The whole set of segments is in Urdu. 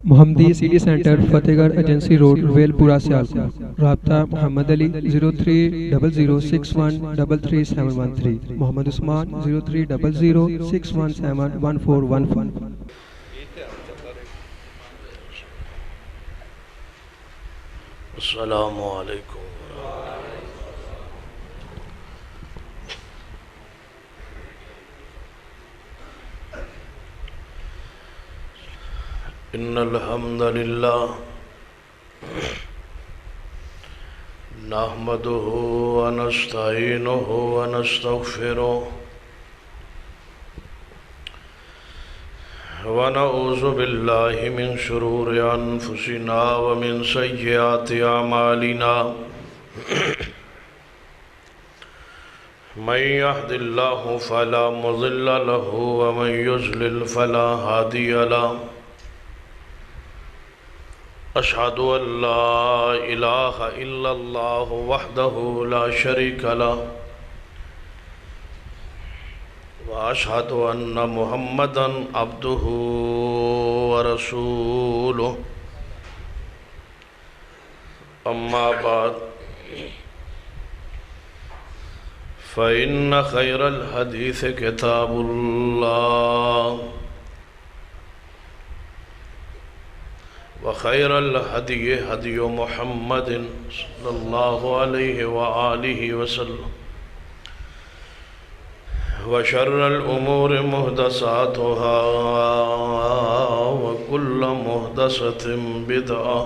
محمدی سٹی سینٹر فتح گڑھ ایجنسی روڈ ویل پورہ سیالکوٹ۔ رابطہ محمد علی 030061337113، محمد عثمان 030061711415۔ السلام علیکم۔ ان الحمد للہ نحمده ونستعینه ونستغفره ونعوذ باللہ من شرور انفسنا ومن سیئات اعمالنا من يهد الله فلا مضل له ومن يضلل فلا هادي له اشہد ان لا الہ الا اللہ وحدہ لا شریک له واشہد ان محمدا عبدہ ورسولہ اما بعد فإن خیر الحدیث کتاب اللہ وخير الهدي هدي محمد صلى الله عليه وآله وسلم وشر الأمور محدثاتها وكل محدثة بدعة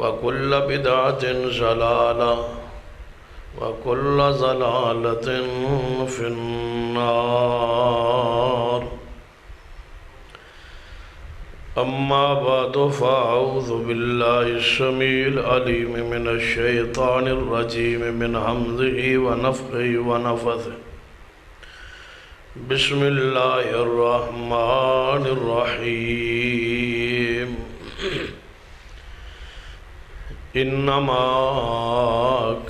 وكل بدعة ضلالة وكل ضلالة في النار اما بعد فاعوذ باللہ السمیع العلیم من الشیطان الرجیم من حمزه ونفخه ونفثه بسم اللہ الرحمن الرحیم انما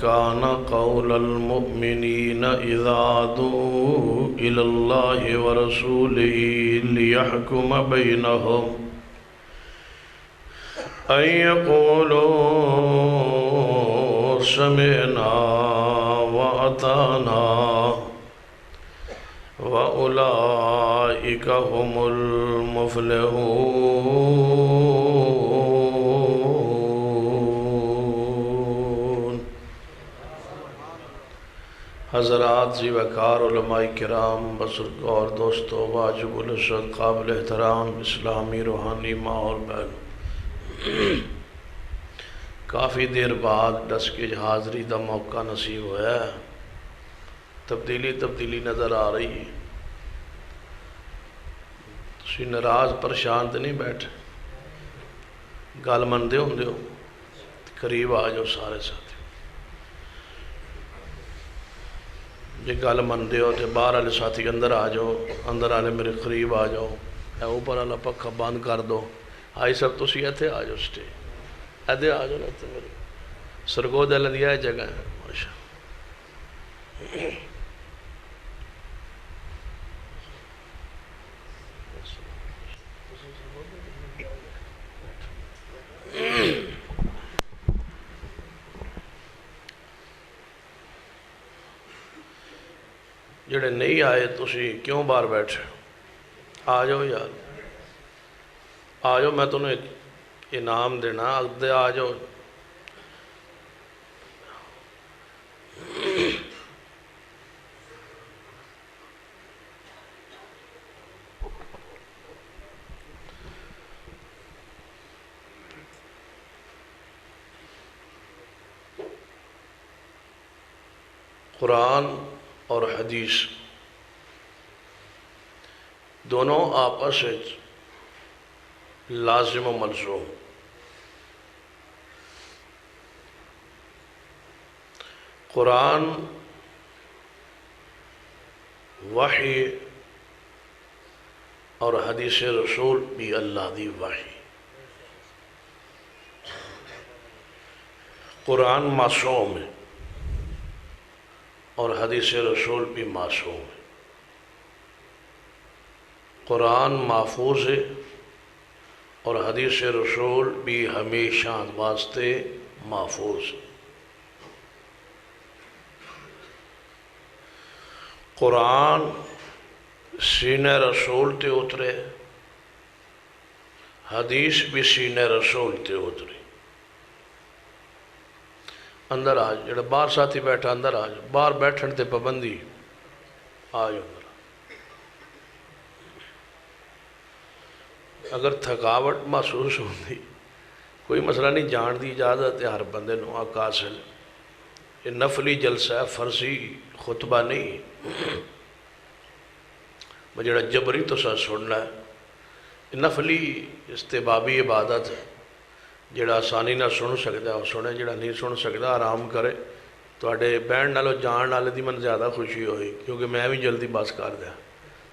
كان قول المؤمنین اذا دعوا الى اللہ ورسوله ليحكم بینهم ان يقولوا سمعنا وأطعنا وأولئك هم المفلحون۔ حضرات ذی وقار علماء کرام، بزرگوار دوستو، واجب العزت قابل احترام اسلامی روحانی ماں اور بہن، کافی دیر بعد دس کی حاضری دا موقع نصیب ہوا ہے۔ تبدیلی نظر آ رہی ہے۔ تسی ناراض پریشان تو نہیں بیٹھے؟ گل مندے ہوندے ہو؟ قریب آ جاؤ سارے ساتھی۔ جی گل مندے ہو تو باہر والے ساتھی اندر آ جاؤ، اندر والے میرے قریب آ جاؤ۔ اے اوپر والا پکھا بند کر دو۔ آئی سب تسی ایتھے آ جاؤ، سٹے ایدے آ جاؤ، ایتھے میرے سرگود لیا جگہ ہے ماشاء جڑے نہیں آئے تسی کیوں باہر بیٹھے؟ آ جاؤ یار، آ جاؤ، میں تمہیں ایک انعام دینا، اگدے آ جاؤ۔ قرآن اور حدیث دونوں آپس لازم و ملزوم۔ قرآن وحی اور حدیث رسول بھی اللہ دی وحی۔ قرآن معصوم ہے اور حدیث رسول بھی معصوم ہے۔ قرآن محفوظ ہے اور حدیث رسول بھی ہمیشہ واسطے محفوظ. قرآن سینہ رسول تے اترے، حدیث بھی سینہ رسول تے اتری. اندر آج جڑا باہر ساتھی بیٹھا اندر آج، باہر بیٹھن تے پابندی آج اندر. اگر تھکاوٹ محسوس ہوندی کوئی مسئلہ نہیں، جان دی اجازت ہے ہر بندے نو آقاسل. یہ نفلی جلسہ ہے، فرضی خطبہ نہیں. جڑا جبری تو سا سننا ہے، یہ نفلی استبابی عبادت ہے. جڑا آسانی نہ سن سکتا وہ سنے، جڑا نہیں سن سکتا آرام کرے. تواڈے بہن نالو جان والے دی من زیادہ خوشی ہوئی، کیونکہ میں بھی جلدی بس کر دیا.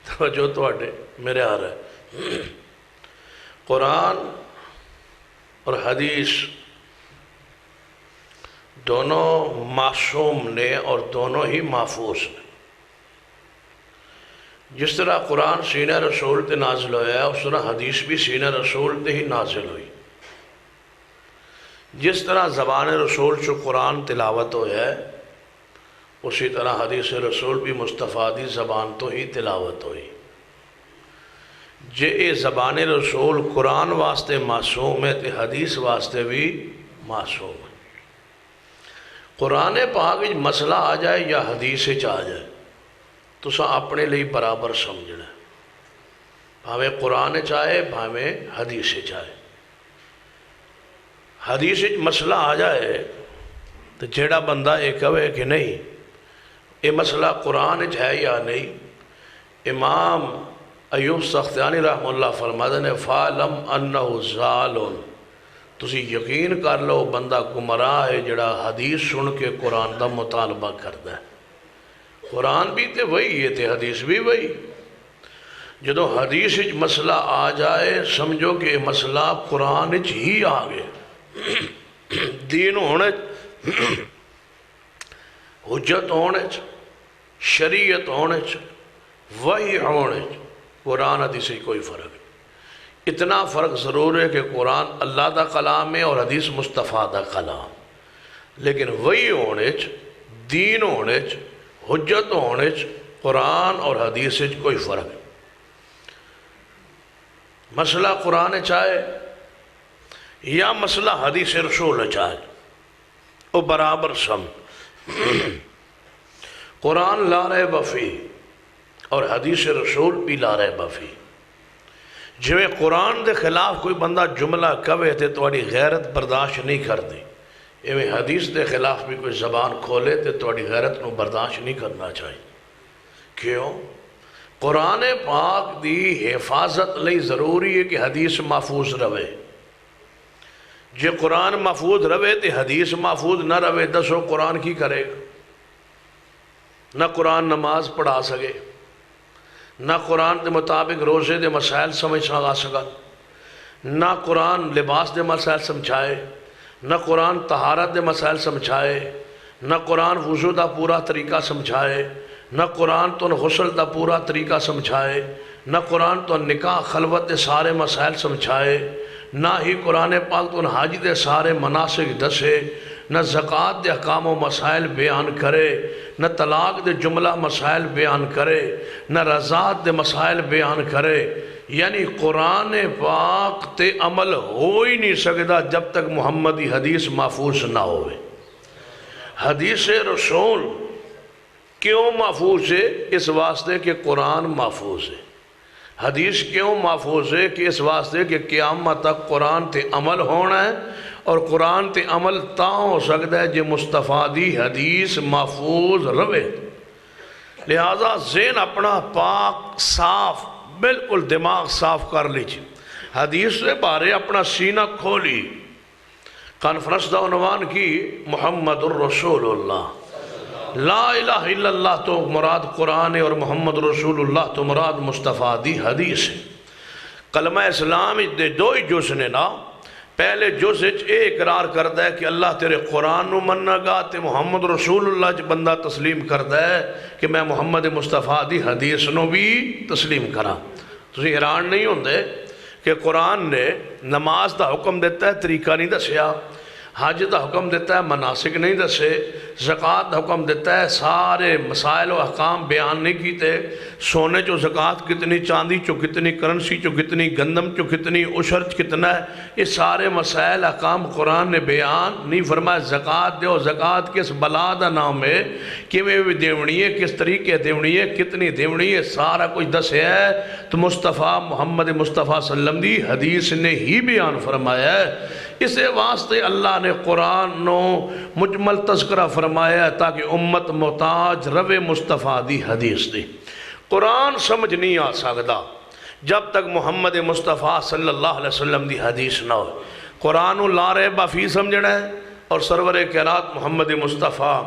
توجہ تواڈے میرے آ رہا ہے. قرآن اور حدیث دونوں معصوم نے اور دونوں ہی محفوظ نے. جس طرح قرآن سینہ رسول تے نازل ہویا ہے، اس طرح حدیث بھی سینہ رسول تے ہی نازل ہوئی. جس طرح زبان رسول چو قرآن تلاوت ہویا ہے، اسی طرح حدیث رسول بھی مصطفیٰ دی زبان تو ہی تلاوت ہوئی. جے زبان رسول قرآن واسطے معصوم ہے تے حدیث واسطے بھی معصوم ہے. قرآن پاک مسئلہ آ جائے یا حدیث آ جائے تو سا اپنے لئے برابر سمجھنا ہے، بھاویں قرآن چاہے بھاویں حدیث چاہے. حدیث مسئلہ آ جائے تو جیڑا بندہ یہ کہے کہ نہیں یہ مسئلہ قرآن ہے یا نہیں، امام ایوب سختیانی رحمہ اللہ فرماتے ہیں فَعْلَمْ أَنَّهُ ضَالٌ، تسی یقین کر لو بندہ گمراہ ہے جڑا حدیث سن کے قرآن دا مطالبہ کرتا ہے. قرآن بھی تے وہی ہے تے حدیث بھی وہی. جدو حدیث مسئلہ آ جائے سمجھو کہ یہ مسئلہ قرآن ہی آ گئے. دین ہونے حجت ہونے شریعت ہونے وحی ہونے قرآن حدیث ہی کوئی فرق نہیں. اتنا فرق ضرور ہے کہ قرآن اللہ دا کلام ہے اور حدیث مصطفیٰ دا کلام، لیکن وحی ہونے دین ہونے حجت ہونے قرآن اور حدیث کوئی فرق نہیں. مسئلہ قرآن چاہے یا مسئلہ حدیث رسول چاہے وہ برابر سمجھ. قرآن لا ریب فیہ اور حدیث رسول بھی لا ریب فیہ. جو قرآن دے خلاف کوئی بندہ جملہ کہے تے تواڈی غیرت برداشت نہیں کر دی، ایویں حدیث دے خلاف بھی کوئی زبان کھولے تے تواڈی غیرت نو برداشت نہیں کرنا چاہیے. کیوں؟ قرآن پاک دی حفاظت لئی ضروری ہے کہ حدیث محفوظ رہے. جے قرآن محفوظ رہے تے حدیث محفوظ نہ رہے، دسو قرآن کی کرے گا؟ نہ قرآن نماز پڑھا سکے، نہ قرآن دے مطابق روزے دے مسائل سمجھ سکا، نہ قرآن لباس دے مسائل سمجھائے، نہ قرآن طہارت دے مسائل سمجھائے، نہ قرآن وضو دا پورا طریقہ سمجھائے، نہ قرآن تو غسل دا پورا طریقہ سمجھائے، نہ قرآن تو نکاح خلوت دے سارے مسائل سمجھائے، نہ ہی قرآن پاک تو حج دے سارے مناسک دسے، نہ زکوٰۃ دے احکام و مسائل بیان کرے، نہ طلاق دے جملہ مسائل بیان کرے، نہ رضاعت دے مسائل بیان کرے. یعنی قرآن پاک تے عمل ہو ہی نہیں سکتا جب تک محمدی حدیث محفوظ نہ ہوئے. حدیث رسول کیوں محفوظ ہے؟ اس واسطے کہ قرآن محفوظ ہے. حدیث کیوں محفوظ ہے؟ کہ اس واسطے کہ قیامت تک قرآن تے عمل ہونا ہے، اور قرآن تے عمل تا ہو سکتا ہے جو مصطفیٰ دی حدیث محفوظ رہے. لہذا ذہن اپنا پاک صاف، بالکل دماغ صاف کر لیجیے. حدیث سے بارے اپنا سینہ کھولی. کانفرنس دا عنوان کی محمد الرسول اللہ. لا الہ الا اللہ تو مراد قرآن اور محمد رسول اللہ تو مراد مصطفیٰ دی حدیث ہے. کلمہ اسلام دے دو ہی جز نے نا. پہلے جز اے اقرار کرتا ہے کہ اللہ تیرے قرآن نو مننا گا تے محمد رسول اللہ جو بندہ تسلیم کرتا ہے کہ میں محمد مصطفیٰ دی حدیث نو بھی تسلیم کرا. تسی حیران نہیں ہوندے کہ قرآن نے نماز دا حکم دیتا ہے طریقہ نہیں دسیا، حج دا حکم دیتا ہے مناسک نہیں دسے، زکوٰۃ دا حکم دیتا ہے سارے مسائل و احکام بیان نہیں کیتے، سونے چو زکوٰۃ کتنی، چاندی چو کتنی، کرنسی چو کتنی، گندم چو کتنی، عشر کتنا ہے، یہ سارے مسائل احکام قرآن نے بیان نہیں فرمایا۔ زکوٰۃ دیو، زکوٰۃ کس بلا دا نام ہے، کیویں بھی دیونی ہے، کس طریقے دیونی ہے، کتنی دیونی ہے، سارا کچھ دسے ہے تو مصطفیٰ محمد مصطفیٰ صلی اللہ علیہ وسلم دی حدیث نے ہی بیان فرمایا ہے۔ اسے واسطے اللہ نے قرآن نو مجمل تذکرہ فرمایا ہے تاکہ امت محتاج روے مصطفیٰ دی حدیث دی۔ قرآن سمجھ نہیں آ سکتا جب تک محمد مصطفیٰ صلی اللہ علیہ وسلم دی حدیث نہ ہو۔ قرآن لا ریب فیہ سمجھنا ہے اور سرور کائنات محمد مصطفیٰ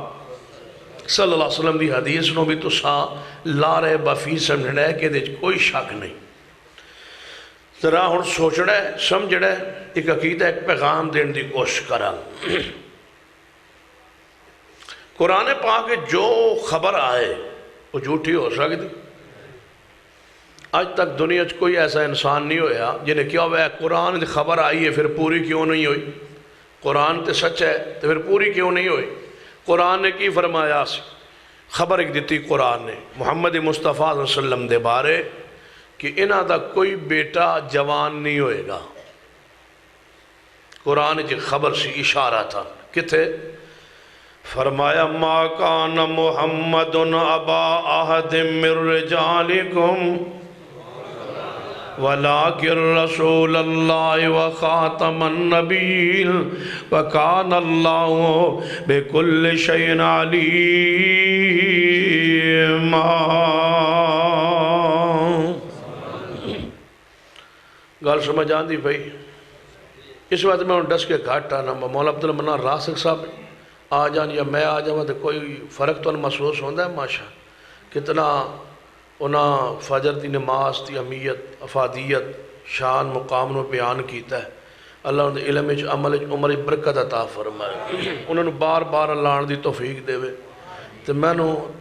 صلی اللہ علیہ وسلم دی حدیث نو بھی تسا لا ریب فیہ سمجھنا ہے کہ دیکھ کوئی شک نہیں۔ ذرا ہوں سوچنا ہے، سمجھنا ہے، ایک عقیدہ ایک پیغام دین دی کوشش کرا۔ قرآن پاک جو خبر آئے وہ جھوٹی ہو سکتی؟ آج تک دنیا چ کوئی ایسا انسان نہیں ہویا جنہیں کیا ہوا ہے قرآن دی خبر آئی ہے پھر پوری کیوں نہیں ہوئی؟ قرآن تے سچ ہے تو پھر پوری کیوں نہیں ہوئی؟ قرآن نے کی فرمایا سی؟ خبر ایک دیتی قرآن نے محمد مصطفیٰ صلی اللہ علیہ وسلم دے بارے کہ انہاں دا کوئی بیٹا جوان نہیں ہوئے گا۔ قرآن جی خبر سی، اشارہ تھا کتے؟ فرمایا ما کان محمد ابا احد من رجالکم ولیکن رسول اللہ وخاتم النبیین وکان اللہ بکل شیء علیما۔ گل سمجھ آندی بھائی؟ اس وقت میں ڈس کے گھاٹ آنا مولا عبدالمنان راسک صاحب آ جان یا میں آ جاؤں تو کوئی فرق تو محسوس ہوتا ہے؟ ماشاء کتنا انہاں فجر دی نماز دی اہمیت، افادیت، شان مقام نو بیان کیتا ہے۔ اللہ انہوں نے علم عمل عمر برکت عطا فرمائے، انہوں نے بار بار اللہ دی توفیق دے تو میں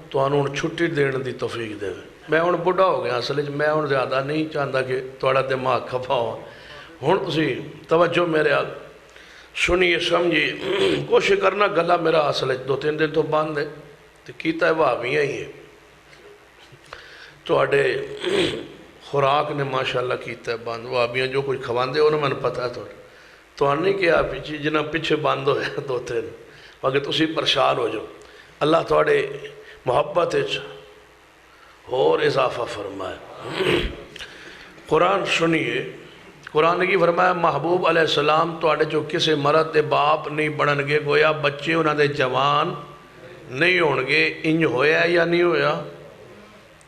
تو انہوں چھٹی دین دی توفیق دے۔ میں ہوں بڑھا ہو گیا، اصل میں ہوں زیادہ نہیں چاہتا کہ تھوڑا دماغ کھپا ہو۔ ہوں تسی توجہ میرے آل سنیے سمجھی، کوشش کرنا گلا میرا اصل 2-3 دن تو بند ہے تو کیتا ہے وہابیاں ہی ہے، توڑے خوراک نے ماشاءاللہ کیتا ہے بند، وہابیاں جو کچھ کھواندے انہوں میں نے پتا ہے تو نہیں کیا پیچھے جنہ پیچھے بند ہوئے 2-3 مگر تسی پریشان ہو جاؤ۔ اللہ توڑے محبت اور اضافہ فرمائے۔ قرآن سنیے، قرآن نے کی فرمایا محبوب علیہ السلام توڑے جو کسے مرد دے باپ نہیں بڑھن گے، گویا بچے انہاں دے جوان نہیں ہونگے۔ انج ہویا یا نہیں ہویا؟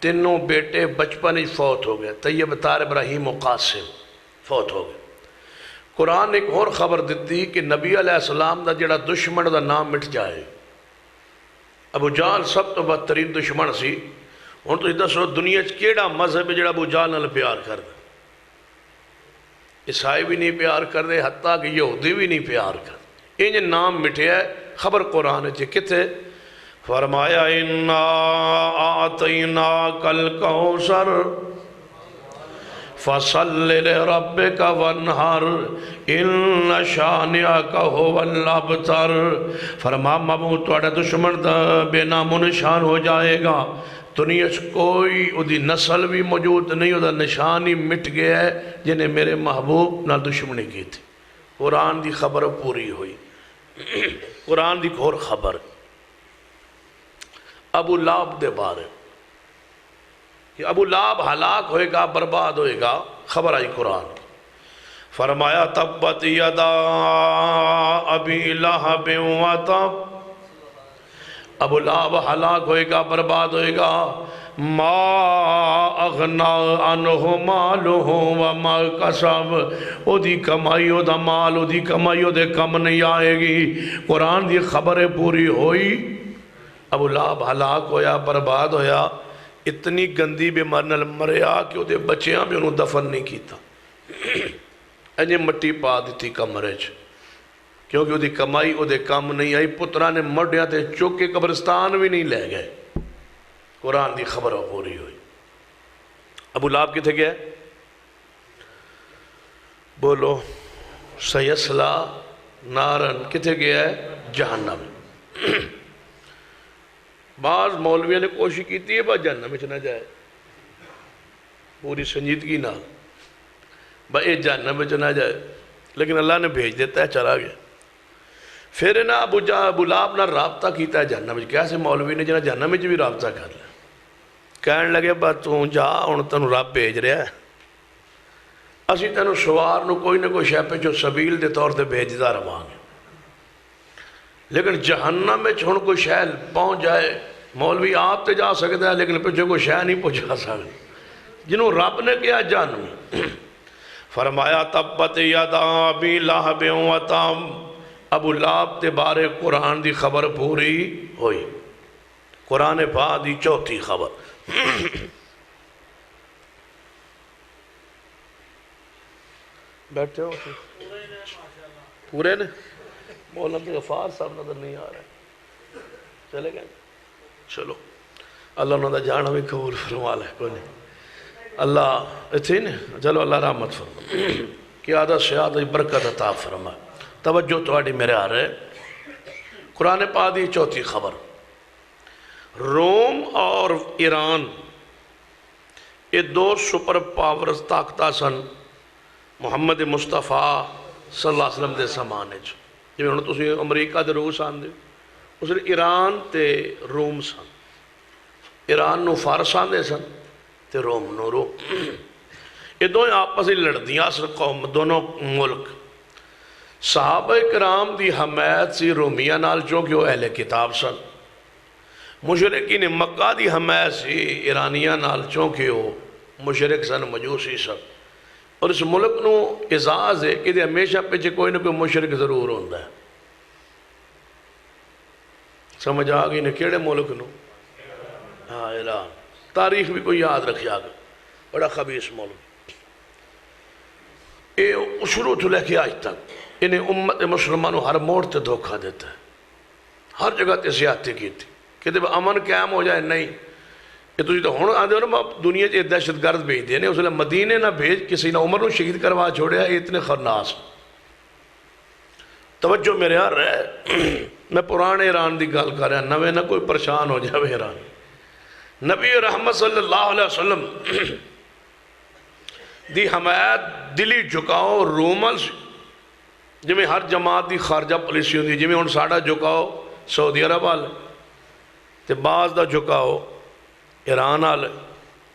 تینوں بیٹے بچپن ہی فوت ہو گئے، طیب، طاہر، ابراہیم و قاسم فوت ہو گئے۔ قرآن نے ایک اور خبر دیتی کہ نبی علیہ السلام دا جڑا دشمن دا نام مٹ جائے۔ ابو جہل سب تو بدترین دشمن سی۔ ہوں تو دسو دنیا کیڑا مذہب ہے جڑا ابو جہل نال پیار کر دے؟ عیسائی بھی نہیں پیار کر دے، حتیٰ کہ یہودی بھی نہیں پیار کر دے۔ انج نام مٹھیا ہے۔ خبر قرآن چ کتے؟ فرمایا انا اعطیناک الکوثر فصل لربک وانحر ان شانئک ھو الابتر۔ فرما محبوب تھوڑا دشمن بے نام و نشان ہو جائے گا، دنیا کوئی ادھی نسل بھی موجود نہیں، ادھا نشان ہی مٹ گیا ہے جنہیں میرے محبوب نہ دشمنی کی تھی۔ قرآن دی خبر پوری ہوئی۔ قرآن دی اور خبر ابو لہب دے بارے کہ ابو لہب ہلاک ہوئے گا، برباد ہوئے گا، خبر آئی قرآن۔ فرمایا تبت یدا ابی لہب و تب، ابو لہب ہلاک ہوئے گا، برباد ہوئے گا۔ ما اغنا عنہ مالہ وما کسب، او دی کمائی او دا مال او دی کمائی او دے کم نہیں آئے گی۔ قرآن دی خبر پوری ہوئی، ابو لہب ہلاک ہویا، برباد ہویا، اتنی گندی بیماری مریا کہ وہ دے بچیاں بھی انہوں دفن نہیں کیتا، انہیں مٹی پا دیتی کمرے چ، کیونکہ وہ دی کمائی وہ دے کم نہیں آئی۔ پترہ نے مڈیاں تے چوک کے قبرستان بھی نہیں لے گئے۔ قرآن دی خبر پوری ہوئی۔ ابو لہب کتے گیا؟ بولو سیسلا نارن کتے گیا ہے جہنم بعض مولویوں نے کوشش کی ہے بس جہنم میں نہ جائے پوری سنجیدگی نہ بس یہ جہنم میں نہ جائے لیکن اللہ نے بھیج دیتا ہے چلا گیا پھر نہ ابو لہب نہ رابطہ کیتا ہے جہنم میں کیسے مولوی نے جنہاں جہنم میں بھی رابطہ کر لیا کہنے لگے بس تو جا ہن تینوں رب بھیج رہا ہے اسی تینوں سوار نو کوئی نہ کوئی شے پہ جو سبیل دے طور تے بھیجدا رہواں گے لیکن جہنم میں ہن کوئی شے پہنچ جائے مولوی آپ تے جا سکتا ہے لیکن پچھے کوئی شے نہیں پہنچا سکتا جنہوں رب نے کیا جہنم فرمایا تبت یدا ابی لہب و تب ابو لہب تے بارے قرآن دی خبر پوری ہوئی قرآن پاک دی چوتھی خبر بیٹھے ہو پورے نے مولانا غفار صاحب نظر نہیں آ رہے چلے گئے چلو اللہ انہوں نے جانا بھی قبول فرما لے کوئی نہیں اللہ اتھی نے چلو اللہ رحمت فرما قیادت سیادت برکت عطا فرما توجہ تواڈی میرے آ رہے قرآن پاک دی چوتھی خبر روم اور ایران یہ دو سپر پاورز طاقتہ سن محمد مصطفیٰ صلی اللہ علیہ وسلم دے زمانے جی ہن تسی امریکہ دے روس آندے اس لیے ایران تے روم سن ایران نو فارس آندے سن تے روم نو روم یہ دونوں آپس ہی لڑدیاں سن قوم دونوں ملک صحابہ کرام دی حمایت سی رومیہ نال جو کہ وہ اہل کتاب سن مشرقین مکہ دی حمایت سی ایرانیہ نال چونکہ وہ مشرق سن مجوسی سن اور اس ملک نو اعزاز ہے کہ ہمیشہ پیچھے کوئی نہ کوئی مشرق ضرور ہوتا ہے سمجھ آ گئی نے کیڑے ملک نو ہاں ایران تاریخ بھی کوئی یاد رکھیا گا بڑا خبیث ملک یہ شروع تو لے کے آج تک انہیں امت مسلمانوں ہر موڑ تے دھوکہ دیتا ہے ہر جگہ تے سیاحتی کی تھی کہ جب امن قائم ہو جائے نہیں کہ تجھے تو ہون آدھے ہو نا دنیا چے دہشت گرد بھیج دینے اس لئے مدینے نہ بھیج کسی نہ عمر نو شہید کروا چھوڑے ہیں اتنے خرناس توجہ میرے یار رہے میں پرانے ایران دی گل کر رہا نوے نہ کوئی پریشان ہو جائے ایران نبی رحمت صلی اللہ علیہ وسلم دی حمایت دلی جھکاؤ رومل جی میں ہر جماعت دی خارجہ پولیسی ہوندی جی میں ان ساڑھا جھکاؤ سعودی عرب آلے تے بعض دا جھکاؤ ایران آلے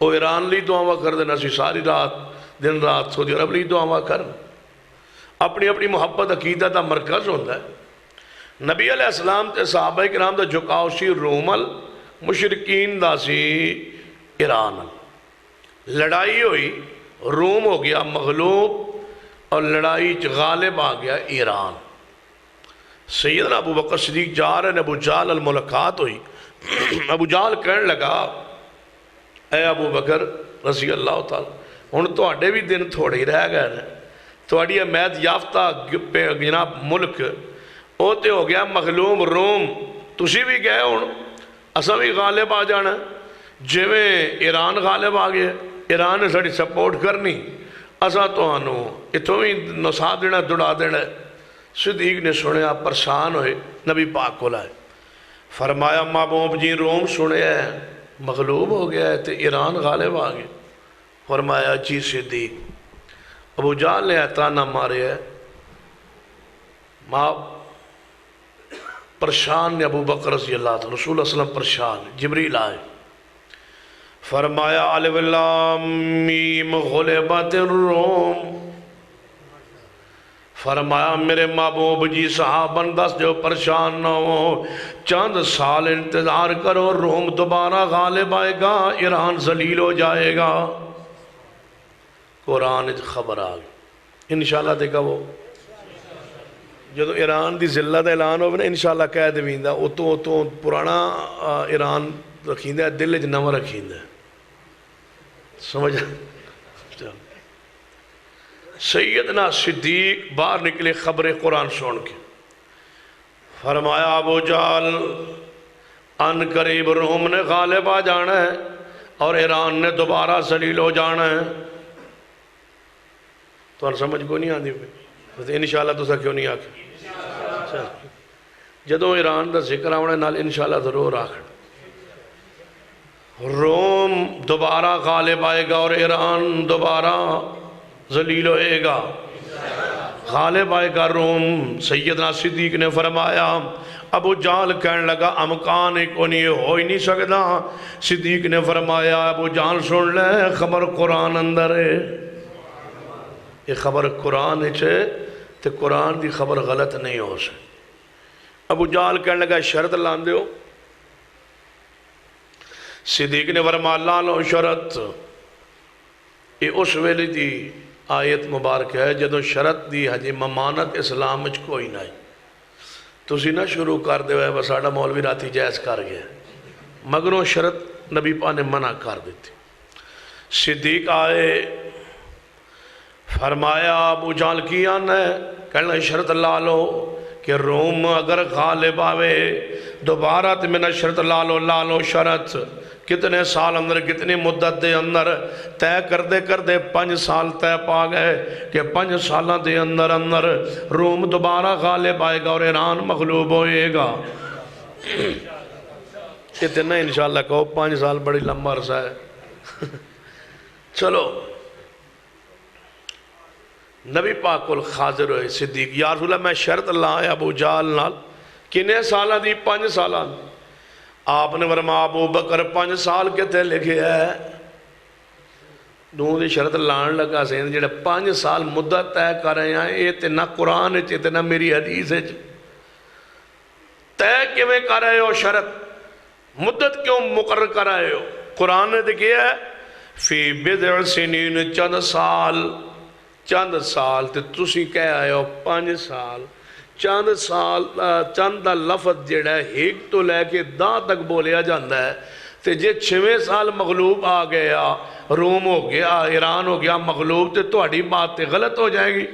وہ ایران لی دعاواں کر دینا سی ساری رات دن رات سعودی عرب لی دعاواں کرنا اپنی اپنی محبت عقیدہ دا مرکز ہوندہ ہے نبی علیہ السلام تے صحابہ کرام دا جھکاؤ سی رومل مشرقین دا سی ایران لڑائی ہوئی روم ہو گیا مغلوب اور لڑائی غالب آ گیا ایران سیدنا ابو بکر صدیق جا رہے ہیں ابو جال الملاقات ہوئی ابو جال کہنے لگا اے ابو بکر رضی اللہ تعالیٰ ہن تو اڈے بھی دن تھوڑے ہی رہ گئے تھوڑی امید یافتہ جناب ملک اوتے ہو گیا مغلوب روم تسی بھی گئے ہن اساں بھی غالب آ جانا جی میں ایران غالب آ گیا ایران نے ساڑی سپورٹ کرنی اساں تو آنو اتوں بھی نسا دینا دڑا دینا صدیق نے سنیا پریشان ہوئے نبی پاک کو لائے فرمایا محبوب جی روم سنے ہیں مغلوب ہو گیا ہے تو ایران غالب آ گئے فرمایا جی صدیق ابو جہل نے اعتراض مارے ہے ماں پریشان نے ابو بکر رضی اللہ تعالی رسول اللہ علیہ وسلم پریشان جبریل آئے فرمایا الف لام میم غلبت الروم فرمایا میرے محبوب جی صحابن دس جو پریشان نہ ہو چند سال انتظار کرو روم دوبارہ غالب آئے گا ایران ذلیل ہو جائے گا قرآن خبر آگئی انشاءاللہ دیکھا وہ جو ایران دی ذلت اعلان ہو نا انشاءاللہ کہہ دویندہ اتو پرانا ایران رکھیندہ ہے دل جنوہ رکھیندہ ہے سمجھا سیدنا صدیق باہر نکلے خبر قرآن سن کے فرمایا ابو جہل ان قریب روم نے غالب آ جانا ہے اور ایران نے دوبارہ ذلیل ہو جانا ہے تو سمجھ کو نہیں آتی پہ انشاءاللہ تسا کیوں نہیں آکھیں جدوں ایران دا ذکر آونے نال انشاءاللہ ضرور آکھیں روم دوبارہ غالب آئے گا اور ایران دوبارہ ذلیل ہوئے گا غالب آئے گا روم سیدنا صدیق نے فرمایا ابو جہل کہنے لگا امکان کو نہیں ہو ہی نہیں سکتا صدیق نے فرمایا ابو جہل سن لے خبر قرآن اندر ہے یہ خبر قرآن ہے تو قرآن دی خبر غلط نہیں ہو سکتی ابو جہل کہنے لگا شرط لان دیو صدیق نے فرمایا لا لو شرط یہ اس ویلے دی آیت مبارک ہے جدوں شرط دی حجی ممانت اسلام وچ کوئی نہیں تسی نہ شروع کر دے ہوئے بس ساڈا مولوی راتی جائز کر گیا مگروں شرط نبی پاک نے منع کر دیتی صدیق آئے فرمایا ابو جہل کی آنا ہے کہنا شرط لا لو کہ روم اگر غالب آوے دوبارہ تے میں شرط لا لو شرط کتنے سال اندر کتنی مدت دے اندر طے کردے 5 سال طے پا گئے کہ 5 سالہ دے اندر روم دوبارہ غالب آئے گا اور ایران مغلوب ہوئے گا اتنا انشاءاللہ کہو 5 سال بڑی لمبا عرصہ ہے چلو نبی پاک کو حاضر ہوئے صدیق یا رسول اللہ میں شرط لائے ابو جہل نال کنے سالہ دی 5 سالہ آپ نے فرمایا ابو بکر 5 سال کے تے لکھے ہے دوں دی شرط لان لگا سین جڑے 5 سال مدت طے کر رہے ہیں یہ تے نہ قرآن ہے تے نہ میری حدیث ہے طے کیویں کر رہے ہو شرط مدت کیوں مقرر کر رہے ہو قرآن نے دیکھیا ہے فی بضع سنین چند سال تے تسی کہہ آئے ہو 5 سال چند دا لفظ جڑا ہے ایک تو لے کے دا تک بولیا جاندہ ہے تے جے 6 سال مغلوب آ گیا روم ہو گیا ایران ہو گیا مغلوب تے توڑی بات تے غلط ہو جائے گی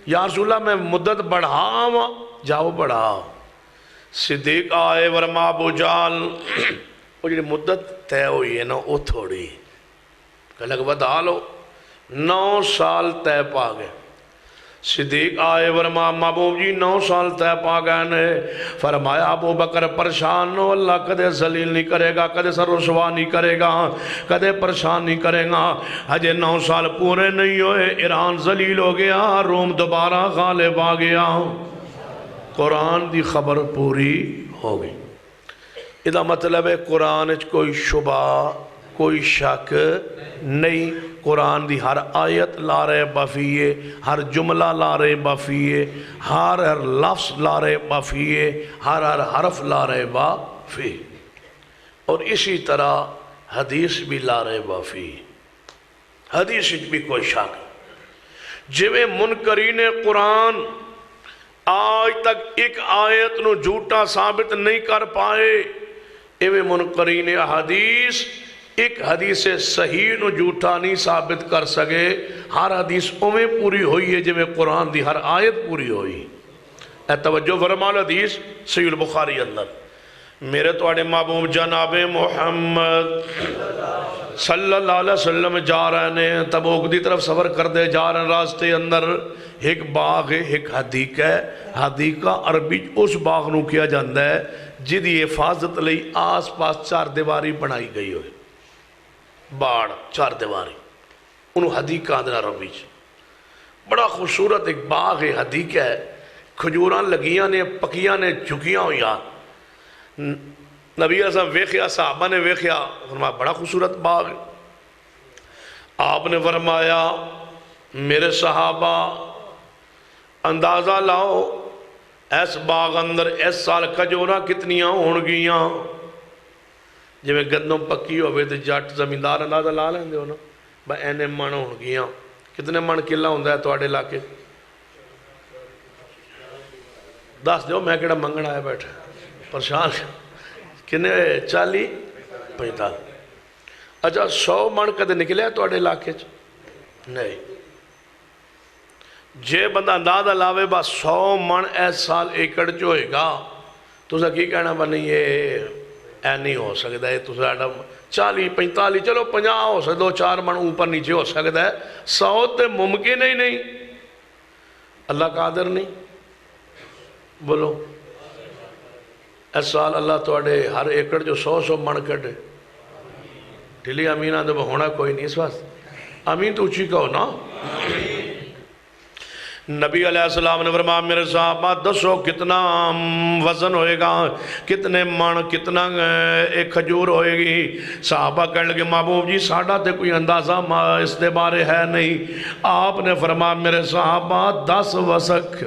یا رسول اللہ میں مدت بڑھاؤں جاؤ بڑھاؤ صدیق آئے ورما ابو جہل وہ جڑی مدت تے ہوئی ہے نا وہ تھوڑی کہ لگ بتا لو 9 سال تے پا گئے صدیق آئے ورما محبوب جی 9 سال تے پا گئے نے فرمایا ابو بکر پریشان ہو اللہ کدے ذلیل نہیں کرے گا کدے سر رسوا نہیں کرے گا کدے پریشان نہیں کرے گا ہجے 9 سال پورے نہیں ہوئے ایران ذلیل ہو گیا روم دوبارہ غالب آ گیا قرآن دی خبر پوری ہو گئی ادا مطلب ہے قرآن اچ کوئی شبہ کوئی شک نہیں قرآن دی ہر آیت لا رہے بافیے ہر جملہ لا رہے بافیے ہر لفظ لا رہے بافیے ہر حرف لا رہے بافی اور اسی طرح حدیث بھی لا رہے بافی حدیث بھی کوئی شک جویں منکرین قرآن آج تک ایک آیت نو جھوٹا ثابت نہیں کر پائے ایویں منکرین حدیث ایک حدیث صحیح نو جھوٹا نہیں ثابت کر سکے ہر حدیث اویں پوری ہوئی ہے جو میں قرآن دی ہر آیت پوری ہوئی اے توجہ فرمال حدیث صحیح البخاری اندر میرے توڑے محبوب جناب محمد صلی اللہ علیہ وسلم جا رہے ہیں تبوک دی طرف سفر کر دے جا رہے ہیں راستے اندر ایک باغ ہے ایک حدیقہ ہے حدیقہ عربی اس باغ نو کیا جاندہ ہے جدی حفاظت لئی آس پاس 4 دیواری بنائی گئی ہوئے باڑ 4 دیواری انہوں حدیقہ اندر عربی بڑا خوبصورت ایک باغ ہے حدیقہ ہے کھجوراں لگیاں نے پکیاں نے جھکیاں ہویا نبی علیہ السلام ویخیا صحابہ نے ویخیا فرمایا بڑا خوبصورت باغ ہے آپ نے فرمایا میرے صحابہ اندازہ لاؤ ایس باغ اندر اس سال کھجوراں کتنیاں ہون گیاں جب میں گندوں پکی ہوئے تو جٹ زمیندار اندازہ لا لیں دے ہونا بھائی اینے من ہون گیاں کتنے من کلا ہوندہ ہے توڑے علاقے دس دیو میں کہڑا منگن آیا بیٹھا پرشان کنے 40 45 اچھا 100 من کدے نکلے توڑے علاقے نہیں جے بندہ اندازہ لاوے با 100 من ایس سال ایکڑ جو ہوئے گا تو اسا کی کہنا با نہیں یہ اے نہیں ہو سکتا ہے تو ساڑھا 40 45 چلو 50 ہو سکتا 2 4 من اوپر نیچے ہو سکتا ہے 100 تے ممکن ہی نہیں اللہ قادر نہیں؟ بولو اس سال اللہ توڑے ہر ایکڑ جو 100 من کٹے ڈھلی امین آدھے ہونا کوئی نہیں اس واسطے امین تو اچھی کہو نا۔ نبی علیہ السلام نے فرمایا میرے صحابہ دسو کتنا وزن ہوئے گا، کتنے من، کتنا ایک کھجور ہوئے گی؟ صحابہ کہنے لگے محبوب جی ساڑھا تے کوئی اندازہ اس دے بارے ہے نہیں۔ آپ نے فرمایا میرے صحابہ 10 وسق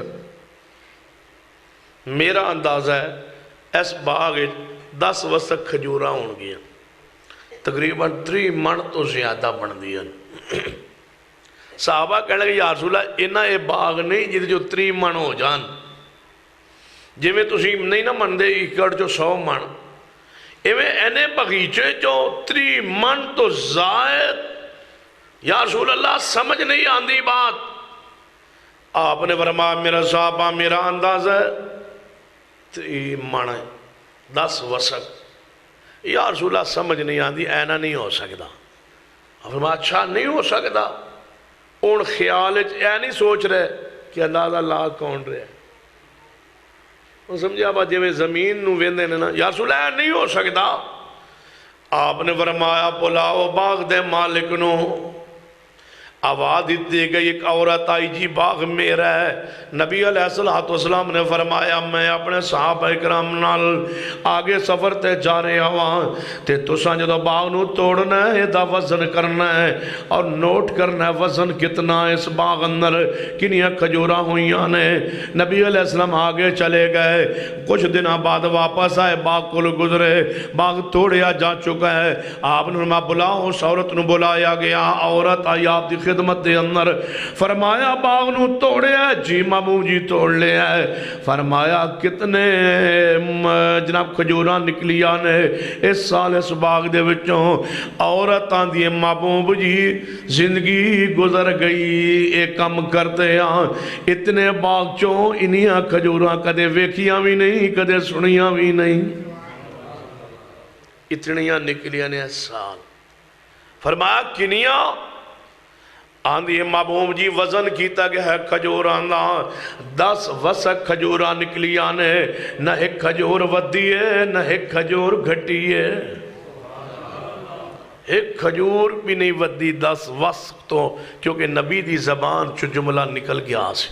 میرا اندازہ ہے اس باغ 10 وسق کھجورہ ہون گیا، تقریباً 3 من تو زیادہ بن دیا۔ صحابہ کہنے لگے یا رسول اللہ انہا یہ باغ نہیں جیدے جو 3 من ہو جان، جی میں تسی نہیں نہ من دے ایکڑ جو 100 من، ایویں اینے بغیچے جو 3 من تو زائد، یا رسول اللہ سمجھ نہیں آندی بات۔ آپ نے فرمایا میرا صحابہ میرا اندازہ ہے 3 من ہے 10 وسق۔ یا رسول اللہ سمجھ نہیں آندی اینا نہیں ہو سکتا۔ فرمایا اچھا نہیں ہو سکتا، ان خیال اے نہیں سوچ رہے کہ اندازہ لا کون رہے ہیں، سمجھا با جی میں زمین نو ویندے نا یا رسول اللہ اے نہیں ہو سکتا۔ آپ نے فرمایا بلاؤ باغ دے مالک نو۔ آواز دیتے گئی ایک عورت آئی جی باغ میرا ہے۔ نبی علیہ السلام نے فرمایا میں اپنے صحابہ اکرام نال آگے سفر تے جا رہے ہوں تے تساں جدو باغ نو توڑنا ہے دا وزن کرنا ہے اور نوٹ کرنا ہے وزن کتنا ہے اس باغ اندر کنیاں کھجورا ہوئیاں نے۔ نبی علیہ السلام آگے چلے گئے، کچھ دنہ بعد واپس آئے، باغ کو گزرے، باغ توڑیا جا چکا ہے۔ آپ نے فرمایا بلاؤ اس عورت نو بلایا گیا، عورت آئی آپ دی خدمت دے اندر، فرمایا باغ نو توڑے ہے جی مامو جی توڑ لے ہے۔ فرمایا کتنے جناب کھجوراں نکلی آنے اس سال اس باغ دے وچوں؟ عورت آن دیئے مامو جی زندگی گزر گئی ایک کم کرتے ہیں، اتنے باغ چوں انہیاں کھجوراں کدے ویکھیاں بھی نہیں کدے سنیاں بھی نہیں، اتنیاں نکلی آنے اس سال۔ فرمایا کنیاں آندھی محبوب جی وزن کیتا گیا ہے کھجوراں دا 10 وسق کھجوراں نکلی آنے، نہ ایک کھجور ودی ہے نہ ایک کھجور گھٹی ہے، ایک کھجور بھی نہیں ودی 10 وسق تو، کیونکہ نبی دی زبان چو جملہ نکل گیا سے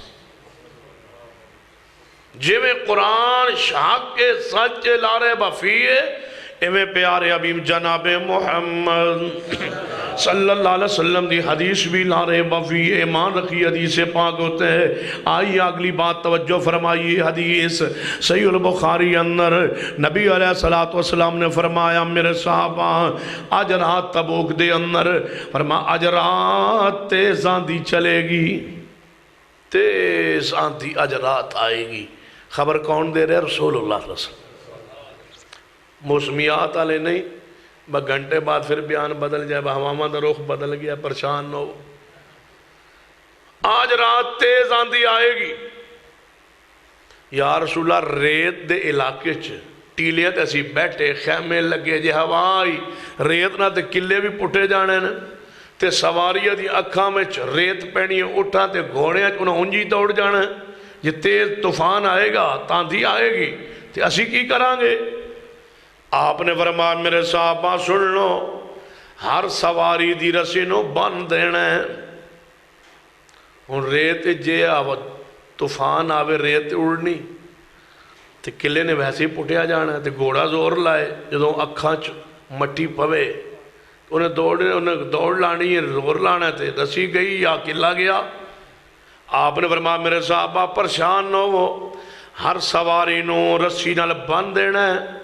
جی میں قرآن شاک کے سچ لارے بفیے ایویں پیارے حبیب جناب محمد صلی اللہ علیہ وسلم دی حدیث بھی لارے بفی ایمان رکھی حدیث پاک ہوتے ہیں۔ آئیے اگلی بات توجہ فرمائیے، حدیث صحیح البخاری اندر نبی علیہ السلام نے فرمایا میرے صحابہ اجرات تبوک دے اندر فرمایا اجرات تیز آندھی چلے گی، تیز آندھی اجرات آئے گی۔ خبر کون دے رہے؟ رسول اللہ صلی اللہ علیہ وسلم۔ موسمیات آلے نہیں گھنٹے بعد پھر بیان بدل جائے ہواما دا رخ بدل گیا، پریشان نہ ہو۔ آج رات تیز آندھی آئے گی۔ یا رسول اللہ ریت دے علاقے چ ٹیلیاں تے اسی بیٹھے خیمے لگے جے ہوائی ریت نہ تے کلے بھی پٹے جانے نا تے سواریاں دی اکھاں میں ریت پینی اٹھاں تے گھوڑیاں انہاں انجی توڑ جانا، جے تیز طوفان آئے گا تاندھی آئے گی تے اسی کی کران گے؟ آپ نے فرمایا میرے صحابہ سن لو، ہر سواری دی رسی نو بن دینا ہے۔ ان ریت جے آوت طوفان آوے ریت اڑنی تے کلے نے ویسے ہی پٹیا جانا ہے تے گھوڑا زور لائے جدوں اکھاں مٹی پوے انہیں دوڑ لانی ہے، زور لانا ہے تے رسی گئی یا کلا گیا۔ آپ نے فرمایا میرے صحابہ پریشان نہ ہو، ہر سواری نو رسی نال بن دینا ہے،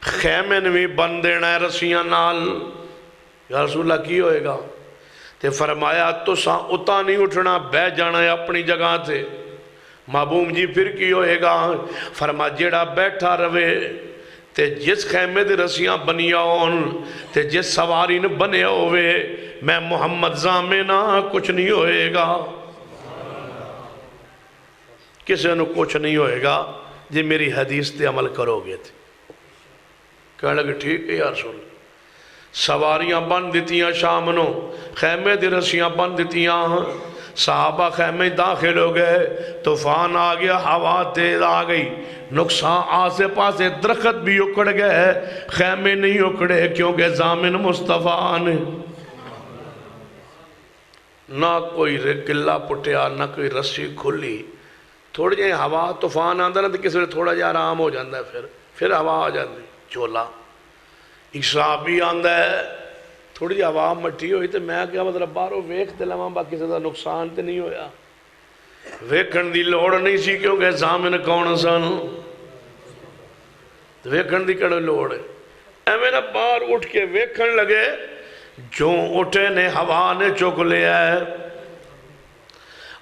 خیمے نے بھی بن دینا ہے رسیاں نال۔ یا رسول اللہ کی ہوئے گا؟ تے فرمایا تو ساں اتا نہیں اٹھنا، بہ جانا ہے اپنی جگہ تھے۔ محبوب جی پھر کی ہوئے گا؟ فرمایا جیڑا بیٹھا روے تے جس خیمے دے رسیاں بنیا ہون تے جس سواری نے بنے ہوئے میں محمد زامنہ کچھ نہیں ہوئے گا، کسے نو کچھ نہیں ہوئے گا جی میری حدیث تے عمل کرو گے تھے۔ کہنے لگے ٹھیک ہے یا رسول اللہ۔ سواریاں بن دیتیاں شام نو، خیمے دی رسیاں بن دیتیاں، صحابہ خیمے داخل ہو گئے، طوفان آ گیا، ہوا تیز آ گئی، نقصان آسے پاسے درخت بھی اکڑ گئے، خیمے نہیں اکڑے کیونکہ ضامن مصطفیٰ نے نہ کوئی قلعہ پٹیا نہ کوئی رسی کھلی۔ تھوڑی جی ہوا طوفان آندا نا تو کسی ویلے تھوڑا جہا آرام ہو جاتا ہے، پھر ہوا آ جاتی چولا۔ صحابی آندا ہے تھوڑی جی ہوا مٹی ہوئی تو میں کیا مطلب باہروں ویکھ تے لواں باقی کسی دا نقصان تے نہیں ہویا۔ ویکھن دی لوڑ نہیں سی کیونکہ ضامن کون سن، ویکھن دی کڑے لوڑ ہے۔ ایویں نہ باہر اٹھ کے ویکھن لگے، جو اٹھے نے ہوا نے چک لیا ہے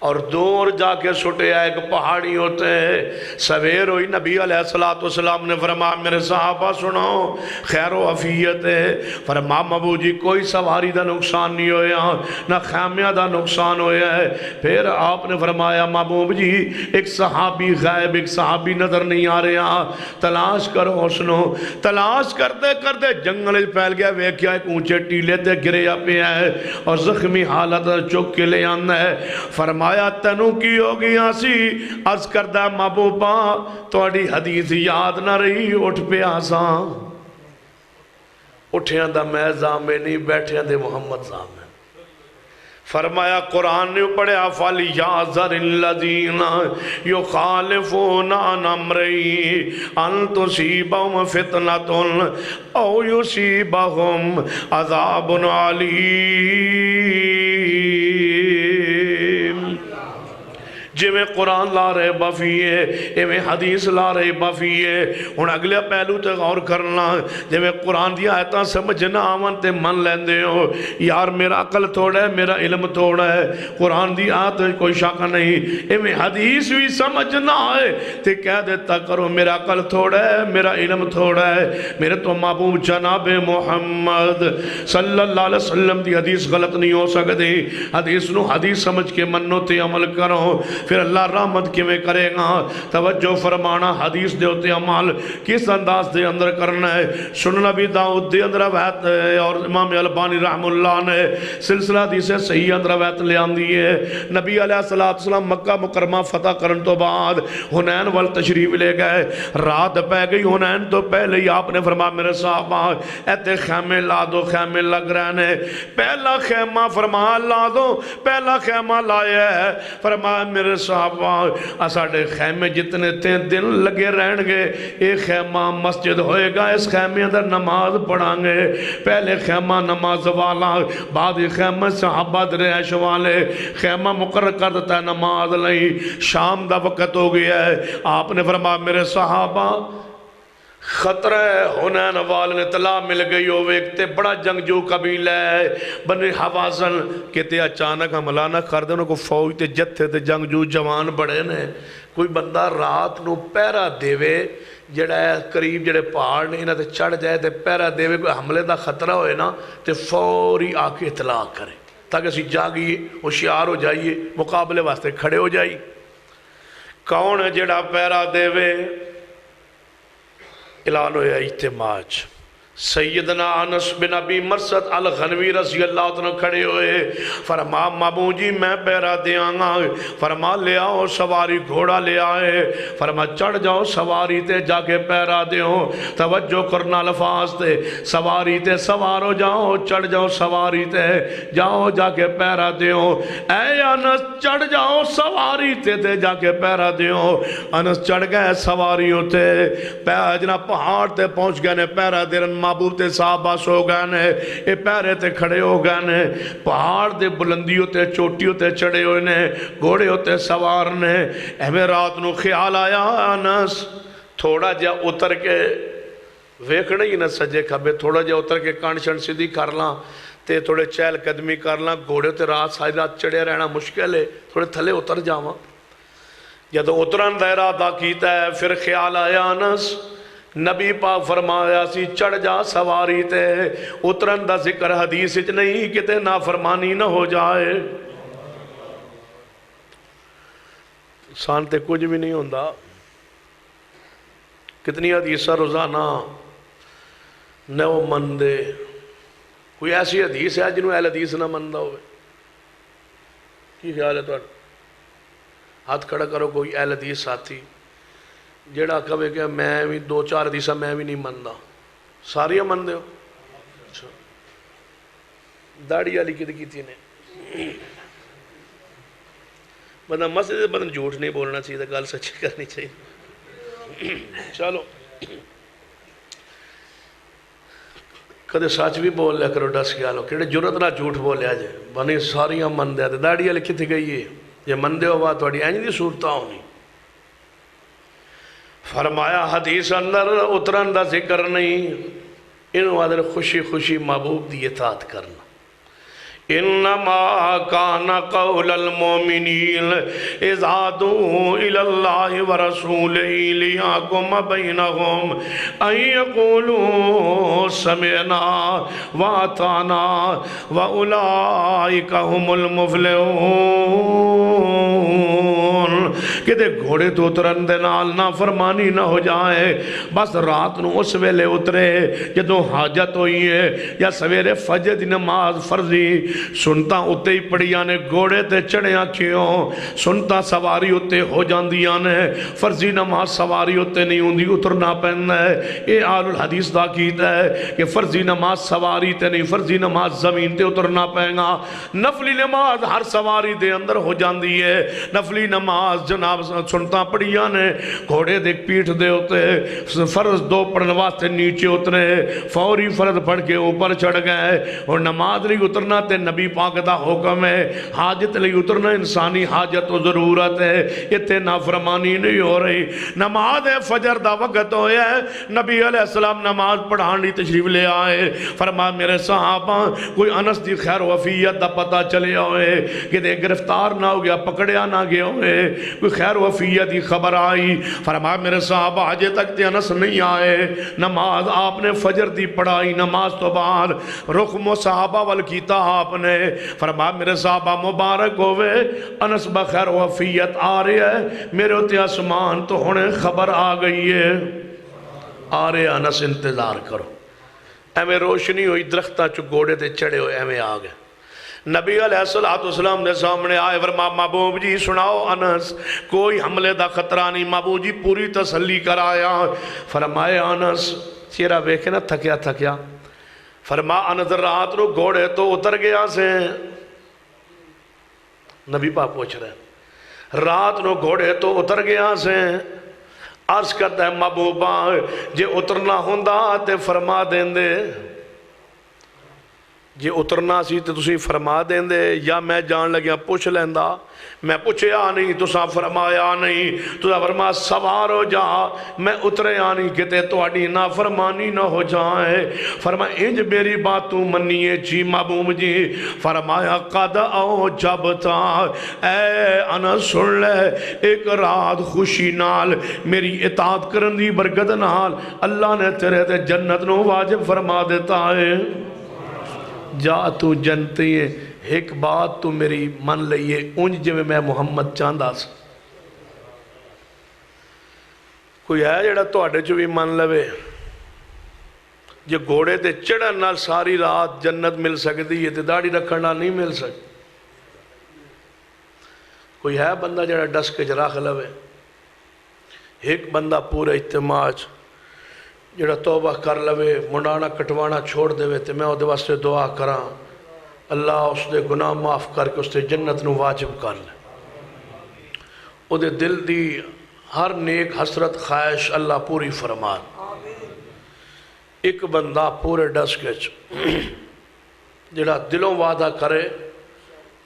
اور دور جا کے سٹے ایک پہاڑی ہوتے ہیں۔ سویر ہوئی، نبی علیہ السلام نے فرمایا میرے صحابہ سنو خیر و عافیت ہے، فرمایا مبو جی کوئی سواری دا نقصان نہیں ہویا نہ خیمیہ دا نقصان ہویا ہے۔ پھر آپ نے فرمایا محبوب جی ایک صحابی غائب، ایک صحابی نظر نہیں آ رہا، تلاش کرو۔ سنو تلاش کرتے کرتے جنگل پھیل گیا، ویکھیا ایک اونچے ٹیلے تے گریا پہ ہے اور زخمی حالت چک کے لے آنا ہے۔ فرمایا تینوں کی ہوگی آسی، عرض کردہ محبوبہ توڑی حدیث یاد نہ رہی، اٹھ پہ آساں اٹھیاں دا میں زامے نہیں بیٹھیاں دے محمد زامے۔ فرمایا قرآن نے پڑھا فَلْيَعْذَرِ الَّذِينَ يُخَالِفُونَ عَنْ أَمْرِهِ أَن تُصِيبَهُمْ فِتْنَةٌ أَوْ يُصِيبَهُمْ عَذَابٌ عَلِيمٌ۔ جی میں قرآن لا رہے بفیے، اے میں حدیث لا رہے بفیے، ہن اگلے پہلو تے غور کرنا، جی میں قرآن دی آیتاں سمجھنا آون تے من لیندے ہو یار میرا عقل تھوڑا ہے، میرا علم تھوڑا ہے، قرآن دی آیت کوئی شک نہیں، اے میں حدیث بھی سمجھنا ہے تے کہہ دیتا کرو میرا عقل تھوڑا ہے، میرا علم تھوڑا ہے۔ میرے تو محبوب جناب محمد صلی اللہ علیہ وسلم دی حدیث غلط نہیں ہو سکتی، حدیث نو حدیث سمجھ کے منو تے عمل کرو، پھر اللہ رحمت کیویں کرے گا۔ توجہ فرمانا حدیث دے ہوتے عمل کس انداز دے اندر کرنا ہے۔ سنن نبی داؤد دے اندر روایت ہے اور امام البانی رحم اللہ نے سلسلہ حدیث صحیح اندر روایت لے آندی ہے۔ نبی علیہ السلام مکہ مکرمہ فتح کرن تو بعد حنین وال تشریف لے گئے، رات پہ گئی حنین تو پہلے ہی آپ نے فرمایا میرے صحابہ ایتے خیمے لا دو، خیمے لگ رہے ہیں۔ پہلا خیمہ فرمایا لا دو، پہلا خیمہ لایا ہے، فرمایا میرے صحابہ اساڑے خیمے جتنے دن لگے رہن گے، ایک خیمہ مسجد ہوئے گا، اس خیمے اندر نماز پڑھیں گے۔ پہلے خیمہ نماز والا، بعد خیمہ صحابہ رہائش والے، خیمہ مقرر کر دیتا ہے نماز نہیں۔ شام دا وقت ہو گیا ہے، آپ نے فرمایا میرے صحابہ خطرہ حنین وال نے اطلاع مل گئی ہو ویکتے بڑا جنگجو قبیلہ ہے بنی حوازن کہتے اچانک حملہ نہ کر دے انہوں کو فوج تے جتھے تے جنگجو جوان بڑے نے، کوئی بندہ رات نو پیرا دیوے جڑا ہے قریب جڑے پہاڑ نے انہاں تے چڑھ جائے تے پیرا دیوے کوئی حملے دا خطرہ ہوئے نا تے فوری آ کے اطلاع کرے تاکہ اسی جاگئیے ہوشیار ہو جائیے مقابلے واسطے کھڑے ہو جائیے۔ کون ہے جڑا پیرا دیوے؟ اعلان ہویا اجتماع۔ سیدنا انس بن ابی مرثد الغنوی رضی اللہ عنہ کھڑے ہوئے، فرما مابو جی میں پیرا دیاں گا، فرما لے آؤ سواری گھوڑا لے آئے، فرما چڑھ جاؤ سواری تے جا کے پیرا دیو، توجہ کرنا الفاظ تے، سواری تے سوارو جاؤ، چڑھ جاؤ سواری تے جاؤ جا کے پیرا دیو۔ اے انس چڑھ جاؤ سواری تے جا کے پیرا دیو۔ انس چڑھ گئے سواریوں تے، جنا پہاڑ تے پہنچ گئے نے پیرا دیرن محبوب تے صحابہ سو گئے نے، اے پیرے تے کھڑے ہو گئے نے، پہاڑ دے بلندیوں تے چوٹیوں تے چڑھے ہوئے نے، گھوڑے ہوتے سوار نے۔ ہمیں رات نو خیال آیا انس تھوڑا جا اتر کے ویکھنے ہی نہ سجے کھبے، تھوڑا جا اتر کے کانشن سیدھی کر لاں تے تھوڑے چہل قدمی کر لاں، گھوڑے تے رات ساری رات چڑھے رہنا مشکل ہے، تھوڑے تھلے اتر جاواں۔ جب اترن دا ارادہ کیتا ہے پھر خیال آیا انس نبی پاک فرمایا سی چڑھ جا سواری تے، اترن دا ذکر حدیث اچ نہیں کتے نافرمانی نہ ہو جائے۔ انسان تے کچھ بھی نہیں ہوندہ، کتنی حدیثہ روزانہ نو مندے، کوئی ایسی حدیث ہے جنہوں اہل حدیث نہ مندہ ہوئے؟ کی خیال ہے تھوڑا؟ ہاتھ کھڑا کرو کوئی اہل حدیث ساتھی جیڑا کہے کہ میں بھی دو چار حدیثاں میں بھی نہیں مندا، ساریاں مندے ہو؟ اچھا داڑھی والی کی نے بندہ مسجد بندہ جھوٹ نہیں بولنا چاہیے، گل سچی کرنی چاہیے. چلو کدے سچ بھی بول لیا کرو ڈس کے آلو، کہڑے جرت نہ جھوٹ بولیا جائے بنے ساریاں مندے ہیں. داڑھی والے کتنے گئی ہے یہ مندے ہو بات تھوڑی اینج دی صورتہ ہونی. فرمایا حدیث اندر اترن دا ذکر نہیں، انہوں ادھر خوشی خوشی محبوب دی اطاعت کرنا. انما کان قول المؤمنین اذا دعوا الی اللہ ورسولہ لیحکم بینہم ان یقولوا سمعنا واطعنا واولئک هم المفلحون. کہ گھوڑے تو اترن دے نال نہ فرمانی نہ ہو جائے، بس رات نو اس ویلے اترے جدوں حاجت ہوئی ہے یا سویرے فجر دی نماز فرضی سنتا اتے ہی پڑیاں نے گھوڑے تے چڑھیاں کیوں، سنتا سواری اتے ہو جاندیاں نے، فرضی نماز سواری اتے نہیں ہوندی اترنا پہننا ہے. اے آل الحدیث دا کیتا ہے کہ فرضی نماز سواری تے نہیں، فرضی نماز زمین تے اترنا پہنگا. نفلی نماز ہر سواری دے اندر ہو جاندی ہے. نفلی نماز جناب سنتا پڑیاں نے گھوڑے دے پیٹھ دے ہوتے فرض دو پڑھن واسطے نیچے اترے، فوری فرض پڑھ کے اوپر چڑھ گئے. اور نماز نہیں اترنا تے نبی پاک دا حکم ہے، حاجت نہیں اترنا انسانی حاجت و ضرورت ہے، اتنے نافرمانی نہیں ہو رہی. نماز فجر دا وقت ہویا ہے، نبی علیہ السلام نماز پڑھان لی تشریف لے آئے. فرمایا میرے صحابہ کوئی انس دی خیر وفیت دا پتہ چلے ہوئے کہ دے گرفتار نہ ہو گیا، پکڑیا نہ گیا ہوئے، کوئی خیر وفیت دی خبر آئی. فرمایا میرے صحابہ آجے تک تے انس نہیں آئے. نماز آپ نے فجر دی پڑھائی، نماز تو بعد رخ صحابہ وال کیتا آپ نے. فرمایا میرے صحابہ مبارک ہوئے انس بخیر وفیت آ رہے ہے، میرے ہوتے آسمان تو ہونے خبر آ گئی ہے. آ رہے انس انتظار کرو. ایمیں روشنی ہوئی درختہ چو گوڑے تے چڑھے ہوئے ایمیں آ گئے. نبی علیہ السلام نے سامنے آئے. فرمایا محبوب جی سناؤ انس کوئی حملے دا خطرہ نہیں. محبوب جی پوری تسلی کرایا. فرمایا انس چہرہ بیکھے نا تھکیا تھکیا. فرمایا انس رات رو گھوڑے تو اتر گیا سے. نبی پاک پوچھ رہے ہیں رات نو گھوڑے تو اتر گیا سے. عرض کرتا ہے محبوبہ جے اترنا ہوندہ تے فرما دیں دے، جے اترنا سی تے تسی فرما دیں دے، یا میں جان لگیا پوچھ لیندہ. میں پوچھے نہیں تسا فرمایا نہیں. تسا فرمایا سوار ہو جا، میں اترے نہیں کہتے تو اڈی نافرمانی نہ ہو جائے. فرمایا انج میری بات تو منیے جی محبوب جی. فرمایا قد او جب تا اے انس سن لے ایک رات خوشی نال میری اطاعت کرن دی برکت نال اللہ نے تیرے تے جنت نو واجب فرما دیتا ہے. جا تو جنتی ہے ایک بات تو میری من لئیے انج جو میں محمد چاندہ سا. کوئی ہے جڑا تو اڈے جو بھی من لوے جو گھوڑے تے چڑھن نال ساری رات جنت مل سکتی ہے تے داڑھی رکھنا نہیں مل سکتی. کوئی ہے بندہ جڑا ڈس کے جراخ لوے. ایک بندہ پورا اجتماع جڑا توبہ کر لوے منڈانا کٹوانا چھوڑ دے تے میں دے واسطے دعا کراں اللہ اس دے گناہ معاف کر کے اس دے جنت نو واجب کر لے. او دے دل دی ہر نیک حسرت خواہش اللہ پوری فرمان. ایک بندہ پورے ڈس کے جڑا دلوں وعدہ کرے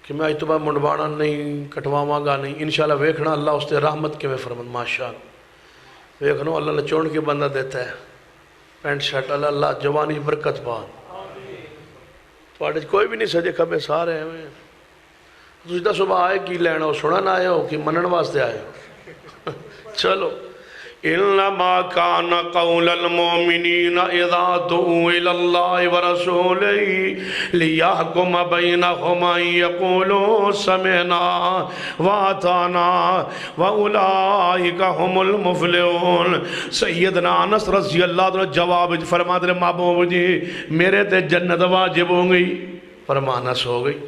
کہ میں اتباہ منڈوانا نہیں کٹواواں گا نہیں انشاءاللہ ویکھنا اللہ اس دے رحمت کے میں فرمان. ماشاءاللہ ویکھنو اللہ نے چون کے بندہ دیتا ہے پینٹ شرٹ اللہ جوانی برکت بان. تو آٹھ کوئی بھی نہیں سجے کھبے سارے ہیں. تجھ دا صبح آئے کی لینا ہو سنن آئے ہو کہ منن واسطے آئے ہو. چلو انما کان قول المؤمنین اذا دعوا الی اللہ ورسولہ لیحکم بینہم ان یقولوا سمعنا واطعنا واولئک هم المفلحون. سیدنا انس رضی اللہ عنہ جواب فرما دے محبوب جی میرے تے جنت واجب ہو گئی. فرما انس ہو گئی.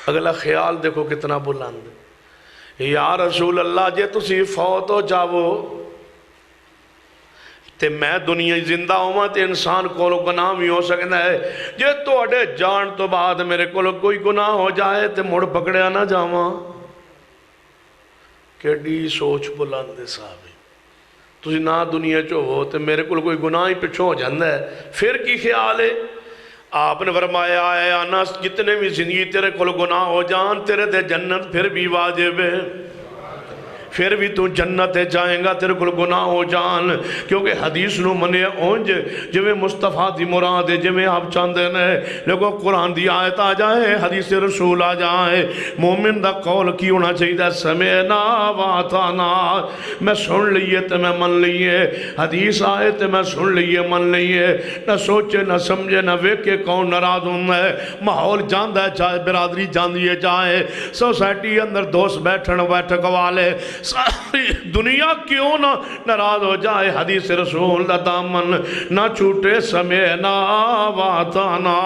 اگلا خیال دیکھو کتنا بلند ہے، یا رسول اللہ جے تسی فوت ہو جاؤ تے میں دنیا زندہ ہوں تے انسان کو گناہ بھی ہو سکتا ہے، جے توڑے جان تو بعد میرے کو کوئی گناہ ہو جائے تے مڑ پکڑیا نہ جاواں۔ کیڑی سوچ بلند ہے صاحب، تسی نہ دنیا چو ہو تے میرے کو کوئی گناہ ہی پچھو ہو جاندہ ہے، پھر کی خیال ہے؟ آپ نے فرمایا اے انس جتنے بھی زندگی تیرے کو گناہ ہو جان تیرے تے جنت پھر بھی واجب ہے، پھر بھی تو جنت جائیں گا تیرے کو گناہ ہو جان، کیونکہ حدیث نو منع اونج جویں مصطفیٰ دی مراد ہے جویں آپ چاندے نے، لیکن قرآن دی آیت آ جائے حدیث رسول آ جائے، مومن دا قول کی ہونا چاہیے سمعنا واتانا، میں سن لیے تے میں من لیے، حدیث آئے تے میں سن لیے من لیے، نہ سوچے نہ سمجھے نہ ویکے کون ناراض ہوں ہے، ماحول جاندہ ہے چاہے برادری جاندیے جائے، سوسائٹی اندر دوست بیٹھن بیٹھک والے ساری دنیا کیوں نہ ناراض ہو جائے، حدیث رسول دا دامن نہ چھوٹے، سمعنا واتانا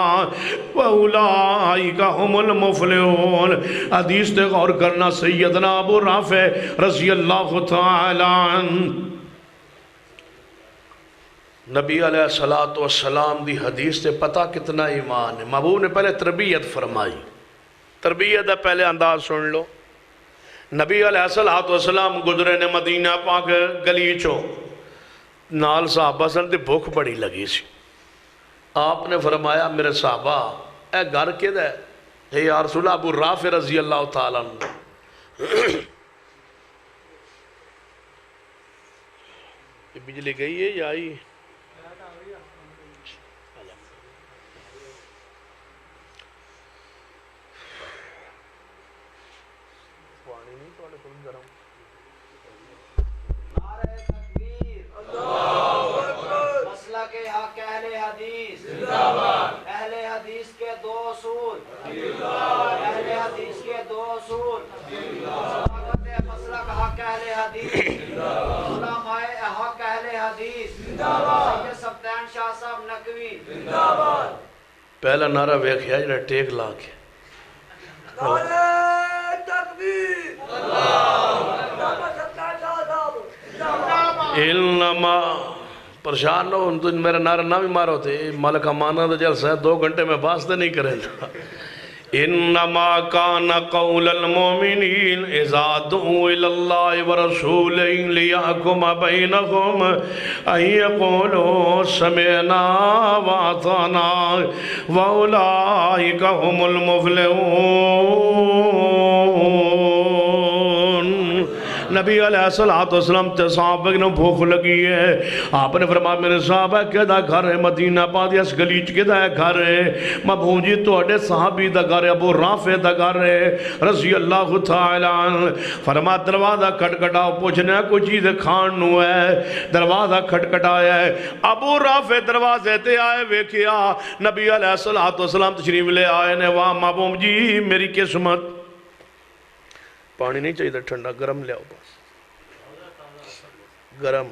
وَأُولَئِكَ هُمُ الْمُفْلِحُونَ۔ حدیث تے غور کرنا، سیدنا ابو رافع رضی اللہ تعالی عنہ نبی علیہ السلام دی حدیث تے پتہ کتنا ایمان ہے۔ محبوب نے پہلے تربیت فرمائی، تربیت دا پہلے انداز سن لو۔ نبی علیہ السلام گزرے نے مدینہ پاک گلیچوں نال صحابہ سن تے بھوک بڑی لگی سی، آپ نے فرمایا میرے صحابہ اے گھر کے دے اے یا رسول اللہ ابو رافع رضی اللہ تعالیٰ عنہ یہ بجلی گئی ہے یا آئی؟ اہل حدیث کے دو اصول، اہل حدیث کے دو اصول، صداقت مسلک حق اہل حدیث، علماء حق اہل حدیث، سید سبتین شاہ صاحب نقوی۔ پہلا نعرہ ویکھیا جنہیں ٹیک لا کے نعرہ تکبیر، علما پریشان نہ ہو، میرا نعرہ نہ بھی مارو تھے، ملک امانہ دا جلسہ ہے 2 گھنٹے میں واسطے نہیں کرے تھا۔ انما کان قول المؤمنین اذا دعوا الی اللہ ورسولہ لیحکم بینہم ان یقولوا سمعنا واطعنا واولئک هم المفلحون۔ نبی علیہ السلام تے صحابہ نے بھوک لگی ہے، آپ نے فرمایا میرے صحابہ کہدا گھر ہے مدینہ پاک اس گلیچ کہدا ہے گھر ہے، محبوب جی توڑے صحابی دا گھر ہے، ابو رافع دا گھر ہے رضی اللہ تعالی عنہ۔ فرما دروازہ کھٹکھٹاؤ، پوچھنا کوئی چیز کھان نو ہے، دروازہ کھٹکھٹایا ہے، ابو رافع دروازے تے آئے ویکھیا نبی علیہ السلام تشریف لے آئے نے، واہ محبوب جی میری قسمت، پانی نہیں چاہیے ٹھنڈا گرم لے آؤ، بس گرم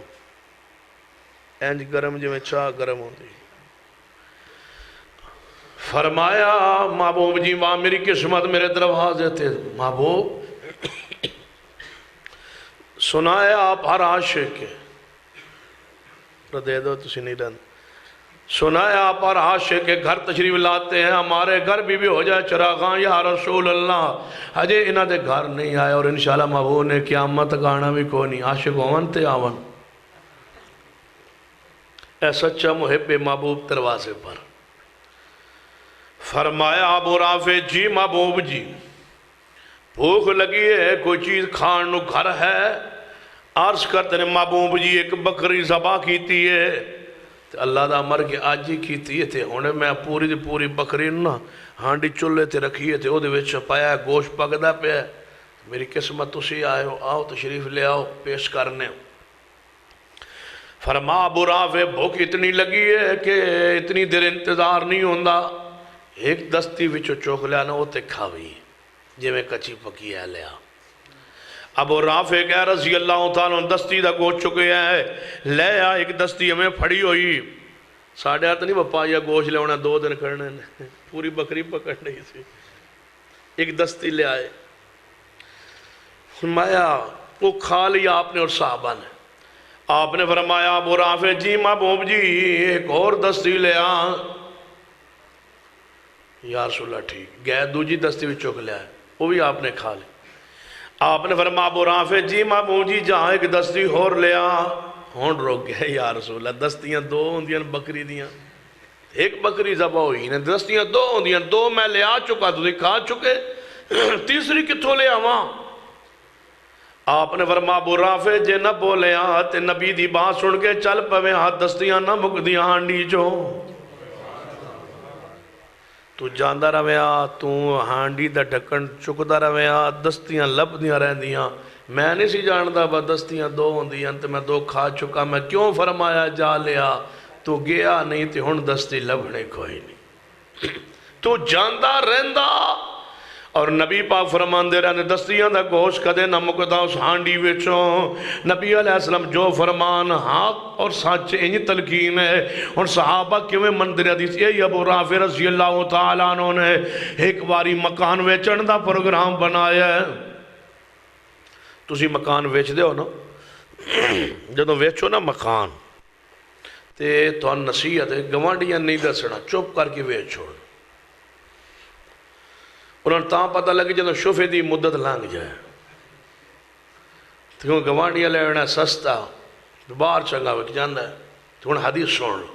اینج گرم جو میں چاہ گرم ہوتی۔ فرمایا محبوب جی وہاں میری قسمت میرے دروازے تھے، محبوب سنایا آپ ہر عاشق کے دے دو تسی نہیں رہن، سنایا آپ ہر عاشق کے گھر تشریف لاتے ہیں، ہمارے گھر بھی ہو جائے چراغاں یا رسول اللہ، ہجے انہاں دے گھر نہیں آئے اور انشاءاللہ محبوب نے قیامت گانا بھی کوئی نہیں، عاشق ہون تے آون، اے سچا محب محبوب دروازے پر۔ فرمایا ابو رافع جی محبوب جی بھوک لگی ہے، کوئی چیز کھان نو گھر ہے؟ عرض کرتے ہیں محبوب جی ایک بکری ذبح کیتی ہے، اللہ دا امر کے آج ہی کیتی ہے تھے، ہونے میں پوری دی پوری بکری نا ہانڈی چلے تے رکھیے تھے، او دے وچ پایا گوشت پکدا پہ ہے، میری قسمت تسی آئے ہو، آؤ تشریف لے آؤ پیش کرنے۔ فرما ابو رافع بھوک اتنی لگی ہے کہ اتنی دیر انتظار نہیں ہوندا، ایک دستی وچو چوک لیا نا ہوتے کھاوی جے میں کچی پکی ہے لیا۔ ابو رافع کہہ رضی اللہ تعالیٰ دستی دا گوشت چکے ہیں، لے آ ایک دستی ہمیں پھڑی ہوئی، ساڑھے آٹھ نہیں بپا یا گوشت لے ہونا 2 دن کرنے پوری بکری پکڑ نہیں سی، ایک دستی لے آئے، فرمایا وہ کھا لیا آپ نے اور صحابہ نے. آپ نے فرمایا ابو رافع جی محبوب جی ایک اور دستی لے آ. یا رسول اللہ ٹھیک گئے، دوجی دستی بھی چک لیا ہے، وہ بھی آپ نے کھا لی. آپ نے فرمایا ابو رافع جی محبوب جی جہاں ایک دستی اور لے آ. ہون روک گئے یا رسول اللہ دستیاں دو ہوندیاں بکری دیاں، ایک بکری ذبح ہوئی نے، دستیاں دو ہوندیاں، دو میں لے آ چکا تھی کھا چکے، تیسری کتھوں لے آواں. آپ نے فرمایا ابو رافع جے نہ بولے تے نبی دی بات سن کے چل پوے ہاتھ دستیاں نہ مک دیاں ہانڈی جو. تو جاندہ رویا، تو ہانڈی دا ڈھکن چکدہ رویا، دستیاں لب دیاں رہ دیاں. میں نہیں سی جاندہ با دستیاں دو ہوندیاں تے میں دو کھا چکا، میں کیوں فرمایا جا لیا. تو گیا نہیں تے ہن دستی لبنے کوئی نہیں. تو جاندہ رہندہ اور نبی پاک فرماندے رہنے دستیاں دا گوشت کدے نہ مکدا اس ہانڈی وچوں. نبی علیہ السلام جو فرمان حق اور سچ انج تلقین ہے. اور صحابہ کیویں مندر حدیث یہ ابو رافع رضی اللہ تعالیٰ عنہ نے ایک باری مکان ویچن دا پروگرام بنایا ہے. تسی مکان ویچ دے ہو نا، جدوں ویچو نا مکان تے تو نصیحت ہے گوانڈیاں نہیں دسنا، چپ کر کے ویچ چھوڑ. انہوں نے تاں پتہ لگی جدوں شفے دی مدت لانگ جائے، تو کیوں گوانڈیاں لے ہونا سستا باہر چنگا وک جاندہ ہے. تو انہوں حدیث سن لو.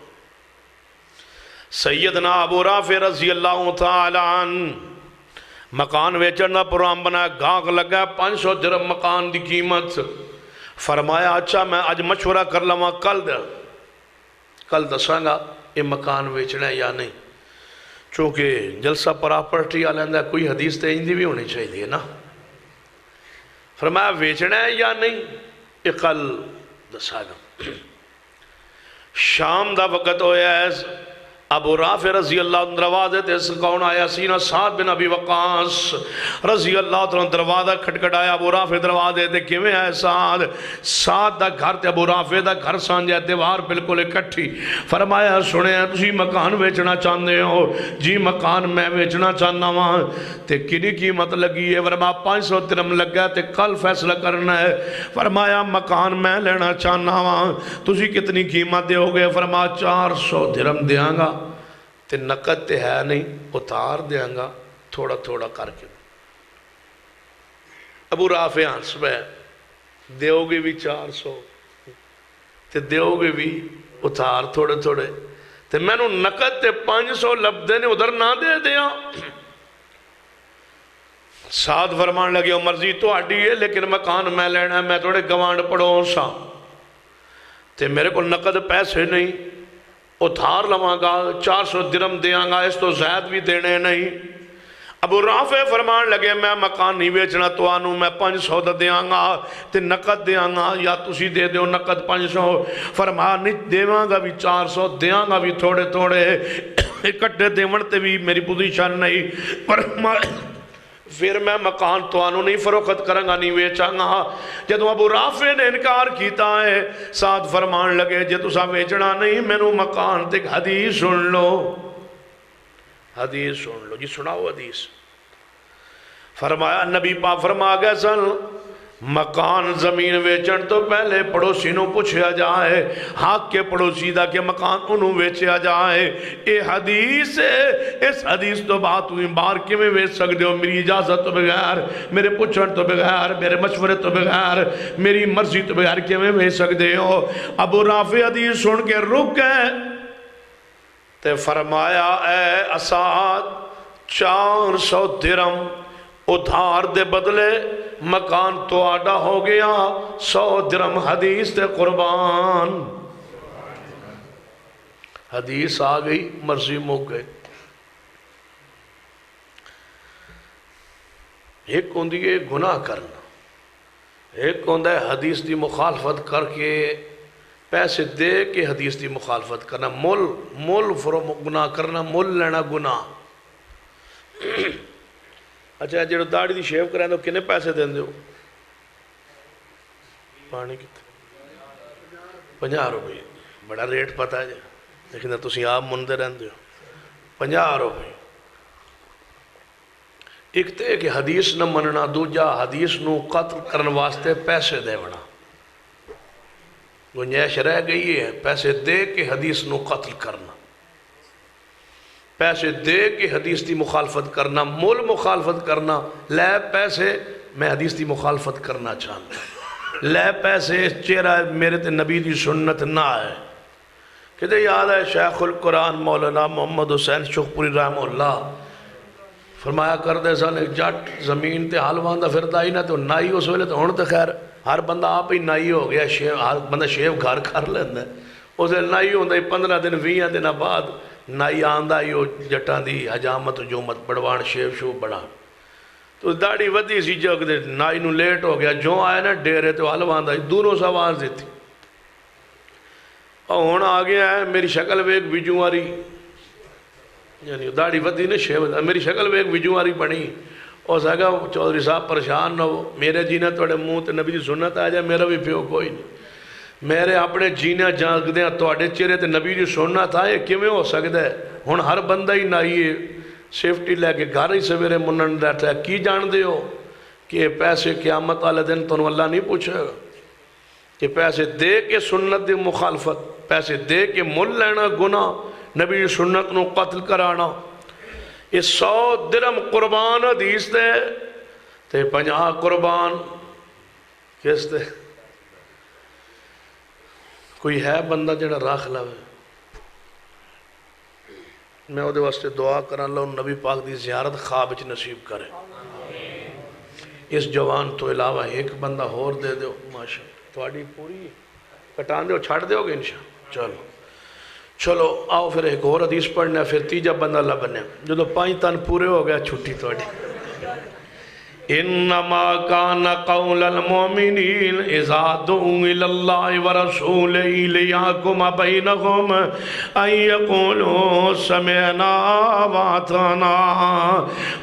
سیدنا ابو رافع رضی اللہ تعالیٰ عنہ مکان ویچن دا پروگرام بنا، گاہک لگا 500 درہم مکان دی قیمت. فرمایا اچھا میں آج مشورہ کر لواں کل دساں گا یہ مکان ویچنا ہے یا نہیں. چونکہ جلسہ پراپرٹی آلندہ کوئی حدیث تے اندھی بھی ہونی چاہیے نا. فرمایا ویچنا ہے یا نہیں یہ کل دساں گا. شام دا وقت ہویا ہے، ابو رافع رضی اللہ عنہ دروازے تے کون آیا؟ سینہ سعد بن ابی وقاص رضی اللہ عنہ دروازہ کھٹکھٹایا. ابو رافع دروازے تے کیویں آئے؟ سعد دا گھر تے ابو رافع دا گھر سانجھے، دیوار بالکل اکٹھی. فرمایا سنے تسی مکان ویچنا چاہندے ہو؟ جی مکان میں ویچنا چاہنا ہاں. تے کنی قیمت لگی ہے؟ فرمایا 500 درہم لگا تے کل فیصلہ کرنا ہے. فرمایا مکان میں لینا چاہنا ہاں، تسی کتنی قیمت دے ہو گے؟ فرمایا 400 درہم دیاں گا. تے نقد تے ہے نہیں، اتار دیاں گا تھوڑا تھوڑا کر کے. ابو رافع ہنسبے دیو گے بھی 400 تے دیو گے بھی اتار تھوڑے تھوڑے، تے میں نو نقد تے 500 لب دینے ادھر نہ دے دیا. سعد فرمان لگے او مرضی تو آڈی ہے لیکن مکان میں لینا ہے، میں تھوڑے گوانڈ پڑھوں سا تے میرے کو نقد پیسے نہیں، اتھار لواں گا 400 درہم دیاں گا، اس تو زائد بھی دینے نہیں. ابو رافع فرمان لگے میں مکان نہیں بیچنا تو آنوں، میں 500 دا دیاں گا تے نقد دیاں گا، یا تسی دے دیو نقد 500. فرما نہیں دیواں گا بھی 400 دیاں گا بھی تھوڑے تھوڑے، اکٹھے دیون تے بھی میری پوزیشن نہیں. فرما پھر میں مکان تو آنوں نہیں فروخت کرنگا، نہیں ویچاں گا. جدو ابو رافع نے انکار کیتا ہے، سعد فرمان لگے جے تسا ویچنا نہیں مینوں مکان تے حدیث سن لو. حدیث سن لو جی، سناؤ حدیث. فرمایا نبی پاک فرما گئے سن مکان زمین ویچن تو پہلے پڑوسی نو پوچھیا جائے، حق کے پڑوسی دا کہ مکان انہوں ویچیا جائے. اے حدیث ہے، اس حدیث تو بات ہوئی بار کے میں ویچ سکتے ہو میری اجازت تو بغیر، میرے پوچھن تو بغیر، میرے مشورے تو بغیر، میری مرضی تو بغیر کے میں ویچ سکتے ہو. ابو رافع حدیث سن کے رک گئے تے فرمایا اے اسعد 400 درہم ادھار دے بدلے مکان تو آڈا ہو گیا، 100 درہم حدیث تے قربان. حدیث آ گئی، مرضی مک گئے. ایک ہوندی ہے گناہ کرنا، ایک ہوندہ ہے حدیث دی مخالفت کر کے پیسے دے کے حدیث دی مخالفت کرنا. مول فرم گناہ کرنا، مول لینا گناہ. اچھا جڑو داڑھی دی شیو کریں تو کنے پیسے دیں دے ہو؟ پانی کتے 50 روپے، بڑا ریٹ پتہ ہے جائے، لیکن تسی آپ مندے رہن دے ہو 50 روپے. ایک تے کہ حدیث نہ مننا، دوجا حدیث نو قتل کرن واسطے پیسے دیونا. گنجائش رہ گئی ہے پیسے دے کے حدیث نو قتل کرنا، پیسے دے کے حدیث دی مخالفت کرنا، مول مخالفت کرنا. لے پیسے میں حدیث دی مخالفت کرنا چاہتا، لے پیسے چہرہ میرے تے نبی دی سنت نہ ہے. کہتے یاد ہے شیخ القرآن مولانا محمد حسین شوقپوری رحمہ اللہ فرمایا کردے سن جٹ زمین تے حل واندا پھردا ہی نہ تو نائی اس ویلے تو ہن تے خیر ہر بندہ آپ ہی نائی ہو گیا، ہر بندہ شیو گھر کر لیندا ہے. اس ویلے نائی ہوندا ہی 15 دن 20 دن بعد نائی آندا ہی وہ جٹاں دی حجامت ہجومت بڑوان شیو شو بڑا. تو داڑھی ودی سی جگ دے نائی نو لیٹ ہو گیا، جو آئے نا ڈیرے تو حل واندا ہی دونوں سواز دیتی. اور ہون آ گیا ہے میری شکل ویک ویجواری، یعنی داڑھی ودی نے شیو میری شکل ویک ویجواری بنی. اور سکا چودھری صاحب پریشان نہ ہو، میرے جینا توڑے منہ تے نبی دی سنت آ جائے، میرا بھی پیو کوئی نہیں. میرے اپنے جینا جانگ دیا توڑے چہرے تے نبی دی سنت آئے کیویں ہو سکتا ہے. ہن ہر بندہ ہی نائیے سیفٹی لے کے گھر ہی سویرے منن بیٹھا ہے. کی جان دے ہو کہ پیسے قیامت والے دن تو اللہ نہیں پوچھے گا کہ پیسے دے کے سنت دی مخالفت، پیسے دے کے مل لینا گناہ، نبی دی سنت نو قتل کرانا. یہ 100 درہم قربان حدیث دے تے 50 قربان کس دے. کوئی ہے بندہ جڑا راکھ لوے؟ میں وہ دے واسطے دعا کرا اللہ نبی پاک دی زیارت خواب وچ نصیب کرے. اس جوان تو علاوہ ایک بندہ ہور دے دیو ماشاء تھوڑی پوری کٹان دیو چھڑ دیو گے انشاءاللہ. چلو آؤ پھر ایک اور حدیث پڑھنا، پھر تیجا بندہ اللہ بنیا. جدو 5 تن پورے ہو گیا چھٹی تھوڑی. انما کان قول المؤمنین اذا دعوا الی اللہ ورسولہ لیحکم بینہم ان یقولوا سمعنا واطعنا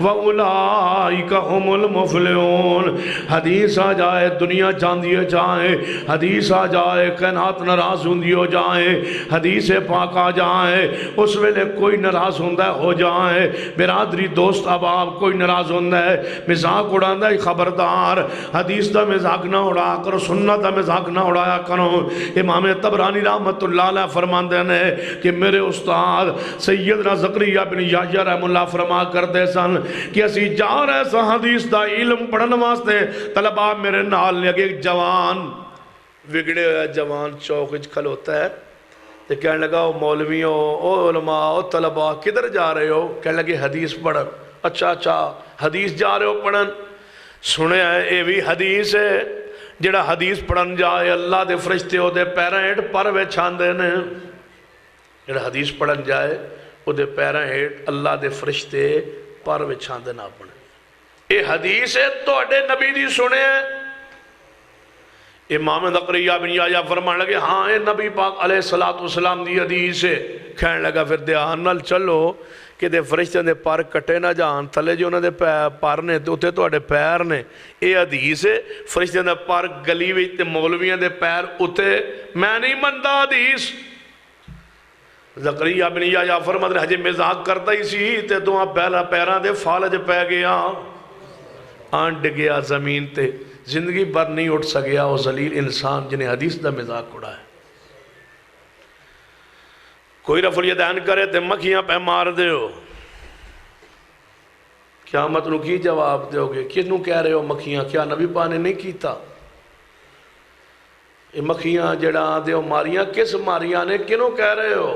واولئک هم المفلحون. حدیث آ جائے دنیا چاندی جائے، حدیث آ جائے کائنات ناراض ہوندی ہو جائے، حدیث پاک آ جائے اس ویلے کوئی ناراض ہوندہ ہو جائے. برادری دوست احباب کوئی ناراض ہوندہ ہے، مزاق اڑاندہ ہی خبردار. حدیث دا مزاق نہ اڑا کرو، سنت دا مزاق نہ اڑایا کرو. امام طبرانی رحمت اللہ علیہ فرماندے نے کہ میرے استاد سیدنا زکریا بن یحییٰ رحم اللہ فرما کردے سن کہ اسی جا رہے سا حدیث دا علم پڑھن واسطے. طلبہ میرے نال لگے ایک جوان وگڑے ہویا جوان چوک وچ کھلوتا ہے تو کہنے لگا او مولویوں، او علماء، او طلبہ کدھر جا رہے ہو؟ کہنے لگے حدیث پڑھن. اچھا حدیث جا رہے ہو پڑھن؟ سنے ہیں اے بھی حدیث ہے جڑا حدیث پڑھن جائے اللہ دے فرشتے ہو دے پیرہ ہیٹ پر وچھان دینے. جڑا حدیث پڑھن جائے او دے پیرہ ہیٹ اللہ دے فرشتے پر وچھان دینا پڑھن. اے حدیث ہے تو اڈے نبی دی سنے ہیں. امام زکریا بن یحییٰ فرمان لگے ہاں اے نبی پاک علیہ السلام دی حدیث ہے. کہنے لگا پھر دھیان نال چلو کہ دے فرشتے دے پار کٹے نہ جان، تھلے جو انہوں دے پار نے اتنے تو پیر نے. اے حدیث ہے فرشتے دے پار گلی وچ تے مولویاں دے پیر اتنے میں نہیں مندا حدیث. زکریا بن یحییٰ فرماتے ہیں ہجے مزاق کرتا ہی سی تے دو پہلا پیراں دے فالج پہ گیا، آنڈ گیا زمین تے. زندگی بھر نہیں اٹھ سکیا وہ ذلیل انسان جنہیں حدیث دا مزاق اڑا ہے. کوئی رفع الیدین کرے تے مکھیاں پہ مار دے ہو، قیامت نو کی جواب دے ہوگے؟ کس نو کہہ رہے ہو مکھیاں؟ کیا نبی پاک نے نہیں کیتا؟ یہ مکھیاں جڑا دے ہو ماریاں کس ماریاں نے کنوں کہہ رہے ہو؟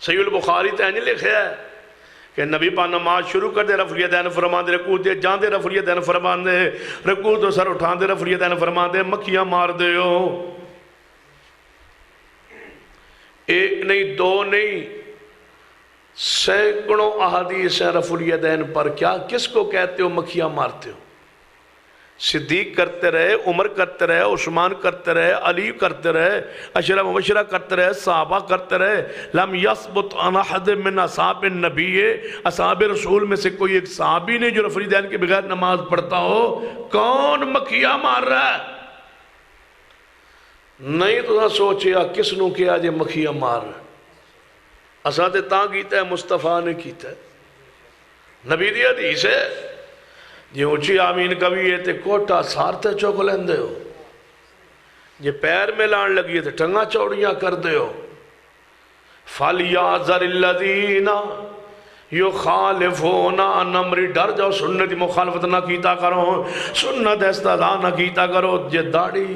صحیح البخاری تے نہیں لکھیا ہے کہ نبی پاک نماز شروع کر دے رفع الیدین فرمان دے، رکوع دے جان دے رفع الیدین فرمان دے، رکوع تو سر اٹھان دے رفع الیدین فرمان دے. مکھیاں مار دے ہو. ایک نہیں دو نہیں سینکڑوں احادیث ہیں رفع الیدین پر. کیا کس کو کہتے ہو مکھیاں مارتے ہو؟ صدیق کرتے رہے، عمر کرتے رہے، عثمان کرتے رہے، علی کرتے رہے، عشرہ مبشرہ کرتے رہے، صحابہ کرتے رہے. لم یثبت عن احد من اصحاب النبی، اصحاب رسول میں سے کوئی ایک صحابی نے جو رفع الیدین کے بغیر نماز پڑھتا ہو. کون مکھیاں مار رہا ہے؟ نہیں تو نہ سوچیا کس نو کیا جے مکھیاں مار رہا ہے. اساں تے تاں کیتا ہے مصطفیٰ نے کیتا ہے. نبی دی حدیث ہے جی اونچی آمین کبھی ہے تے کوٹا سارتے چوک لیندے ہو، جی پیر میں لان لگی ہے تے ٹنگا چوڑیاں کر دے ہو۔ فَلْيَعْذَرِ الَّذِينَ يُخَالِفُونَ عَنْ أَمْرِهِ، ڈر جاؤ سنت مخالفت نہ کیتا کرو، سنت استدعا نہ کیتا کرو۔ جے داڑھی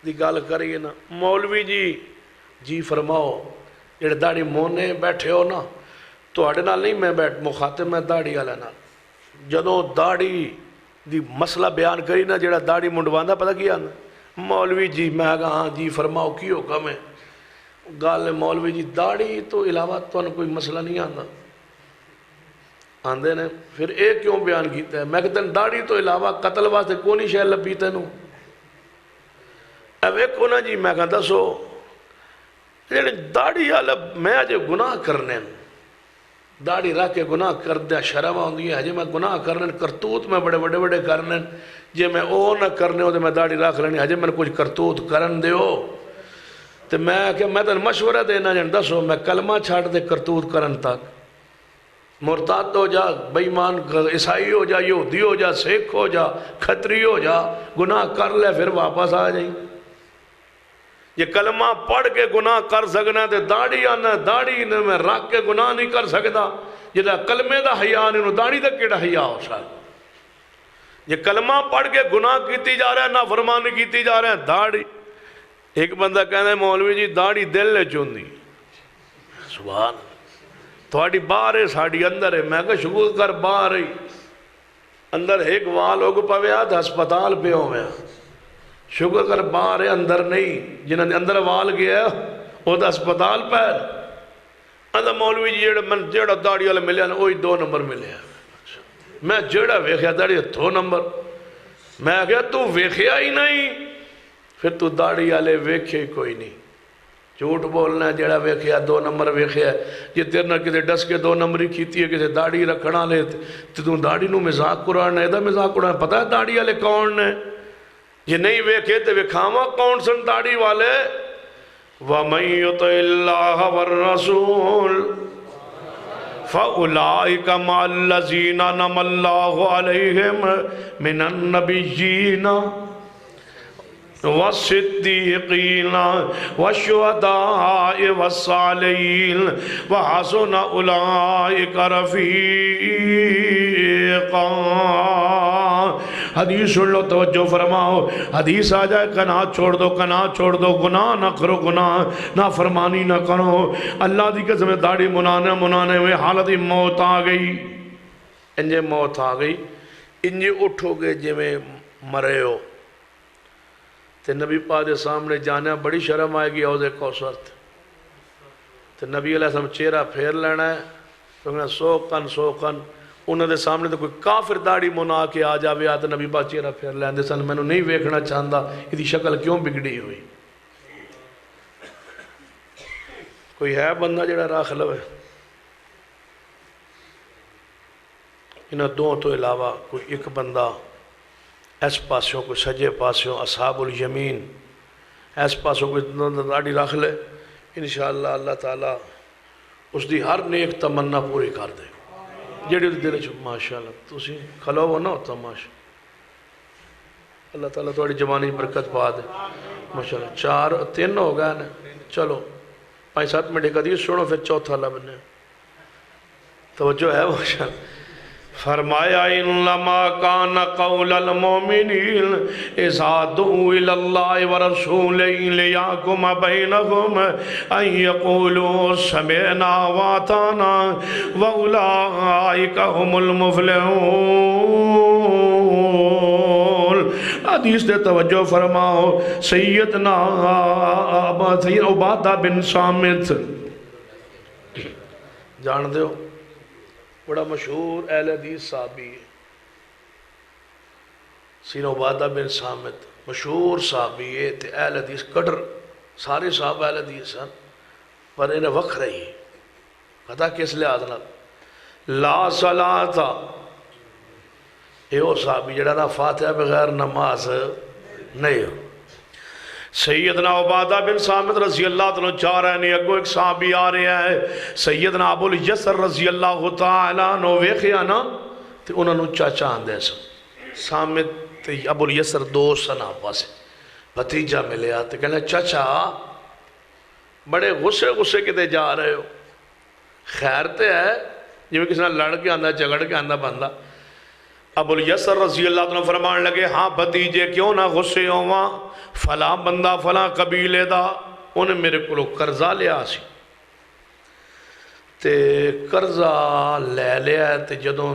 دی گل کریے نا مولوی جی فرماؤ جڑے داڑھی مونے بیٹھے ہو نا تواڈے نال نہیں میں بیٹھ مخاطب میں داڑھی والے نال، جدوں داڑھی دی مسئلہ بیان کری نا جڑا داڑھی منڈواندا پتہ کی آندا مولوی جی، میں کہا ہاں جی فرماؤ کی حکم ہے؟ گل مولوی جی داڑھی تو علاوہ تو کوئی مسئلہ نہیں آندا آندے نے، پھر ایک کیوں بیان کیتا ہے؟ میں کہتا ہوں داڑھی تو علاوہ قتل واسطے کونی شے لبی تینوں اب ایک ہونا جی میں کہتا سو لیکن داڑھی والا میں اجے گناہ کرنے داڑھی رکھ کے گناہ کر دیا شرم آندی ہے ہجے میں گناہ کرنے کرتوت میں بڑے بڑے بڑے کرنے جے میں او نہ کرنے ہو تو میں داڑھی رکھ لینی ہجے میں کچھ کرتوت کرن دے ہو تو میں تو مشورہ دینا جن دسو میں کلمہ چھاٹ دے کرتوت کرن تک مرتاد ہو جا بیمان عیسائی ہو جا یہودی ہو جا سکھ ہو جا کھتری ہو جا گناہ کر لے پھر واپس آ جائیں یہ کلمہ پڑھ کے گناہ کر سکنا تے داڑھی آنا داڑھی نے میں رکھ کے گناہ نہیں کر سکتا جدا کلمے دا حیا نہیں داڑھی دا کیڑا حیا ہو شاید یہ کلمہ پڑھ کے گناہ کیتی جا رہا ہے نا فرمانی کیتی جا رہا ہے داڑھی ایک بندہ کہنا ہے مولوی جی داڑھی دل نے چوندی سبحان تھوڑی باہر ہے ساڑھی اندر ہے میں کہا شکر کر باہر ہے اندر ایک وال ہوگ پویا تھا ہسپتال پہ ہو میں شکر کر باہر ہے اندر نہیں جنہوں نے اندر وال گیا وہ تو ہسپتال پہ اندر مولوی جی جیڑا داڑھی والا ملیا نا وہی 2 نمبر ملیا میں جیڑا ویکھیا داڑھی 2 نمبر میں کہا تو ویکھیا ہی نہیں پھر تو داڑھی والے ویکھے کوئی نہیں جھوٹ بولنا ہے جیڑا ویکھیا 2 نمبر ویکھیا یہ تیرے نہ کسی ڈس کے 2 نمبر ہی کیتی ہے کسی داڑھی رکھنا لے تو داڑھی نو مزاق قرآن ہے مزاق قرآن پتہ ہے داڑھی والے کون نے یہ نہیں ویکھے تو وکھاواں کون سن داڑھی والے وَمَن يُطِعِ اللَّهَ وَالرَّسُولَ فَأُولَٰئِكَ مَعَ الَّذِينَ أَنْعَمَ اللَّهُ عَلَيْهِمْ مِنَ النَّبِيِّينَ وَالصِّدِّيقِينَ وَالشُّهَدَاءِ وَالصَّالِحِينَ وَحَسُنَ أُولَٰئِكَ رَفِيقًا حدیث سن لو توجہ فرماؤ حدیث آ جائے کنا چھوڑ دو گناہ نہ کرو گناہ نہ فرمانی نہ کرو اللہ دی قسم داڑھی منانے میں حالت موت آ گئی انجے موت آ گئی انجے اٹھو گے جے میں مرے ہو تے نبی پاک دے سامنے جانا بڑی شرم آئے گی حوض کوثر تے نبی علیہ السلام چہرہ پھیر لینا ہے تو کہنا سو کن انہوں دے سامنے تو کوئی کافر داڑھی منا کے آ جاوے آتے نبی پاک چہرہ پھیر لیندے سن میں نے نہیں ویکھنا چاہندا یہ شکل کیوں بگڑی ہوئی کوئی ہے بندہ جڑا راکھ لوے انہاں دو تو علاوہ کوئی ایک بندہ اس پاسوں کوئی سجے پاسوں اصحاب الیمین اس پاسوں کوئی داڑھی رکھ لے انشاءاللہ اللہ تعالیٰ اس دی ہر نیک تمنا پوری کر دے جیڑی دل چ ماشاءاللہ تسی کھلو وہ نہ ہوتا ماشاءاللہ اللہ تعالیٰ تھوڑی جوانی برکت پا دے ماشاءاللہ 3 ہو گئے نا چلو 5-7 منٹ ایک حدیث سنو پھر چوتھا لبنے توجہ ہے ماشاءاللہ فرمایا انما کان قول المؤمنین اذا دعوا الی اللہ ورسولہ لیحکم بینہم ان یقولوا سمعنا واطعنا واولئک هم المفلحون حدیث دے توجہ فرماؤ سیدنا عبادہ بن صامت جان دیو بڑا مشہور اہل حدیث صحابی ہے سیدنا عبادہ بن صامت مشہور صحابی ہے تے اہل حدیث کٹر سارے صحابہ اہل حدیث ہیں پر انہیں وقت رہی پتہ کس لحاظ نہ لا صلاۃ یہ وہ صحابی جڑا نا فاتحہ بغیر نماز نہیں ہو سیدنا عبادہ بن صامت رضی اللہ عنہ جا رہے ہیں، اگو ایک صحابی آ رہے ہیں، سیدنا ابو الیسر رضی اللہ تعالیٰ عنہ ویکھیا نا تے انہوں نے چاچا آندے سن، صامت تے ابو الیسر دوست سن آپا سے، بھتیجا ملیا تے کہنے چاچا بڑے غصے کتے جا رہے ہو، خیر تے ہے جو کسی نے لڑ کے آندہ جگڑ کے آندہ بندہ۔ ابو الیسر رضی اللہ عنہ فرمان لگے ہاں بھتیجے کیوں نہ غصے ہوا، فلاں بندہ فلاں قبیلے دا انہیں میرے کو قرضہ لیا سی تے قرضہ لے لیا تے جدوں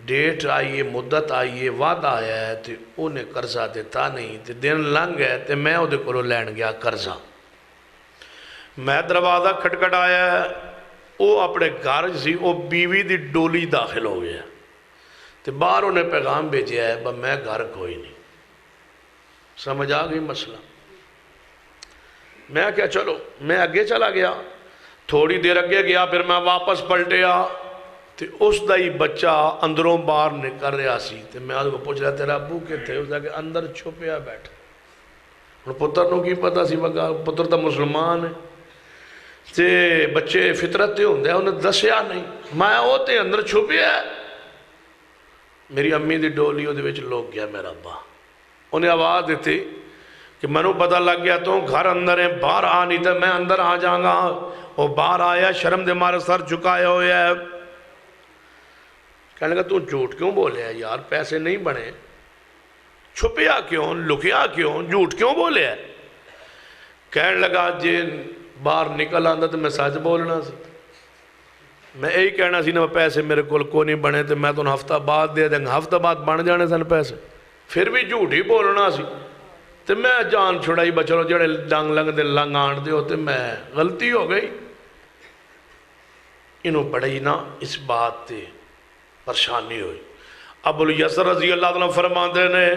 ڈیٹ آئیے مدت آئیے وعدہ آیا ہے تے انہیں قرضہ دیتا نہیں تے دن لنگ ہے تے میں وہ دے کو لین گیا قرضہ، میں دروازہ کھٹکھٹ آیا ہے، وہ اپنے گھر سی وہ بیوی دی ڈولی داخل ہو گیا تے باہر انہیں پیغام بھیجیا ہے با میں گھر کوئی نہیں۔ سمجھ آ گئی مسئلہ؟ میں کیا چلو میں اگے چلا گیا، تھوڑی دیر اگے گیا، پھر میں واپس پلٹیا تے اس دا ہی بچہ اندروں باہر نکل رہا سی تے میں آدھو پوچھ رہا تیرا ابو کے تھے، اس دا کہ اندر چھپیا بیٹھا، اور پتر نو کی پتا سی وگا پتر تا مسلمان ہے تے بچے فطرت تے ہوندے انہیں دسیا نہیں، میں ہوتے اندر چھپیا ہے، میری امی دی ڈولی وہ دے وچ لوگ گیا میرا ابا، انہیں آواز دیتی کہ منو پتہ لگ گیا تو گھر اندر ہیں باہر آ نہیں تھا، میں اندر آ جاؤں گا، وہ باہر آیا شرم دے مارے سر جھکایا ہویا ہے، کہنے لگا تو جھوٹ کیوں بولے ہے یار، پیسے نہیں بنے، چھپیا کیوں، لکیا کیوں، جھوٹ کیوں بولے ہے؟ کہنے لگا جی باہر نکل آندہ تو میں سچ بولنا سی، میں یہی کہنا سی نا پیسے میرے کو نہیں بنے تو میں تو ہفتہ بعد دے دیں گا، ہفتہ بعد بن جانے سن پیسے، پھر بھی جھوٹ ہی بولنا سی تو میں جان چھڑائی بچلو جڑے ڈنگ لنگ دے لنگ آن دے ہوتے، میں غلطی ہو گئی۔ انہوں بڑی نا اس بات تے پریشانی ہوئی۔ ابو الیسر رضی اللہ عنہ فرماندے نے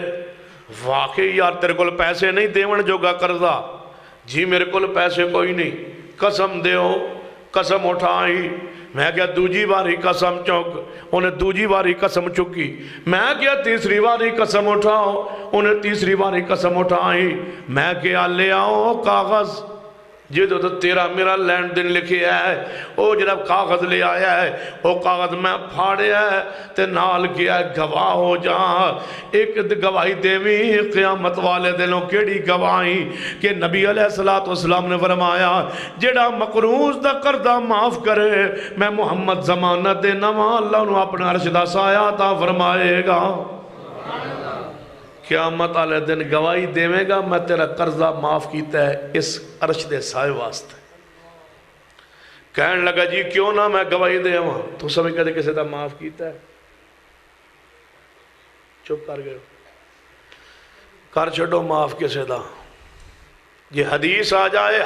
واقعی یار تیرے کول پیسے نہیں دیون جو گا قرضہ، جی میرے کول پیسے کوئی نہیں، قسم دیو، قسم اٹھائی، میں کیا دوجی باری قسم چوک، انہیں دوجی باری قسم چکی، میں کیا تیسری باری قسم اٹھاؤ، انہیں تیسری باری قسم اٹھائی، میں کیا لے آؤ کاغذ جی تو تیرا میرا لین دن لکھی ہے، او جناب کاغذ لے آیا ہے، او کاغذ میں پھاڑے ہے تے نال کیا ہے گواہ ہو جہاں، ایک گواہی دیویں قیامت والے دنوں کیڑی گواہی کہ نبی علیہ السلام نے فرمایا جڑا مقروض دا قرضہ معاف کرے میں محمد ضمانت دینا وہاں اللہ انہوں اپنا عرش دا سایہ عطا فرمائے گا، قیامت والے دن گواہی دیویں گا میں تیرا قرضہ معاف کیتا ہے اس عرش دے سائے واسطے۔ کہنے لگا جی کیوں نہ میں گواہی دے وہاں، تو سمجھ کہتے کسے دا معاف کیتا ہے، چپ کر گئے کر چھڑو معاف کسے دا، یہ حدیث آ جائے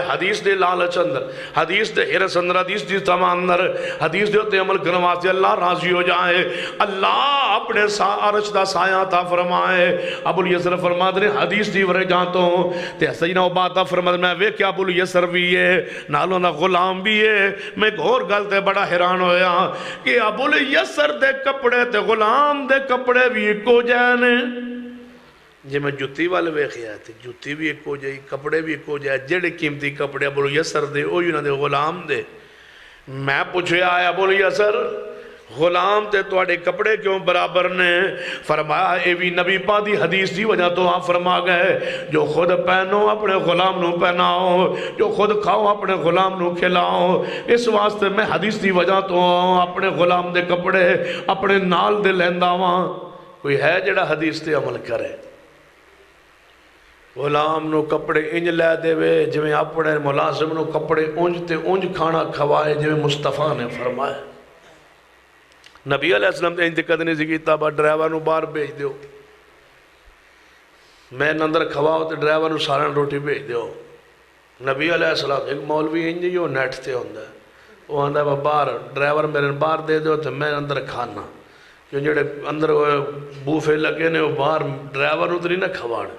حدیث دے لالچ اندر، حدیث دے حرس اندر، حدیث دے تمام اندر، حدیث دے ہوتے عمل کرنواتے اللہ راضی ہو جائے، اللہ اپنے عرش دا سایہ عطا فرمائے۔ ابو الیسر فرماتے ہیں حدیث دی ورے جانتا ہوں تے سیدنا عبادہ فرماتے ہیں میں وے کہ ابو الیسر بھی ہے نالوں دا غلام بھی ہے، میں ایک اور گل تے بڑا حیران ہویا کہ ابو الیسر دے کپڑے تے غلام دے کپڑے بھی ایک ہو جانے، جی میں جتی والے ویکھیا تھے جتی بھی ایک ہو جائے کپڑے بھی ایک ہو جائے، جڑے قیمتی کپڑے ابو الیسر دے او یوں نہ دے غلام دے، میں پوچھے آیا ابو الیسر غلام تے توڑے کپڑے کیوں برابر نے؟ فرمایا اے بھی نبی پاک دی حدیث دی وجہ تو آپ فرما گئے جو خود پہنو اپنے غلام نو پہناؤ، جو خود کھاؤ اپنے غلام نو کھلاؤ، اس واسطے میں حدیث دی وجہ تو اپنے غلام دے کپڑے اپنے نال دے لیندہ وہاں۔ کوئی ہے جڑا حدیث تے عمل کرے؟ غلام نو کپڑے انج لے دے وے جویں اپنے ملازم نو کپڑے انج تے انج کھانا کھوائے جویں مصطفیٰ نے فرمایا۔ نبی علیہ السلام تے انج دقت نہیں سی کیتا با ڈرائیور نو باہر بھیج دیو، میں اندر کھواؤ تے ڈرائیور نو سارا روٹی بھیج دیو۔ نبی علیہ السلام ایک مولوی انج جو نیٹ تے ہوندا ہے وہ آندا ہے باہر ڈرائیور میرے باہر دے دیو تے میں اندر کھانا، کیوں جڑے اندر بوفے لگے نے وہ باہر ڈرائیور نو تے نہیں نہ کھوانے۔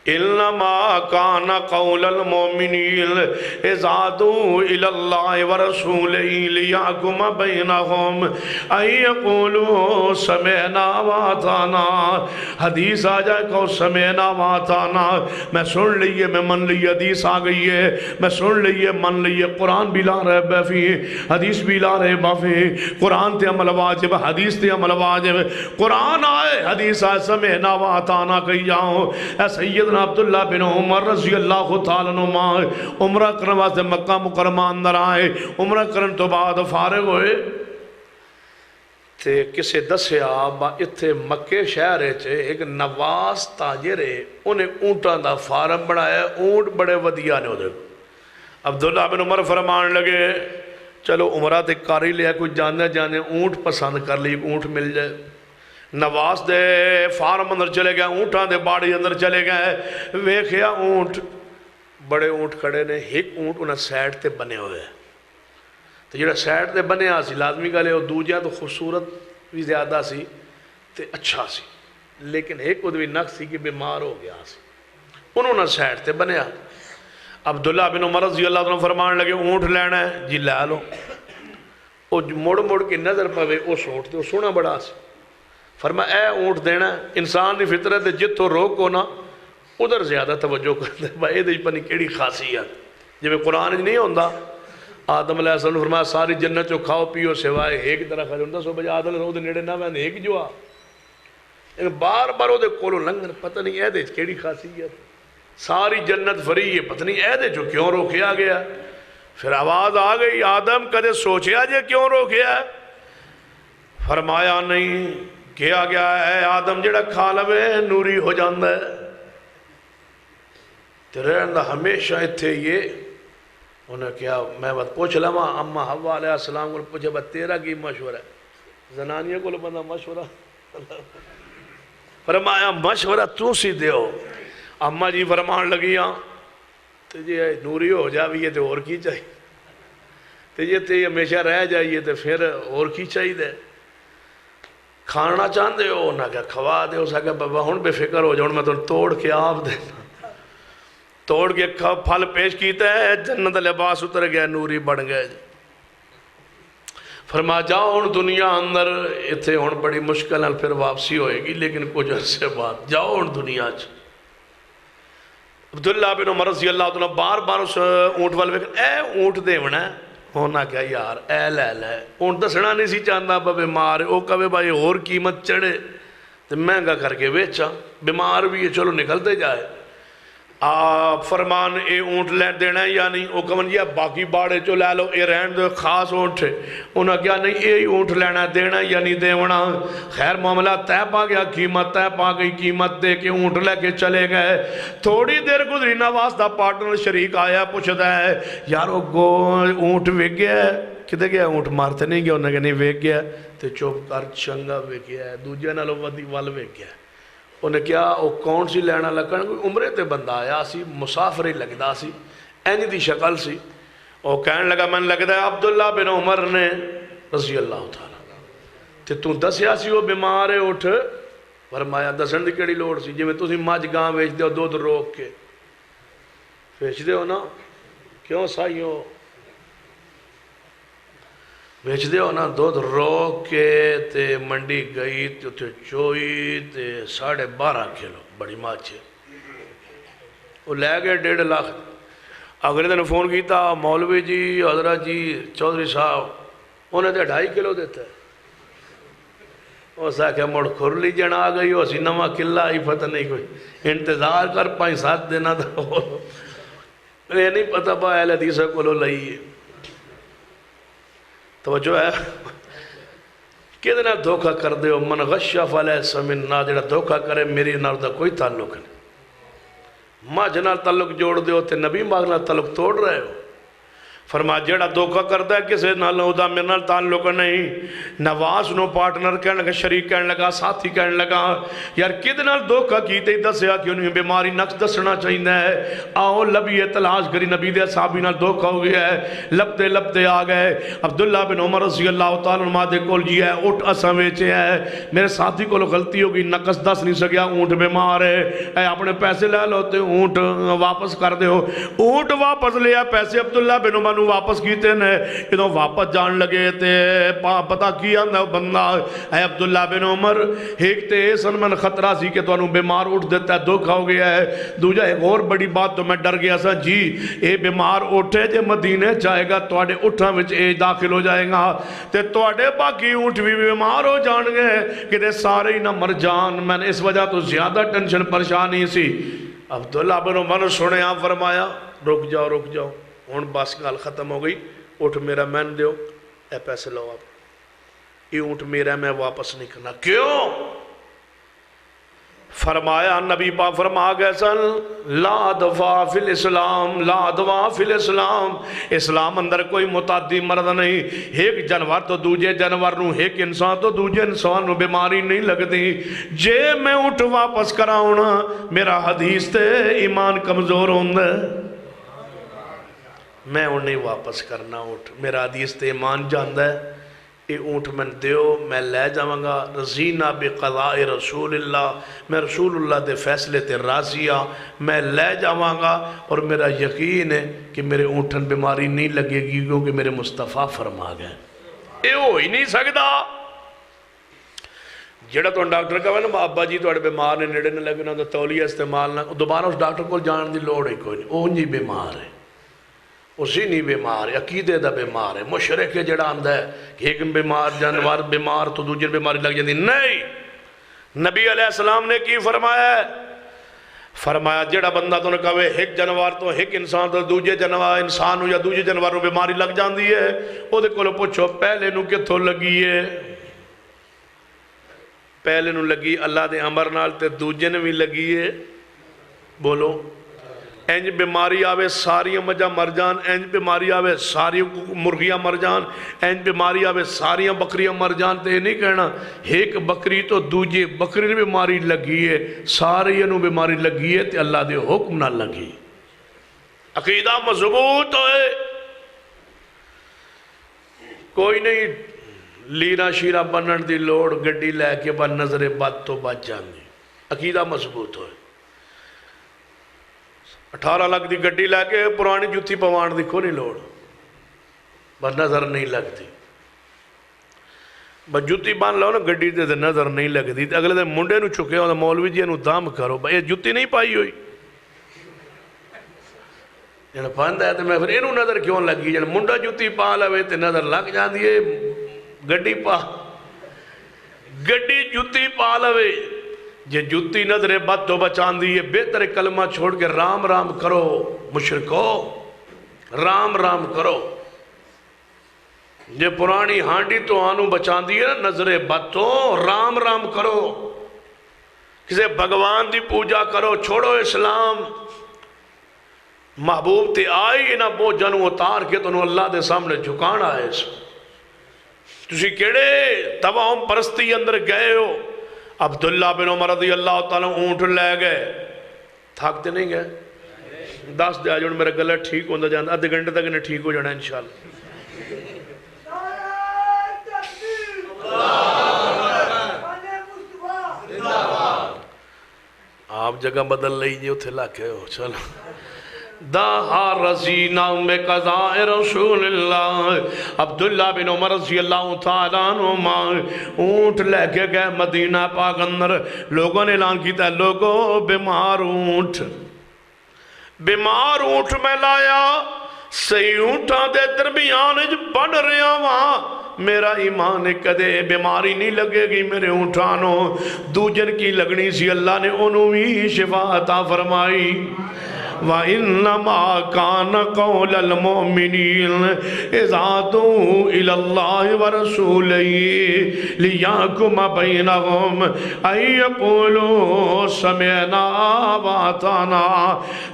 انما کان قول المؤمنین اذا دعوا الی اللہ ورسولہ لیحکم بینہم ان یقولوا سمعنا واطعنا. حدیث آ جائے کہ سمعنا واطعنا، میں سن لیے میں من لیے. حدیث آ گئی ہے میں سن لیے من لیے. قرآن بھی لا رہے بافی، حدیث بھی لا رہے بافی. قرآن تے عمل واجب، حدیث تے عمل واجب. قرآن آئے حدیث آئے سمعنا واطعنا کہی جاؤ. اے سیدنا عبداللہ بن عمر رضی اللہ تعالیٰ عنہ عمرہ کرنے واسطے مکہ مکرمہ اندر آئے. عمرہ کرنے تو بعد فارغ ہوئے تے کسے دسیا اتھے مکے شہرے چھے ایک نواز تاجر ہے، انہیں اونٹان دا فارم بڑھایا. اونٹ بڑے ودیا نے ہو دے. عبداللہ بن عمر فرمان لگے چلو عمرہ تے کاری لیا، کوئی جانے اونٹ پسند کر لی، اونٹ مل جائے. نواز دے فارم اندر چلے گئے، اونٹاں دے باڑی اندر چلے گئے. ویکھیا اونٹ بڑے اونٹ کھڑے نے. ایک اونٹ انہیں سیڈ تے بنے ہوئے ہیں، تو جڑا سیڈ تے بنے سی لازمی گلے وہ دوجہ تو خوبصورت بھی زیادہ سی تے اچھا سی، لیکن ایک ادوی نقص سی کہ بیمار ہو گیا سی. انہوں نے سیڈ تے بنیا. عبداللہ بن عمر رضی اللہ عنہ فرمان لگے اونٹ لینا ہے جی لے لو. وہ مڑ کے نظر پوے اس اونٹ تے وہ سونا بڑا سی. فرما اے اونٹ دینا. انسان دی فطرت جتوں روک ہونا ادھر زیادہ توجہ کرتے بھائی یہ پتہ نہیں کیڑی خاصیت. جی قرآن نہیں ہوتا آدم علیہ السلام نے فرمایا ساری جنت چو کھاؤ پیو سوائے ایک طرح کھا جاتا. سو بجے آدم نے نیڑے نہ وین ایک جو آ بار بار وہ کولو لنگن پتہ نہیں اے دے کیڑی خاصیت. ساری جنت فری ہے پتہ نہیں اے دے جو کیوں روکیا گیا. پھر آواز آ گئی آدم کدے سوچیا جے کیوں روکیا. فرمایا نہیں کیا گیا ہے آدم جڑا کھا لوے نوری ہو جاندہ ہے. تے رہندا ہمیشہ اتھے یہ انہیں کیا میں بات پوچھ لما اما حوا علیہ السلام کو پوچھے بات تیرا کی مشورہ ہے. زنانیہ کو بندہ مشورہ فرمایا مشورہ تو سی دیو. اما جی فرمان لگیاں تو جی نوری ہو جاویے تو اور کی چاہیے، تو جی تے ہمیشہ رہ جائیے تو پھر اور کی چاہیے دے. کھانا چاہتے ہو نہ کہ کھوا دے. اس آگے بابا ہون بے فکر ہو جاؤں میں تو توڑ کے آپ دینا. توڑ کے پھل پیش کیتا ہے جنت لباس اتر گیا نوری بڑھ گئے. فرما جاؤ ہون دنیا اندر اتھے ہون بڑی مشکل ہے پھر واپسی ہوئے گی لیکن کچھ عرصے بعد جاؤ ہون دنیا چ. عبداللہ بن عمر رضی اللہ عنہ بار بار اس اونٹ والے اے اونٹ دیونا ہے. ہونا کیا یار اے لے لے. اونٹ دسنا نہیں سی چاہتا با بیمار ہے. وہ کہے بھائی اور قیمت چڑھے تو مہنگا کر کے بیچا. بیمار بھی ہے چلو نکلتے جائے. آپ فرمان اے اونٹ لے دینا ہے یا نہیں. وہ کہن یہ باقی باڑے چو لے لو اے رہن دو خاص اونٹ ہے. انہوں نے کیا نہیں اے اونٹ لینا دینا یا نہیں دیونا. خیر معاملہ طے پا گیا قیمت طے پا گئی. قیمت دے کے اونٹ لے کے چلے گئے. تھوڑی دیر گزری نواز دا پارٹنر شریک آیا پوچھتا ہے یارو گو اونٹ ویک گیا ہے کدھے گیا. اونٹ مارتے نہیں گیا. انہوں نے کہا نہیں ویک گیا. تو چوپ کر چنگا ویک گیا ہے دوجہ نالو ودی وال ویک گیا. انہیں کیا وہ کون سی لینا لگن کوئی عمرے تے بندہ آیا سی مسافر ہی لگدا سی اینی دی شکل سی. وہ کہنے لگا میں لگتا ہے عبداللہ بن عمر نے رضی اللہ تعالیٰ تے تو دسیا سی وہ بیمار ہے اٹھ. فرمایا دسن دی کیڑی لوڑ سی. جی میں تسی مجھ گاں ویچ دے ہو دودھ روک کے ویچ دے ہو نا کیوں سائیوں ویچ دے ہو نا دودھ روک کے تے منڈی گئی تے چوئی تے 12.5 کلو بڑی ماچ ہے. وہ لے گئے 1.5 لاکھ. اگلے دن فون کیتا مولوی جی حضرت جی چودھری صاحب انہیں تے 2.5 کلو دیتا ہے. اس آکھے مڑ کھرلی جن آ گئی ہو سی نواں قلعہ ہی پتہ نہیں کوئی انتظار کر 5-7 دینا تھا. یہ نہیں پتہ با اہل حدیث کو لئی توجہ ہے کدھے نہ دھوکہ کر دے ہو. من غشہ فلیس مننا جڑا دھوکہ کرے میری نال دا کوئی تعلق نہیں. ماں جنال تعلق جوڑ دے ہو تے نبی ماغ نال تعلق توڑ رہے ہو. فرما جیڑا دھوکا کرتا ہے کسے نال ہوتا میرے نال تعلق نہیں. نواز نو پارٹنر کہنے لگا، شریک کہنے لگا، ساتھی کہنے لگا یار کد نال دھوکا کیتے دسیا کیوں نہیں بیماری نقص دسنا چاہیے ہے. آؤ لبیے تلاش کری، نبی دے صحابی نال دھوکا ہو گیا ہے. لبتے لبتے آ گئے عبداللہ بن عمر رضی اللہ تعالیٰ عنہ دے کول جی ہے اٹھ اساں ویچے ہے، میرے ساتھی کو غلطی ہوگی نقص دس نہیں سکیا، اونٹ بیمار ہے، اے اپنے پیسے لے لو تے اونٹ واپس کر دے ہو. اونٹ واپس لیا، پیسے عبداللہ بن عمر واپس کیتے نے. جدوں واپس جان لگے تے پتہ کی آندا بندہ اے عبداللہ بن عمر ایک تے سن من خطرہ سی کہ تانوں بیمار اٹھ دیتا ہے دھوکا ہو گیا ہے. دوجا ایک اور بڑی بات تو میں ڈر گیا سا جی اے بیمار اٹھے جے مدینے جائے گا تواڈے اٹھاں وچ اے داخل ہو جائے گا تے تواڈے باقی اونٹ بھی بیمار ہو جان گے کہ سارے ہی نہ مر جان. میں نے اس وجہ تو زیادہ ٹینشن پریشانی سی. عبداللہ بن عمر سنے آپ فرمایا رک جاؤ ہن بس گل ختم ہو گئی، اٹھ میرا مین دیو، اے پیسے لو آپ، یہ اونٹ میرا میں واپس نہیں کرنا. کیوں؟ فرمایا نبی پاک فرما گئے سن لا دفاع فی الاسلام، لا دفاع فی الاسلام. اسلام اندر کوئی متعدی مرض نہیں. ایک جانور تو دوجے جانور نو، ایک انسان تو دوجے انسان نو بیماری نہیں لگتی. جے میں اٹھ واپس کراؤنا میرا حدیث تے ایمان کمزور ہوندے، میں انہیں واپس کرنا اٹھ. میرا حدیث تے ایمان جاندہ ہے اے اونٹ من دیو میں لے جاؤں گا. رضینا بقضاء رسول اللہ، میں رسول اللہ دے فیصلے تے راضیہ میں لے جاؤں گا اور میرا یقین ہے کہ میرے اونٹن بیماری نہیں لگے گی کیونکہ میرے مصطفیٰ فرما گئے. اے ہو ہی نہیں سکتا. جڑا تو ڈاکٹر کہا نا ابا جی تو بیمار نے نیڑے نہ لگنا تو تولیہ استعمال نہ، دوبارہ اس ڈاکٹر کو جان دی لوڑ ہی کوئی نہیں. وہ جی بیمار ہے، اسی نہیں بیمار ہے، عقیدے دا بیمار ہے. مشرک جڑا آندا ہے کہ ایک بیمار جانور بیمار تو دوجے بیماری لگ جاتی نہیں. نبی علیہ السلام نے کی فرمایا ہے؟ فرمایا جڑا بندہ تو نے کہے ایک جانور تو ایک انسان تو دوجے جانور انسان ہو یا دوجے جانور بیماری لگ جاندی ہے، او دے کولو پوچھو پہلے نو کتھوں لگی ہے؟ پہلے نو لگی اللہ دے امر نال تے دوجے نے بھی لگی ہے. بولو اینج بیماری آوے ساری مجھا مر جان، اینج بیماری آوے ساری مرغیاں مر جان، اینج بیماری آوے ساری بکریاں مر جان. تے نہیں کہنا ایک بکری تو دوجے بکری نے بیماری لگی ہے، ساری انہوں بیماری لگی ہے تے اللہ دے حکم نہ لگی. عقیدہ مضبوط ہوئے کوئی نہیں لینا شیرہ بنن دی لوڑ گڈی لے کے بن نظر بد تو بچ جاندی. عقیدہ مضبوط ہوئے 18 لاکھ دی گڈی لے کے پرانی جوتی پوان دی کوئی نہیں لوڑ، بس نظر نہیں لگتی. بس جوتی بان لو نا گڈی دے نظر نہیں لگتی. اگلے دن منڈے نو چکے ہو مولوی جی نو دام کرو بھائی جوتی نہیں پائی ہوئی جن پاندہ ہے تو میں پھر انہوں نظر کیوں لگی جن منڈا جوتی پا لوے تے نظر لگ جان دیئے. گڈی پا گڈی جوتی پا لوے جے جوتی نظر بد تو بچان دیئے. بہتر کلمہ چھوڑ کے رام رام کرو مشرکو، رام رام کرو. جے پرانی ہانڈی تو آنوں بچان دیئے نا نظر بد تو رام رام کرو. کسے بھگوان دی پوجا کرو، چھوڑو اسلام. محبوب تے آئی نا بو جنو اتار کے تو اللہ دے سامنے جھکانا ہے. تسی کیڑے تواہم پرستی اندر گئے ہو. عبداللہ بن عمر رضی اللہ تعالیٰ اونٹ لے گئے، تھاکتے نہیں گئے. 10 دے آج میرا گلہ ٹھیک ہوندہ جاندہ، آدھے گھنٹے تک انہیں ٹھیک ہو جانا انشاءاللہ. آپ جگہ بدل لئی جی اتھے لاکھے ہو. چلو دہا رضینا بقضاء رسول اللہ. عبداللہ بن عمر رضی اللہ تعالیٰ عنہ اونٹ لے کے گئے مدینہ پاک اندر. لوگوں نے اعلان کیتا ہے لوگوں بیمار اونٹ میں لایا، صحیح اونٹاں دے درمیان بڑھ رہا وہاں. میرا ایمان کدے بیماری نہیں لگے گی میرے اونٹانوں. دوجن کی لگنی سی اللہ نے انہوں بھی شفا عطا فرمائی. وَإِنَّمَا كَانَ قَوْلَ الْمُؤْمِنِينَ إِذَا دُعُوا إِلَى اللَّهِ وَرَسُولِهِ لِيَحْكُمَ بَيْنَهُمْ أَن يَقُولُوا سَمِعْنَا وَأَطَعْنَا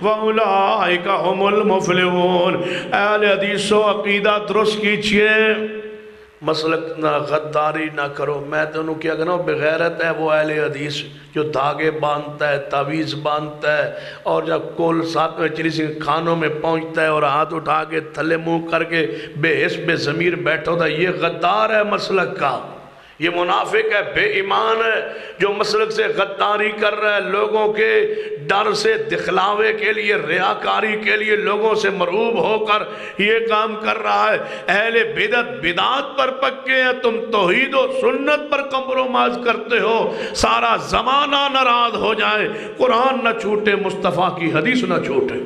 وَأُولَئِكَ هُمُ الْمُفْلِحُونَ۔ اہل حدیث و عقیدہ درست کیجئے، مسلک نہ غداری نہ کرو۔ میں تو انہوں کیا کہنا بغیرت ہے وہ اہل حدیث جو دھاگے باندھتا ہے، تعویذ باندھتا ہے، اور جب کول ساتھ میں چلی سی کھانوں میں پہنچتا ہے اور ہاتھ اٹھا کے تھلے منہ کر کے بے حس بے ضمیر بیٹھا ہوتا ہے، یہ غدار ہے مسلک کا، یہ منافق ہے، بے ایمان ہے، جو مسلک سے غداری کر رہا ہے، لوگوں کے ڈر سے دکھلاوے کے لیے، ریاکاری کے لیے لوگوں سے مرعوب ہو کر یہ کام کر رہا ہے۔ اہل بدعت پر پکے ہیں، تم توحید و سنت پر کمپرومائز کرتے ہو، سارا زمانہ ناراض ہو جائے، قرآن نہ چھوٹے، مصطفیٰ کی حدیث نہ چھوٹے،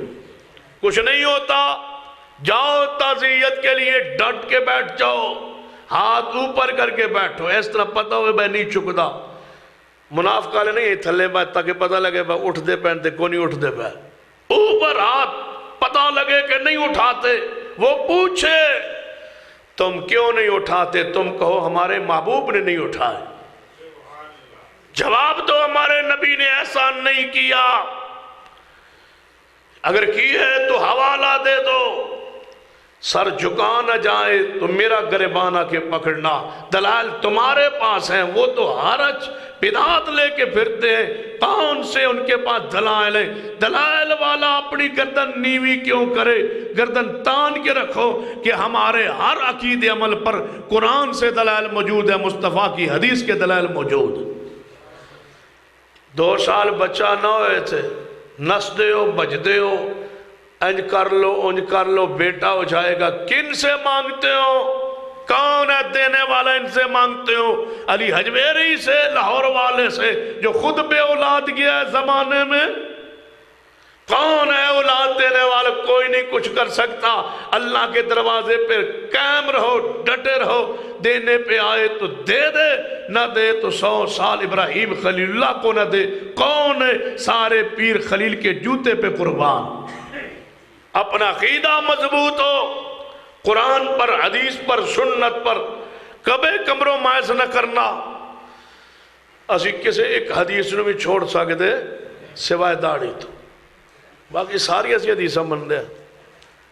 کچھ نہیں ہوتا۔ جاؤ تعزیت کے لیے ڈٹ کے بیٹھ جاؤ، ہاتھ اوپر کر کے بیٹھو، اس طرح پتہ ہوئے بھائی نہیں چکدا۔ منافق والے نہیں تھلے بات تاکہ پتہ لگے بھائی اٹھ دے پہنتے کو نہیں اٹھ دے بھائی، اوپر ہاتھ پتہ لگے کہ نہیں اٹھاتے، وہ پوچھے تم کیوں نہیں اٹھاتے، تم کہو ہمارے محبوب نے نہیں اٹھائے، جواب دو ہمارے نبی نے ایسا نہیں کیا، اگر کی ہے تو حوالہ دے دو، سر جھکا نہ جائے تو میرا گریبان آ کے پکڑنا، دلائل تمہارے پاس ہیں، وہ تو حرج بدعات لے کے پھرتے ہیں، کون سے ان کے پاس دلائل ہیں؟ دلائل والا اپنی گردن نیوی کیوں کرے؟ گردن تان کے رکھو کہ ہمارے ہر عقید عمل پر قرآن سے دلائل موجود ہے، مصطفیٰ کی حدیث کے دلائل موجود۔ 2 سال بچہ نہ ہوئے تھے، نس دے ہو بج دے ہو، انج کر لو بیٹا ہو جائے گا، کن سے مانگتے ہو؟ کون ہے دینے والا؟ ان سے مانگتے ہو؟ علی حجویری سے، لاہور والے سے جو خود بے اولاد گیا ہے زمانے میں؟ کون ہے اولاد دینے والا؟ کوئی نہیں کچھ کر سکتا۔ اللہ کے دروازے پہ قائم رہو، ڈٹے رہو، دینے پہ آئے تو دے دے، نہ دے تو 100 سال ابراہیم خلیل اللہ کو نہ دے۔ کون ہے؟ سارے پیر خلیل کے جوتے پہ قربان۔ اپنا عقیدہ مضبوط ہو، قرآن پر، حدیث پر، سنت پر، کبھی کمپرومائز نہ کرنا۔ اسی کسی ایک حدیث نو بھی چھوڑ سکتے سوائے داڑھی تو، باقی ساری اسی حدیثیں مانتے ہیں،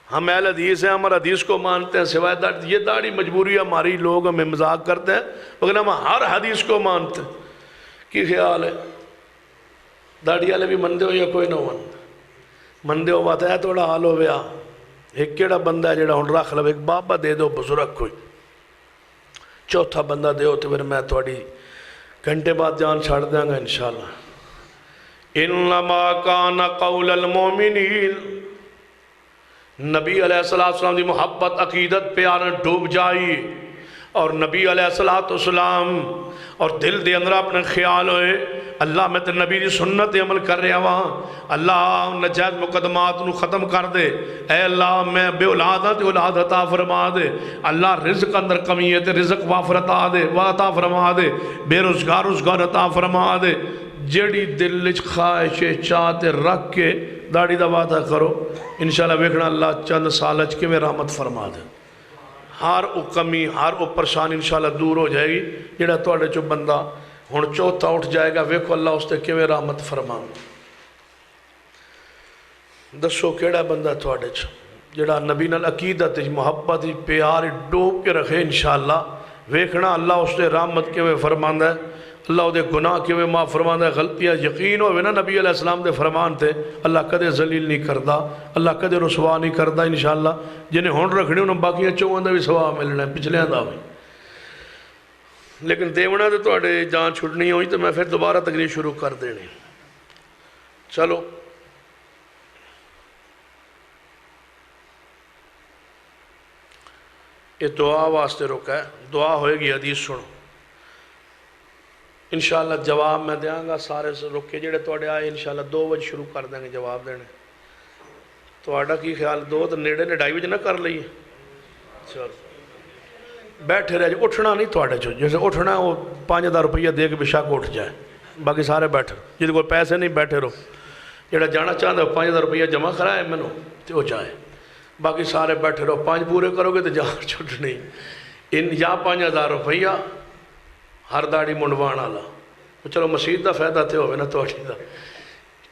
ہم اہل حدیث ہیں، ہمارا حدیث کو مانتے ہیں سوائے داڑھی۔ یہ داڑھی مجبوری ہے ہماری، لوگ ہمیں مذاق کرتے ہیں لیکن ہم ہر حدیث کو مانتے ہیں۔ کی خیال ہے داڑھی والے بھی مندے ہو یا کوئی نہ مانتے؟ مندے ہو بات ہے تھوڑا حال ہو گیا، ایک کیڑا بندہ ہے جڑا ہن رکھ لو، ایک بابا دے دو بزرگ کوئی، چوتھا بندہ دے ہو تو پھر میں تھوڑی گھنٹے بعد جان چھاڑ دیں گا انشاءاللہ۔ انما کان قول المومنین، نبی علیہ السلام دی محبت عقیدت پہ آنا ڈوب جائی، اور نبی علیہ السلام اور دل دے اندر اپنے خیال ہوئے اللہ میں تے نبی دی سنت عمل کر رہا وہاں، اللہ نجائز مقدمات نو ختم کر دے، اے اللہ میں بے اولاد ہاں تے اولاد عطا فرما دے، اللہ رزق اندر کمی ہے تے رزق وافر عطا فرما دے، بے روزگار عطا فرما دے، جڑی دل وچ خواہش چاہتے رکھ کے داڑھی دا وعدہ کرو، انشاءاللہ ویکھنا اللہ چند سال وچ کیویں رحمت فرما دے، ہر او کمی ہر او پریشانی انشاءاللہ دور ہو جائے گی۔ جڑا تواڈے چوں بندہ ہن چوتھا اٹھ جائے گا، ویکھو اللہ اس تے کیویں رحمت فرما۔ دسو کیڑا بندہ تواڈے چ جڑا نبی نال عقیدت محبت پیار ڈوب کے رکھے، انشاءاللہ ویکھنا اللہ اس تے رحمت کیویں فرماندا ہے، اللہ دے گناہ کیویں معاف فرماندا ہے۔ غلطیاں یقین ہوئے نا نبی علیہ السلام دے فرمان تے، اللہ کدے ذلیل نہیں کردا، اللہ کدے رسوا نہیں کردا انشاءاللہ۔ جنہیں ہن رکھنی انہوں باقیاں چوہاں دا بھی ثواب ملنا ہے، پچھلیاں دا بھی، لیکن دیونا تے تواڈے جان چھٹنی ہوئی تو میں پھر دوبارہ تقریر شروع کر دینی۔ چلو یہ دعا واسطے رکا ہے، دعا ہوئے گی، حدیث سنو انشاءاللہ جواب میں دیاں گا، سارے سے رک کے جڑے تواڈے آئے انشاءاللہ 2 بجے شروع کر دیں گے جواب دینے۔ تواڈا کی خیال 2 تو نیڑے نے 2:30 بجے نہ کر لئیے؟ چلو بیٹھے رہ جائے، اٹھنا نہیں تواڈے چو، جیسے اٹھنا ہے وہ 5000 روپیہ دے کے بے شک اٹھ جائے، باقی سارے بیٹھے، جن کو پیسے نہیں بیٹھے رہو۔ جڑا جانا چاہتا ہے 5,000 روپیہ جمع کرائے میں تو وہ جائے، باقی سارے بیٹھے رہو، 5 پورے کرو گے تو جان چھٹنی یا 5,000 روپیہ ہر داڑھی منڈوان والا، چلو مسجد دا فائدہ تے ہوئے نا تھوڑی دا،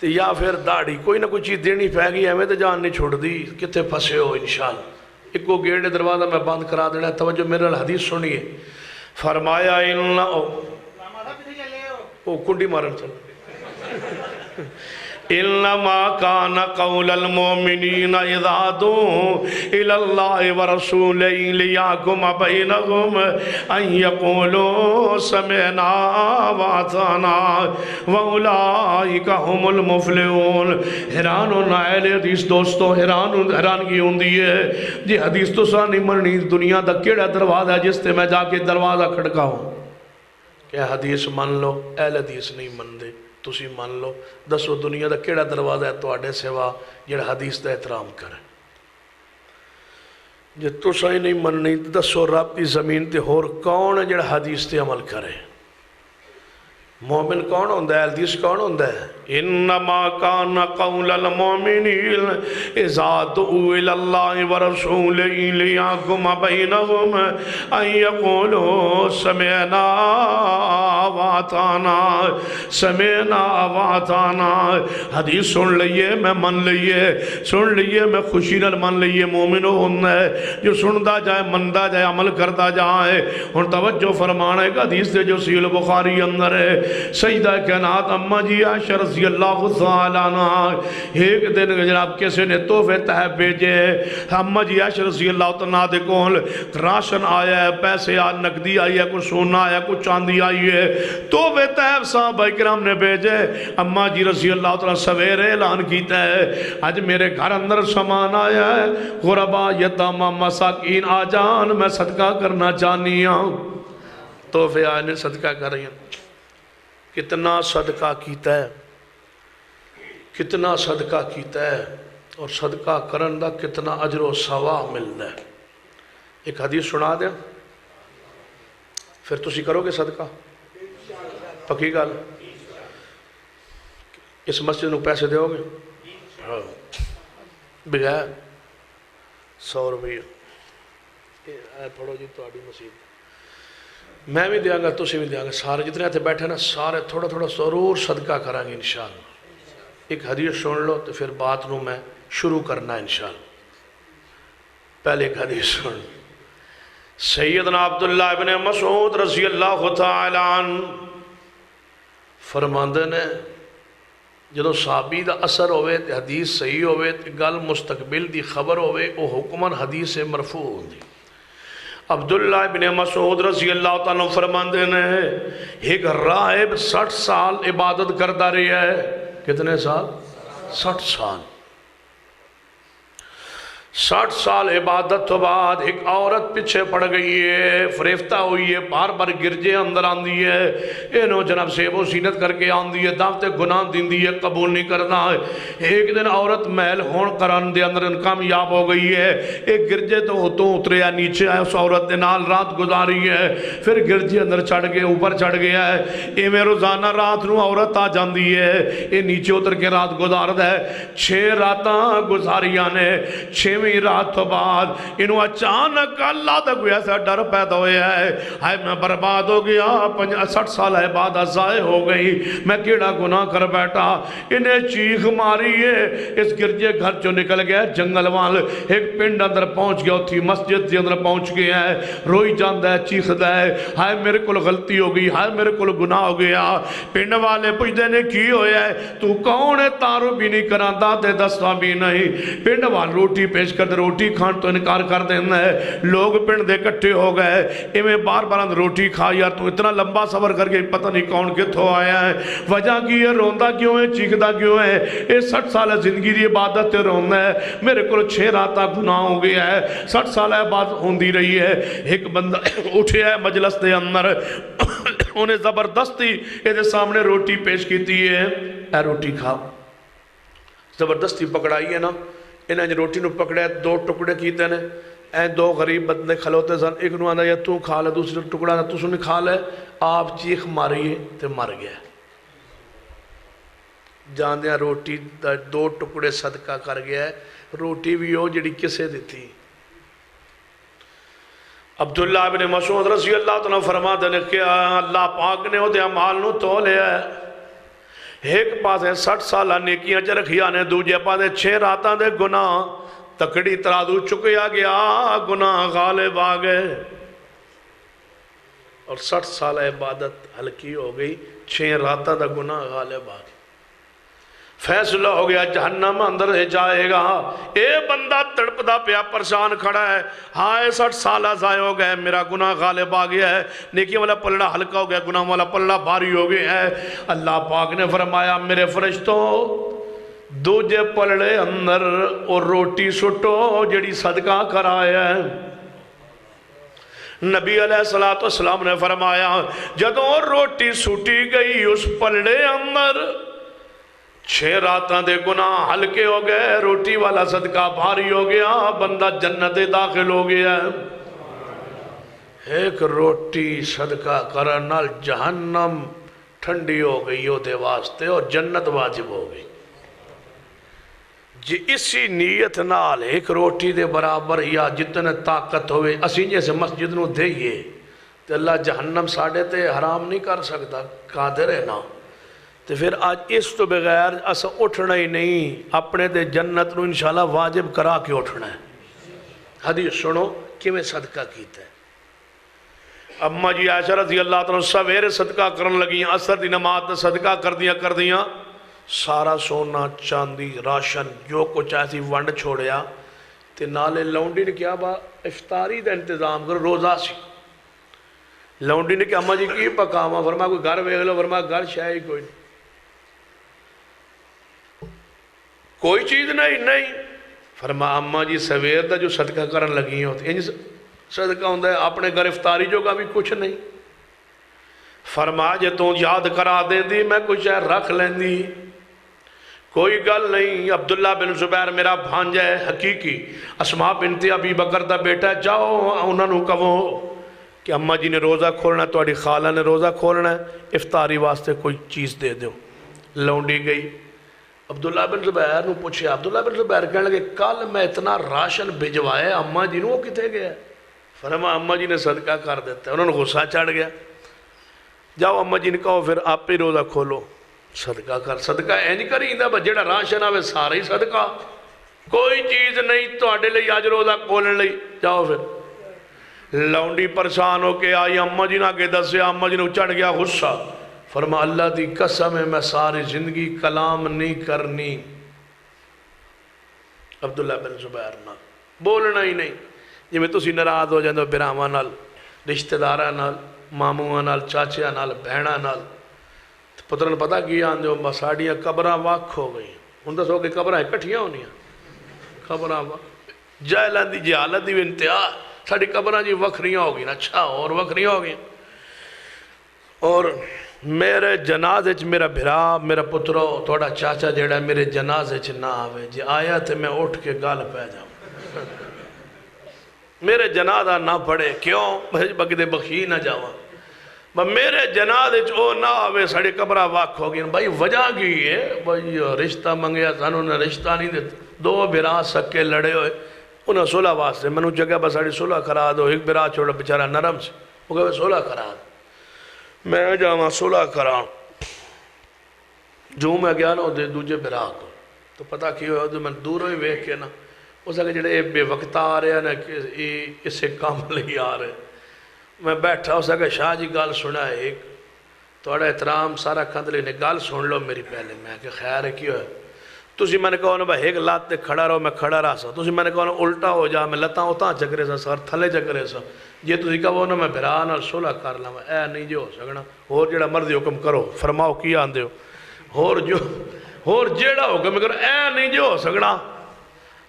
یا پھر داڑھی کوئی نہ کوئی چیز دینی پہ گئی ایویں تو جان نہیں چھوڑ دی، کتے پھسے ہو انشاءاللہ۔ ایک کو گیٹ دروازہ میں بند کرا دینا، توجہ میرے حدیث سنیے، فرمایا او کنڈی مارن چل انما کان قول المؤمنین اذا دعوا الی اللہ ورسولہ لیحکم بینہم ان یقولوا سمعنا واطعنا واولئک هم المفلحون۔ حیران ہونا اہل حدیث دوستو، حیرانگی ہوندی ہے جی حدیث تو سا نہیں مننی، دنیا دا کیڑا دروازہ ہے جس تے میں جا کے دروازہ کھڑکا ہوں کہ حدیث من لو، اہل حدیث نہیں من دے، تسی مان لو، دسو دنیا دا کیڑا دروازہ ہے تو آڈے سوا جڑا حدیث دا احترام کرے؟ جے تسا ہی نہیں مننی دسو رب کی زمین تے ہور کون ہے جڑا حدیث تے عمل کرے؟ مومن کون ہوندہ ہے؟ حدیث کون ہوندہ ہے؟ انما کان قول المؤمنین اذا دعوا الی اللہ ورسولہ لیحکم بینہم ان یقولوا سمعنا واطعنا سمعنا واطعنا۔ حدیث سن لئیے میں من لئیے، سن لئیے میں خوشی نال من لئیے، مومنوں ہوندہ ہے جو سندا جائے مندہ جائے عمل کرتا جائے۔ اور توجہ فرمانا ہے کہ حدیث دے جو صحیح البخاری اندر ہے، سیدہ کائنات اماں جی عائشہ رضی اللہ تعالیٰ عنہ ایک دن جناب کسی نے تحفے تحب بھیجے، اماں جی عائشہ رضی اللہ تعالیٰ دے کول راشن آیا ہے، پیسے نقدی آئی ہے، کچھ سونا آیا ہے، کچھ چاندی آئی ہے، تحفے تحب صحابہ کرام نے بھیجے۔ اماں جی رضی اللہ تعالیٰ سویرے اعلان کیتا ہے آج میرے گھر اندر سامان آیا ہے، غربا یتامہ مساکین آ جان میں صدقہ کرنا چاہنی ہوں۔ تحفے آئے نے صدقہ کر رہی ہیں، کتنا صدقہ کیتا ہے، کتنا صدقہ کیتا ہے، اور صدقہ کرن دا کتنا اجر و ثواب ملتا ہے۔ ایک حدیث سنا دیں پھر تسی کرو گے صدقہ، پکی گل؟ اس مسجد نو پیسے دیو گے بغیر 100 روپیہ پڑھو جی تہاڈی مسجد، میں بھی دیاں گا تسی بھی دیاں گا، سارے جتنے ہاتھے بیٹھے نا سارے تھوڑا تھوڑا ضرور صدقہ کریں گے انشاءاللہ۔ ایک حدیث سن لو تو پھر بات نو میں شروع کرنا ہے انشاءاللہ۔ پہلے ایک حدیث سن، سیدنا عبداللہ ابن مسعود رضی اللہ تعالیٰ عنہ فرماندے نے جدو صحابی دا اثر ہوئے تے حدیث صحیح ہوئے تے گل مستقبل دی خبر ہوئے وہ حکماً حدیث مرفوع ہوندی۔ عبداللہ ابن مسعود رضی اللہ تعالیٰ فرماندے نے ایک راہب 60 سال عبادت کرتا رہی ہے، کتنے سال؟ 60 سال۔ 60 سال عبادت تو بعد ایک عورت پیچھے پڑ گئی ہے، فریفتہ ہوئی ہے، بار بار گرجے اندر آندی ہے، انہوں جناب سیب و زینت کر کے آندی ہے، دعوت گناہ دیندی ہے، قبول نہیں کرنا ہے۔ ایک دن عورت محل ہون کرن دے اندر کامیاب ہو گئی ہے، ایک گرجے تو ہوتوں اترے ہے، نیچے آئے اس عورت دے نال رات گزاری ہے، پھر گرجے اندر چڑھ گئے، اوپر چڑھ گیا ہے، اے میں روزانہ رات نو عورت آ جاندی ہے، اے نیچے اتر کے رات گزار دے، 6 راتاں گزاریاں نے، 6ویں رات تو بعد انہوں اچانک اللہ دا کوئی ایسا ڈر پیدا ہویا ہے، ہائے میں برباد ہو گیا، 60 سال عبادت ضائع ہو گئی، میں کیڑا گناہ کر بیٹھا۔ انہیں چیخ ماری ہے، اس گرجے گھر جو نکل گیا جنگل وال، ایک پنڈ اندر پہنچ گیا تھی، مسجد کے اندر پہنچ گیا ہے، روئی جاندہ ہے، چیخ دا ہے، ہائے میرے کل غلطی ہو گئی، ہائے میرے کل گناہ ہو گیا۔ پنڈ والے پوچھتے نے کی ہویا ہے، تو کون ہے؟ تارو بھی نہیں کران داتے دستا بھی نہیں۔ پنڈ وال روٹی پیش کر دے، روٹی کھان تو انکار کر دینا ہے، لوگ پنڈ دے کٹھے ہو گئے، ایمیں بار بار روٹی کھا، یار تو اتنا لمبا سفر کر کے پتہ نہیں کون کتھوں آیا ہے، وجہ کی ہے، روندہ کیوں ہے، چیخدہ کیوں ہے؟ اے 60 سال زندگی دی عبادت تے روندہ ہے، میرے کو 6 راتہ گناہ ہو گیا ہے، 60 سال عبادت ہوندی رہی ہے۔ ایک بندہ اٹھے ہے مجلس دے اندر، انہیں زبردستی اے سامنے روٹی پیش کیتی ہے، اے روٹی کھا، زبردستی پکڑائی ہے نا، انہیں روٹی نو پکڑے 2 ٹکڑے کیتے نے، اے 2 غریب بندے کھلوتے سن، ایک نو آندہ یا تو کھا لے، دوسرے ٹکڑا نہ تو کھا لے، آپ چیخ ماری تے مر گیا۔ جاندیاں روٹی دا 2 ٹکڑے صدقہ کر گیا ہے. روٹی بھی ہو جڑی کسے دیتی. عبداللہ بن مسعود رضی اللہ تعالیٰ فرماتے نے کہ اللہ پاک نے وہ دے عمال نو تو لیا ہے. ایک پاسے 60 سالہ نیکیاں چ رکھیا نے, دوجے پاسے 6 راتاں دے گناہ تکڑی ترازو چکیا گیا, گناہ غالب آ گئے اور 60 سالہ عبادت ہلکی ہو گئی, 6 راتاں دا گناہ غالب آ گیا. فیصلہ ہو گیا جہنم اندر سے جائے گا. اے بندہ تڑپدا پیا پریشان کھڑا ہے, ہائے 60 سالہ ضائع ہو گئے, میرا گناہ غالب آ گیا ہے, نیکیوں والا پلڑا ہلکا ہو گیا, گناہ والا پلڑا بھاری ہو گیا ہے. اللہ پاک نے فرمایا میرے فرشتوں دوجے پلڑے اندر اور روٹی سٹو جڑی صدقہ کرایا ہے. نبی علیہ السلام نے فرمایا جدوں روٹی سٹی گئی اس پلڑے اندر 6 راتاں دے گناہ ہلکے ہو گئے, روٹی والا صدقہ بھاری ہو گیا, بندہ جنت داخل ہو گیا. ایک روٹی صدقہ کرن نال جہنم ٹھنڈی ہو گئی ہو دے واسطے اور جنت واجب ہو گئی. جی اسی نیت نال ایک روٹی دے برابر یا جتنے طاقت ہوئے اسی جیسے مسجد نو دئیے تو اللہ جہنم ساڑھے تے حرام نہیں کر سکتا, قادر ہے نا. تو پھر آج اس تو بغیر اسا اٹھنا ہی نہیں, اپنے دے جنت نو انشاءاللہ واجب کرا کے اٹھنا ہے. حدیث سنو کیویں صدقہ کیتا ہے. اماں جی عائشہ رضی اللہ تعالیٰ سویرے صدقہ کرن لگیاں, عصر دی نماز صدقہ کر دیاں سارا سونا چاندی راشن جو کچھ ایسی ونڈ چھوڑیا تے نالے لونڈی نے کیا با افطاری دا انتظام کرو, روزہ سی. لونڈی نے کہا اماں جی کی پکاواں, فرمایا کوئی گھر ویکھ لو, فرمایا گھر شاہی کوئی نہیں, کوئی چیز نہیں. فرمایا اماں جی سویر دا جو صدقہ کرن لگی ہوتی ہیں صدقہ ہوندہ ہے, اپنے گھر افطاری جو کا بھی کچھ نہیں. فرمایا جے تو یاد کرا دیں دی میں کچھ ہے رکھ لیں دی, کوئی گل نہیں. عبداللہ بن زبیر میرا بھانجا ہے حقیقی, اسماء بنت ابی بکر دا بیٹا, جاؤ انہوں نے کہو کہ اماں جی نے روزہ کھولنا ہے, تواڈی خالہ نے روزہ کھولنا ہے, افطاری واسطے کوئی چیز دے دو. لونڈی گئی عبداللہ بن زبیر نو پوچھے, عبداللہ بن زبیر کہنے لگے کل میں اتنا راشن بھجوایا اماں جی نو وہ کتے گیا؟ فرمایا اماں جی نے صدقہ کر دیتا ہے. انہوں نے غصہ چڑھ گیا, جاؤ اماں جی نے کہو پھر آپ ہی روزہ کھولو, صدقہ کر. صدقہ اینج کری دا بس جڑا راشن آوے سارا ہی صدقہ, کوئی چیز نہیں تواڈے لئی اج روزہ کھولن لئی, جاؤ پھر. لونڈی پریشان ہو کے آئی, اماں جی نے آگے دسیا, اماں جی نے چڑھ گیا غصہ. فرما اللہ دی قسم ہے میں ساری زندگی کلام نہیں کرنی. عبداللہ بن زبیر نال بولنا ہی نہیں. جی میں تسی ناراض ہو جاندے براواں نال, رشتہ داراں نال, ماموਆਂ نال, چاچیاں نال, بہناں نال, پتر نے پتا کی آندے ہو ساڑیاں قبراں وقت ہو گئی. ہن دسو کہ قبراں اکٹھیاں ہونیاں, قبراں جاہلاں دی جہالت دی انتہا, ساڑی قبراں جی وکھریاں ہو گئی. اچھا اور وکھریاں ہو گئی. اور میرے جنازے چ میرا بھرا میرا پترو تھوڑا چاچا جیڑا میرے جنازے چ نہ آوے, جی آیا تے میں اٹھ کے گل پہ جاؤں, میرے جنازہ نہ پڑے, کیوں بگدے بخی نہ جاواں, میرے جنازے چ او نہ آوے, ساڑی قبرہ واقع ہو گئی. بھائی وجہ کی ہے, بھائی رشتہ منگیا سانوں نے رشتہ نہیں دیتا, 2 بھرا سکے لڑے ہوئے, انہوں صلح واسطے منو جگہ بس ساڑی صلح کرا دو. ایک بھرا چھوڑا بیچارہ نرم سے, وہ کہے صلح کرا دو. میں جاواں صلح کرا, جو میں گیا نا دوجے بھرا کو تو پتہ کی ہویا تو میں دوروں ہی ویکھ کے نا اس آگے جڑے بے وقت آ رہے ہیں نا اسے کام لئی آ رہے. میں بیٹھا اس آگے شاہ جی گال سنا ہے ایک, توڑا احترام سارا کھندلے نے گال سن لو میری پہلے. میں کہ خیر ہے کیوں ہے, تسی میں نے کہا نا بھائی ایک لات تے کھڑا رہو, میں کھڑا رہا سا. تسی میں نے کہا نا الٹا ہو جا, میں لتاں اتاں چکرے سا, سر تھلے چکرے سا. جی تسی کہا نا میں بھرا نال صلح کر لوں, اے نہیں جو ہو سکنا, اور جڑا مرضی حکم کرو, فرماؤ کی آندے ہو, اور جڑا حکم کرو, اے نہیں جو ہو سکنا.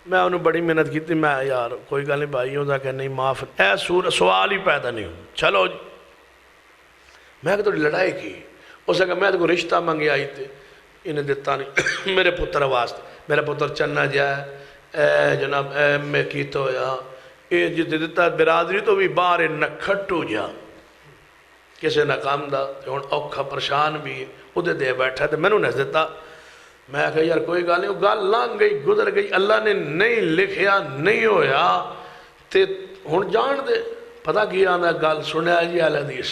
میں انہوں بڑی محنت کی تھی, میں یار کوئی گل نہیں بھائی ہوں کہ نہیں معاف, اے سوال ہی پیدا نہیں ہوں. چلو جی میں کہ تھوڑی لڑائی کی, اس نے میں تو کوئی رشتہ منگے آئی تھی, انہیں دیتا نہیں میرے پتر واسطے. میرا پتر چننا جائے, اے جناب اے میں کی تو یا اے جی دیتا برادری تو بھی باہر نہ کھٹو جا کسے نہ کام دا, ہن اوکھا پریشان بھی او دے بیٹھا تے مینوں نہیں دیتا. میں کہا یار کوئی گل نہیں، گل لنگ گئی گزر گئی، اللہ نے نہیں لکھیا نہیں ہویا تے ہن جان دے۔ پتہ کی آندا گل سنیا جی اہل حدیث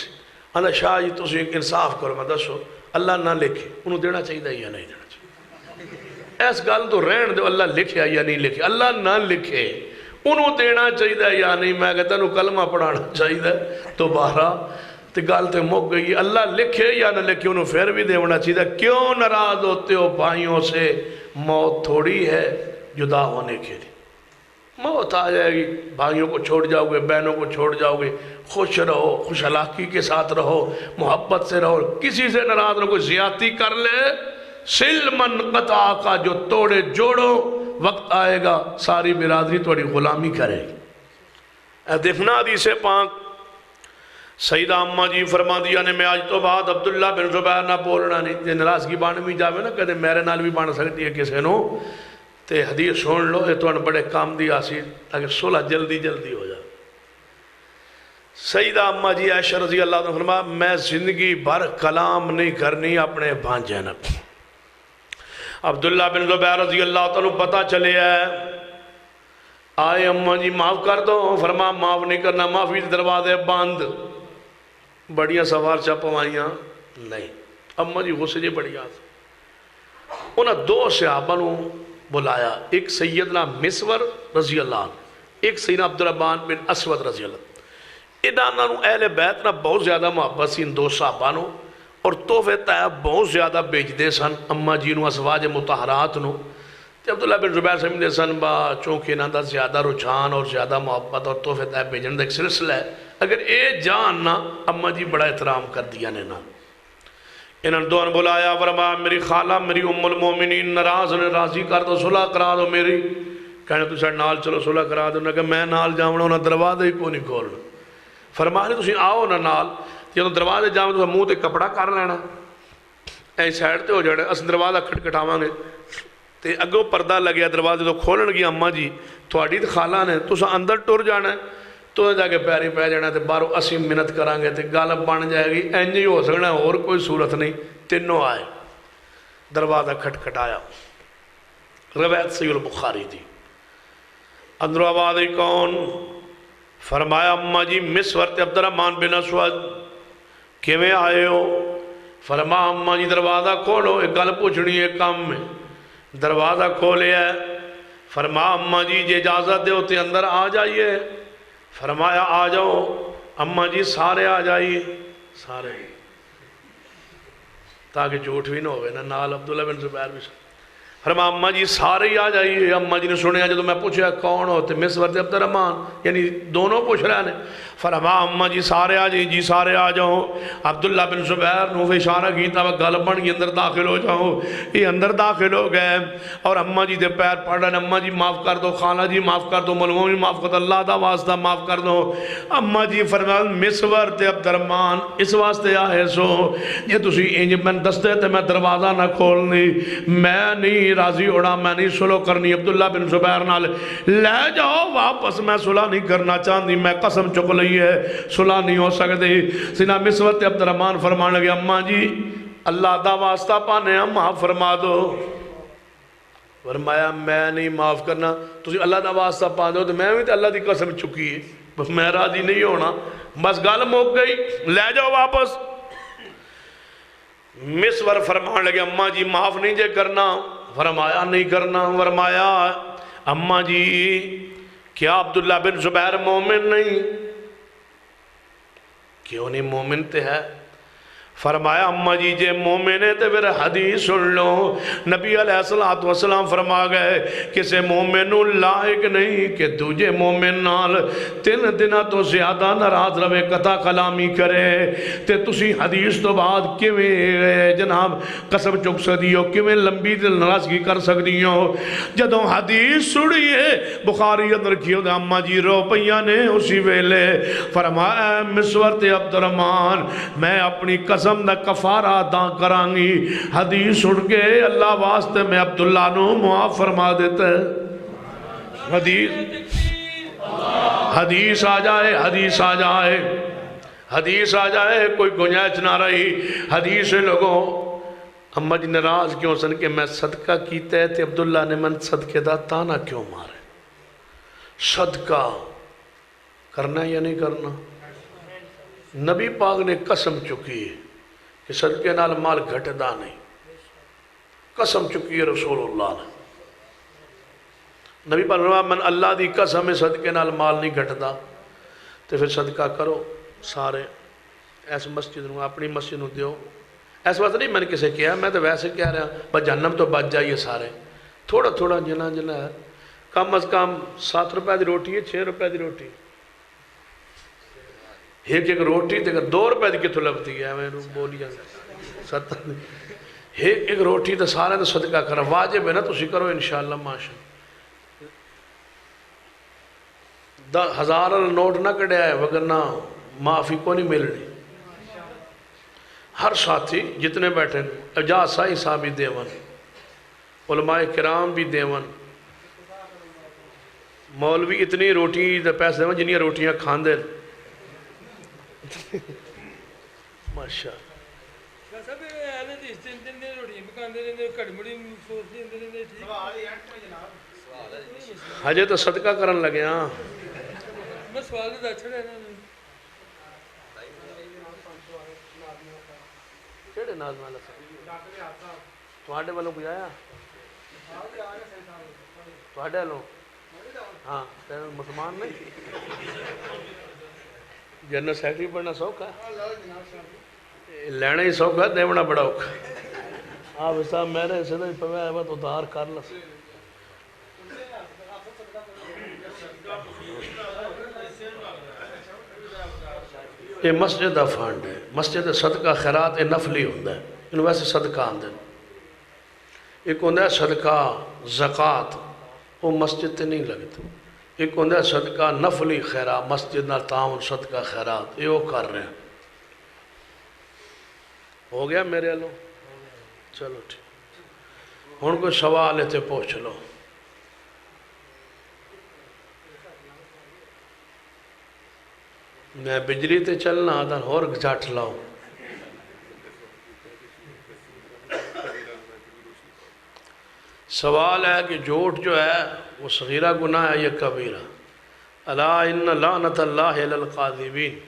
آندا شاہ جی تسی ایک انصاف کرو، میں دسو اللہ نہ لکھے انہوں دینا چاہیے یا نہیں دینا چاہیے؟ اس گل تو رہن دو، اللہ لکھیا یا نہیں لکھیا، اللہ نہ لکھے انہوں دینا چاہیے یا نہیں، میں کہتا انہوں کلمہ پڑھانا چاہیے دوبارہ تے گل تے مک گئی۔ اللہ لکھے یا نہ لکھے انہوں پھر بھی دینا چاہیے۔ کیوں ناراض ہوتے ہو بھائیوں سے؟ موت تھوڑی ہے جدا ہونے کے لیے، موت آ جائے گی، بھائیوں کو چھوڑ جاؤ گے، بہنوں کو چھوڑ جاؤ گے، خوش رہو، خوش اخلاقی کے ساتھ رہو، محبت سے رہو، کسی سے ناراض رہو، کوئی زیادتی کر لے سلمن قطع کا جو توڑے جوڑو، وقت آئے گا ساری برادری تھوڑی غلامی کرے گی۔ اے دیکھنا حدیث پاک سیدہ اماں جی فرما دیا نے میں آج تو بعد عبداللہ بن زبیر نہ بولنا نہیں، جے ناراضگی بان بھی جاوے نا کہتے میرے نال بھی بان سکتی ہے کسی نو، تے حدیث سن لو یہ تو بڑے کام دی آسی تاکہ صلح جلدی جلدی ہو جائے۔ سیدہ اماں جی عائشہ رضی اللہ عنہ فرما میں زندگی بھر کلام نہیں کرنی اپنے بھانجے نہ۔ عبداللہ بن زبیر رضی اللہ عنہ پتہ چلے ہے آئے اماں جی معاف کر دو، فرما معاف نہیں کرنا، معافی دروازے بند، بڑیاں سوار چپوائیاں نہیں۔ اماں جی غصے جی بڑی آتا انہاں دو صحابہ نو بلایا، ایک سیدنا مسور رضی اللہ عنہ، ایک سیدنا عبدالرحمن بن اسود رضی اللہ عنہ۔ انہاں نو اہل بیت نہ بہت زیادہ محبت سی ان دو صحابہ نو، اور تحفے طیب بہت زیادہ بیچ دے سن اماں جی نو ازواج مطہرات نو۔ تے عبداللہ بن زبیر سمجھتے سن با چونکہ انہاں دا زیادہ رجحان اور زیادہ محبت اور تحفے طیب بیچن دا ایک سلسلہ ہے، اگر اے جان نہ اماں جی بڑا احترام کر دیا نے نا۔ انہاں نے دوان بلایا فرمایا میری خالہ میری ام المومنین ناراض نے، راضی کر دو، صلح کرا دو میری۔ کہنے تو سر نال چلو صلح کرا دو، کہ میں نال جاؤنا انہاں دروازے ہی کو نہیں کھولنا۔ فرمایا نہیں تسی آؤ نہ نال، جب دروازے جاؤں تو منہ تے کپڑا کر لینا، اے سائڈ تے ہو جانے، اس دروازہ کھٹکھٹاواں گے تے اگوں پردہ لگیا دروازے تو کھولن گیا اماں جی تھوڑی تے خالہ نے تسا اندر ٹر جانا ہے، تو جا کے پیری پہ جانا تے بارو اسی منت کران گے تے گل بن جائے گی، انج ہی ہو سکنا اور کوئی صورت نہیں۔ تینوں آئے، دروازہ کھٹکھٹایا، روایت صحیح البخاری تھی، اندر آواز کون؟ فرمایا اماں جی مسور تے عبدالرحمن بن اسود کیویں آئے ہو؟ فرمایا اماں جی دروازہ کھولو، ایک گل پوچھنی ہے کام میں۔ دروازہ کھولے ہے، فرمایا اماں جی جے اجازت دے ہوتے اندر آ جائیے۔ فرمایا آ جاؤ اماں جی سارے آ جائیے، سارے، تاکہ جھوٹ بھی نہ ہوئے نا، نال عبداللہ بن زبیر بھی۔ فرمایا اماں جی سارے ہی آ جائیے۔ اماں جی نے سنیا جب میں پوچھا کون ہوتے؟ مسور تے عبدالرحمن، یعنی دونوں پوچھ رہے ہیں۔ فرمایا اماں جی سارے آ جائیں، جی سارے آ جاؤ۔ عبداللہ بن زبیر نو اشارہ کیتا وہ گل بن گئی اندر داخل ہو جاؤ۔ یہ اندر داخل ہو گئے اور اماں جی دے پیر پڑھ رہے ہیں، اماں جی معاف کر دو، خالہ جی معاف کر دو، ملوم جی معاف کر دو، اللہ دا واسطہ معاف کر دو۔ اماں جی فرمایا مسور تے عبدالرحمن اس واسطے آئے سو یہ تسی انج میں دستے تے میں دروازہ نہ کھولنی، میں نہیں راضی ہونا، میں نہیں صلح کرنی عبداللہ بن زبیر نال، لے جاؤ واپس، میں صلح نہیں کرنا چاہتی، میں قسم چک لئی ہے صلح نہیں ہو سکتی۔ سیدنا مسور تے عبدالرحمن فرمانے لگے اماں جی اللہ دا واسطہ پانے ہم معاف فرما دو۔ فرمایا میں نہیں معاف کرنا، تسی اللہ دا واسطہ پا دو تو میں بھی تے اللہ دی قسم چکی ہے، بس میں راضی نہیں ہونا، بس گل مک گئی، لے جاؤ واپس۔ مسور فرمان لگے اماں جی معاف نہیں جے کرنا؟ فرمایا نہیں کرنا۔ فرمایا اماں جی کیا عبداللہ بن زبیر مومن نہیں؟ کیوں نہیں مومن تے ہے؟ فرمایا اماں جی جے مومن ہے تو پھر حدیث سن لو، نبی علیہ السلام فرما گئے کسے مومن لائق نہیں کہ دوجے مومن نال 3 دنہ تو زیادہ ناراض روے قطع کلامی کرے۔ تے تسی حدیث تو بعد کیویں جناب قسم چک سکدی ہو، کیویں لمبی دل ناراضگی کر سکدی ہو؟ جدوں حدیث سنیے بخاری اندر کیوں دے اماں جی رو پئیاں نے اسی ویلے۔ فرمایا مسور تے عبدالرحمن میں اپنی قسم دا کفارہ ادا کرانگی، حدیث سن کے اللہ واسطے میں عبداللہ نو معاف فرما دیتا ہے۔ حدیث آ جائے، حدیث آ جائے، حدیث آ جائے، کوئی گنجائش نہ رہی۔ حدیث لوگوں ہم اج ناراض کیوں سن کہ میں صدقہ کیتا ہے تے عبداللہ نے من صدقے دا تانا کیوں مارے؟ صدقہ کرنا یا نہیں کرنا؟ نبی پاک نے قسم چکی ہے کہ صدقے نال مال گھٹدا نہیں، قسم چکی ہے رسول اللہ نے۔ نبی پاک نے من اللہ دی قسم ہے صدقے نال مال نہیں گھٹدا، تو پھر صدقہ کرو سارے ایس مسجد نو اپنی مسجد نو دیو۔ ایس وقت نہیں میں نے کسے کیا، میں تو ویسے کہہ رہا بس جہنم تو بچ جائیے سارے، تھوڑا تھوڑا جنا جنا ہے، کم از کم 7 روپے دی روٹی ہے، 6 روپے دی روٹی، ایک روٹی تے 2 روپے دی کتوں لگتی ہے، میں بولی جانا 7 ایک روٹی تے سارے تے صدقہ کرا واجب ہے نا، تسی کرو انشاءاللہ ماشاءاللہ۔ 1000 نوٹ نہ کڑیا ہے وگرنہ معافی کو نہیں ملنی۔ ہر ساتھی جتنے بیٹھے اجاز سائی صاحب بھی دیون، علماء کرام بھی دیون، مولوی اتنی روٹی دے پیسے دیون جنہی روٹیاں کھان دے ماشاء ہجے تو صدقہ کرن لگے ہاں۔ کیڑے ناظم والا صاحب تواڈے والوں کوئی آیا؟ تواڈے والوں ہاں مسلمان نہیں؟ جنرل سیکرٹری بننا سوکھا ہے، لینا ہی سوکھا ہے، دیونا بڑا اوکھا۔ آپ صاحب میرے سے نہیں پویا ہے تو ادھار کر لس۔ یہ مسجد دا فنڈ ہے، مسجد صدقہ خیرات نفلی ہوندہ ہے، انہوں ویسے صدقہ آندھن۔ ایک ہوندہ ہے صدقہ زکاة، وہ مسجد تے نہیں لگتا۔ ایک ہوندہ ہے صدقہ نفلی خیرات، مسجد نہ تعاون صدقہ خیرات، یہ وہ کر رہے ہیں۔ ہو گیا میرے لو؟ چلو ٹھیک، ہن کوئی سوال ہے تے پوچھ لو۔ میں بجلی تے چلنا آدھا اور جھٹ لاؤ۔ سوال ہے کہ جھوٹ جو ہے وہ صغیرہ گناہ ہے یا کبیرہ؟ الا ان لعنت اللہ علی القاذبین،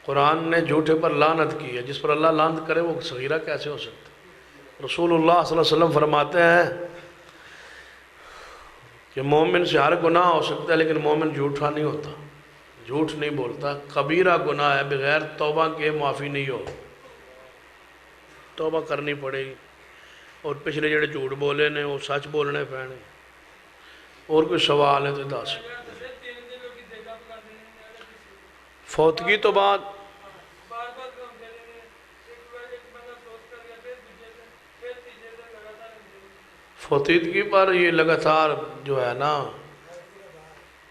قرآن نے جھوٹے پر لعنت کی ہے، جس پر اللہ لعنت کرے وہ صغیرہ کیسے ہو سکتا ہے؟ رسول اللہ صلی اللہ علیہ وسلم فرماتے ہیں کہ مومن سے ہر گناہ ہو سکتا ہے لیکن مومن جھوٹا نہیں ہوتا، جھوٹ نہیں بولتا۔ کبیرہ گناہ ہے، بغیر توبہ کے معافی نہیں ہو، توبہ کرنی پڑے گی۔ اور پچھلے جڑے جھوٹ بولے نے وہ سچ بولنے پینے۔ اور کوئی سوال ہے تو دس۔ فوتگی تو بعد فوتگی پر یہ لگاتار جو ہے نا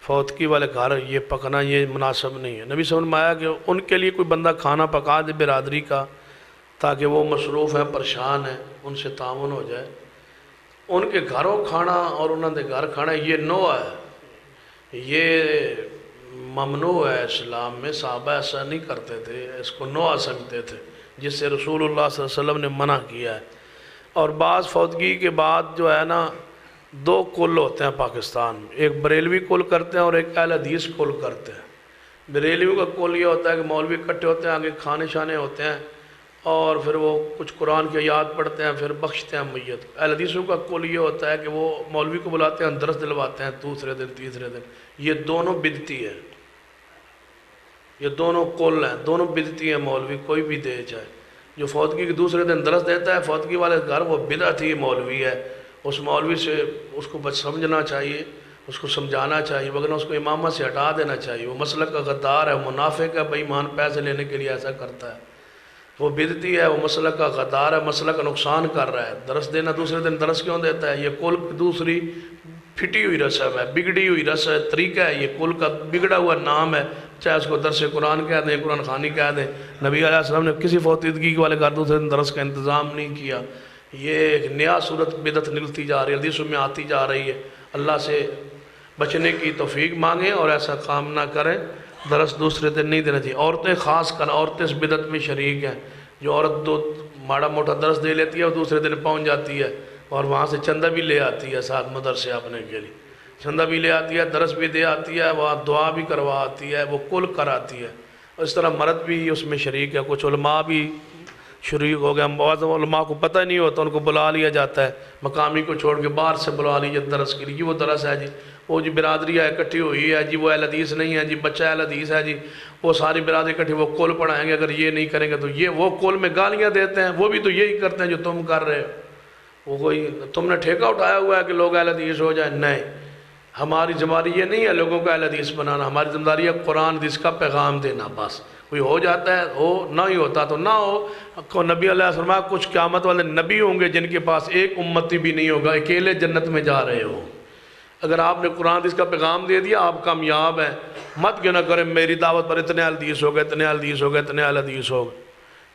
فوتگی والے گھر یہ پکنا یہ مناسب نہیں ہے۔ نبی صلی اللہ علیہ وسلم کہ ان کے لیے کوئی بندہ کھانا پکا دے برادری کا، تاکہ وہ مصروف ہیں پریشان ہیں، ان سے تعاون ہو جائے۔ ان کے گھروں کھانا اور انہوں نے گھر کھانا یہ نو ہے، یہ ممنوع ہے اسلام میں۔ صحابہ ایسا نہیں کرتے تھے، اس کو نو سمجھتے تھے، جس سے رسول اللہ صلی اللہ علیہ وسلم نے منع کیا ہے۔ اور بعض فوتگی کے بعد جو ہے نا 2 کل ہوتے ہیں پاکستان میں، ایک بریلوی کل کرتے ہیں اور ایک اہل حدیث کل کرتے ہیں۔ بریلوی کا کل یہ ہوتا ہے کہ مولوی اکٹھے ہوتے ہیں، آگے کھانے شانے ہوتے ہیں اور پھر وہ کچھ قرآن کی آیات پڑھتے ہیں، پھر بخشتے ہیں میت۔ اہل حدیثوں کا کل یہ ہوتا ہے کہ وہ مولوی کو بلاتے ہیں، درس دلواتے ہیں دوسرے دن تیسرے دن۔ یہ دونوں بدعتی ہے، یہ دونوں کل ہیں، دونوں بدعتی ہیں، مولوی کوئی بھی دے جائے۔ جو فوتگی کے دوسرے دن درس دیتا ہے فوتگی والے گھر، وہ بدعتی مولوی ہے۔ اس مولوی سے اس کو بس سمجھنا چاہیے، اس کو سمجھانا چاہیے، وگرنہ اس کو امامہ سے ہٹا دینا چاہیے۔ وہ مسلک کا غدار ہے، منافق ہے، بے ایمان، پیسے لینے کے لیے ایسا کرتا ہے۔ وہ بدعتی ہے، وہ مسلک کا غدار ہے، مسلک کا نقصان کر رہا ہے۔ درس دینا دوسرے دن درس کیوں دیتا ہے؟ یہ کل دوسری پھٹی ہوئی رسم ہے، بگڑی ہوئی رسم طریقہ ہے، یہ کل کا بگڑا ہوا نام ہے۔ چاہے اس کو درس قرآن کہہ دیں، قرآن خوانی کہہ دیں۔ نبی علیہ السلام نے کسی فوتگی والے گھر دوسرے دن درس کا انتظام نہیں کیا۔ یہ ایک نیا صورت بدعت نکلتی جا رہی ہے، حدیثوں میں آتی جا رہی ہے۔ اللہ سے بچنے کی توفیق مانگیں اور ایسا کام نہ کریں۔ درس دوسرے دن نہیں دینا چاہیے۔ عورتیں خاص کر، عورتیں اس بدعت میں شریک ہیں۔ جو عورت ماڑا موٹا درس دے لیتی ہے اور دوسرے دن پہنچ جاتی ہے اور وہاں سے چندہ بھی لے آتی ہے ساتھ مدرسے اپنے کے لیے، چندہ بھی لے آتی ہے، درس بھی دے آتی ہے، وہاں دعا بھی کروا آتی ہے، وہ کل کراتی ہے۔ اس طرح مرد بھی اس میں شریک ہے، کچھ علماء بھی شریک ہو گئے۔ بعض علماء کو پتہ نہیں ہوتا، ان کو بلا لیا جاتا ہے، مقامی کو چھوڑ کے باہر سے بلا لیا درس کے لیے، وہ درس ہے جی، وہ جی برادری ہے اکٹھی ہوئی ہے جی، وہ اہل حدیث نہیں ہے جی، بچہ اہل حدیث ہے جی، وہ ساری برادری اکٹھی، وہ کل پڑھائیں گے، اگر یہ نہیں کریں گے تو یہ، وہ کل میں گالیاں دیتے ہیں، وہ بھی تو یہی کرتے ہیں جو تم کر رہے ہو۔ وہ کوئی تم نے ٹھیکہ اٹھایا ہوا ہے کہ لوگ اہل حدیث ہو جائیں؟ نہیں، ہماری ذمہ داری یہ نہیں ہے لوگوں کو اہل حدیث بنانا، ہماری ذمہ داری ہے قرآن حدیث کا پیغام دینا، بس۔ کوئی ہو جاتا ہے ہو، نہ ہی ہوتا تو نہ ہو۔ کو نبی علیہ السلام کچھ قیامت والے نبی ہوں گے جن کے پاس ایک امتی بھی نہیں ہوگا، اکیلے جنت میں جا رہے ہو۔ اگر آپ نے قرآن حدیث کا پیغام دے دیا آپ کامیاب ہیں۔ مت کیوں نہ کریں میری دعوت پر اتنے اہل حدیث ہو گئے، اتنے اہل حدیث ہو گئے، اتنے اہل حدیث ہو گئے۔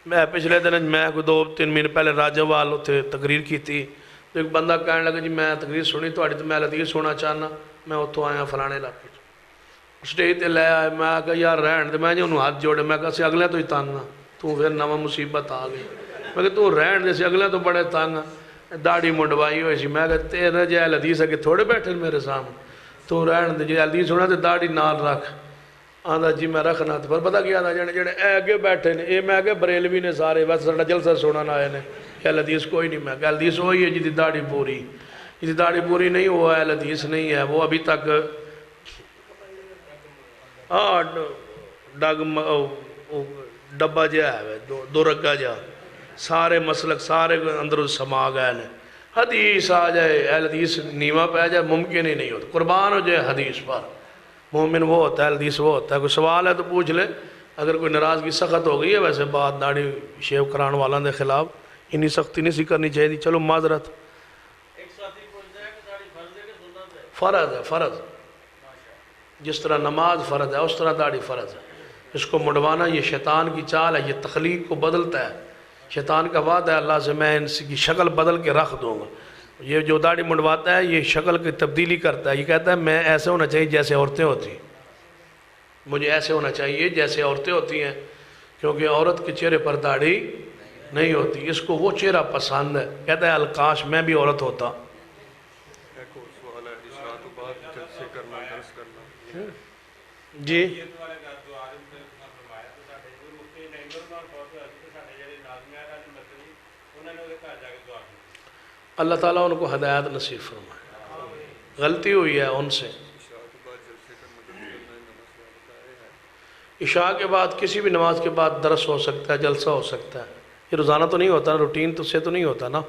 میں پچھلے دن میں کوئی 2-3 مہینے پہلے راجہ وال اتنے تقریر کی تھی، تو ایک بندہ کہنے لگا جی میں تقریر سنی تھوڑی تو میں اہل حدیث ہونا چاہنا، میں اتوں آیا فلانے علاقے اسٹیج تے لے آئے، میں کہا یار رہن دے، میں جی انہوں ہاتھ جوڑے، میں کہا سی اگلے تو ہی تانگا، تو پھر نواں مصیبت آ گئی، میں کہا تو رہن دے سی اگلے تو بڑے تانگا، داڑھی منڈوائی ہوئی سی، میں کہا تیرے جی اہل حدیث ہے کہ تھوڑے بیٹھے میرے سامنے، تو رہن دے جی اہل حدیث ہونا تو داڑھی نال رکھ۔ آندا جی میں رکھنا، تو پر پتہ کیا تھا جڑے اے اگے بیٹھے نے، اے میں کہ بریلوی نے سارے، ویسے ساڈا جلسہ سنن آئے نے، اہل حدیث کوئی نہیں، میں کہ اہل حدیث وہی ہے جی دی داڑھی پوری، جی داڑھی پوری نہیں وہ اہل حدیث نہیں ہے، وہ ابھی تک ڈبا جہا ہے دو رگا جہا، سارے مسلک سارے اندر سما گئے نے، حدیث آ جائے اہل حدیث نیواں پہ جائے ممکن ہی نہیں ہوتا، قربان ہو جائے حدیث پر۔ مومن وہ ہوتا ہے، اہل حدیث وہ ہوتا ہے۔ کوئی سوال ہے تو پوچھ لے، اگر کوئی ناراضگی سخت ہو گئی ہے، ویسے بات داڑھی شیو کران والوں کے خلاف انی سختی نہیں سی کرنی چاہیے، چلو معذرت۔ فرض ہے، فرض، جس طرح نماز فرض ہے اس طرح داڑھی فرض ہے۔ اس کو مڑوانا یہ شیطان کی چال ہے، یہ تخلیق کو بدلتا ہے۔ شیطان کا وعدہ ہے اللہ سے میں ان کی شکل بدل کے رکھ دوں گا۔ یہ جو داڑھی منڈواتا ہے یہ شکل کی تبدیلی کرتا ہے، یہ کہتا ہے میں ایسے ہونا چاہیے جیسے عورتیں ہوتی ہیں، مجھے ایسے ہونا چاہیے جیسے عورتیں ہوتی ہیں، کیونکہ عورت کے چہرے پر داڑھی نہیں ہوتی، اس کو وہ چہرہ پسند ہے، کہتا ہے الکاش میں بھی عورت ہوتا۔ جی اللہ تعالیٰ ان کو ہدایت نصیب فرمائے، غلطی ہوئی ہے ان سے۔ عشاء کے بعد کسی بھی نماز کے بعد درس ہو سکتا ہے، جلسہ ہو سکتا ہے، یہ روزانہ تو نہیں ہوتا، روٹین تو سے تو نہیں ہوتا نا،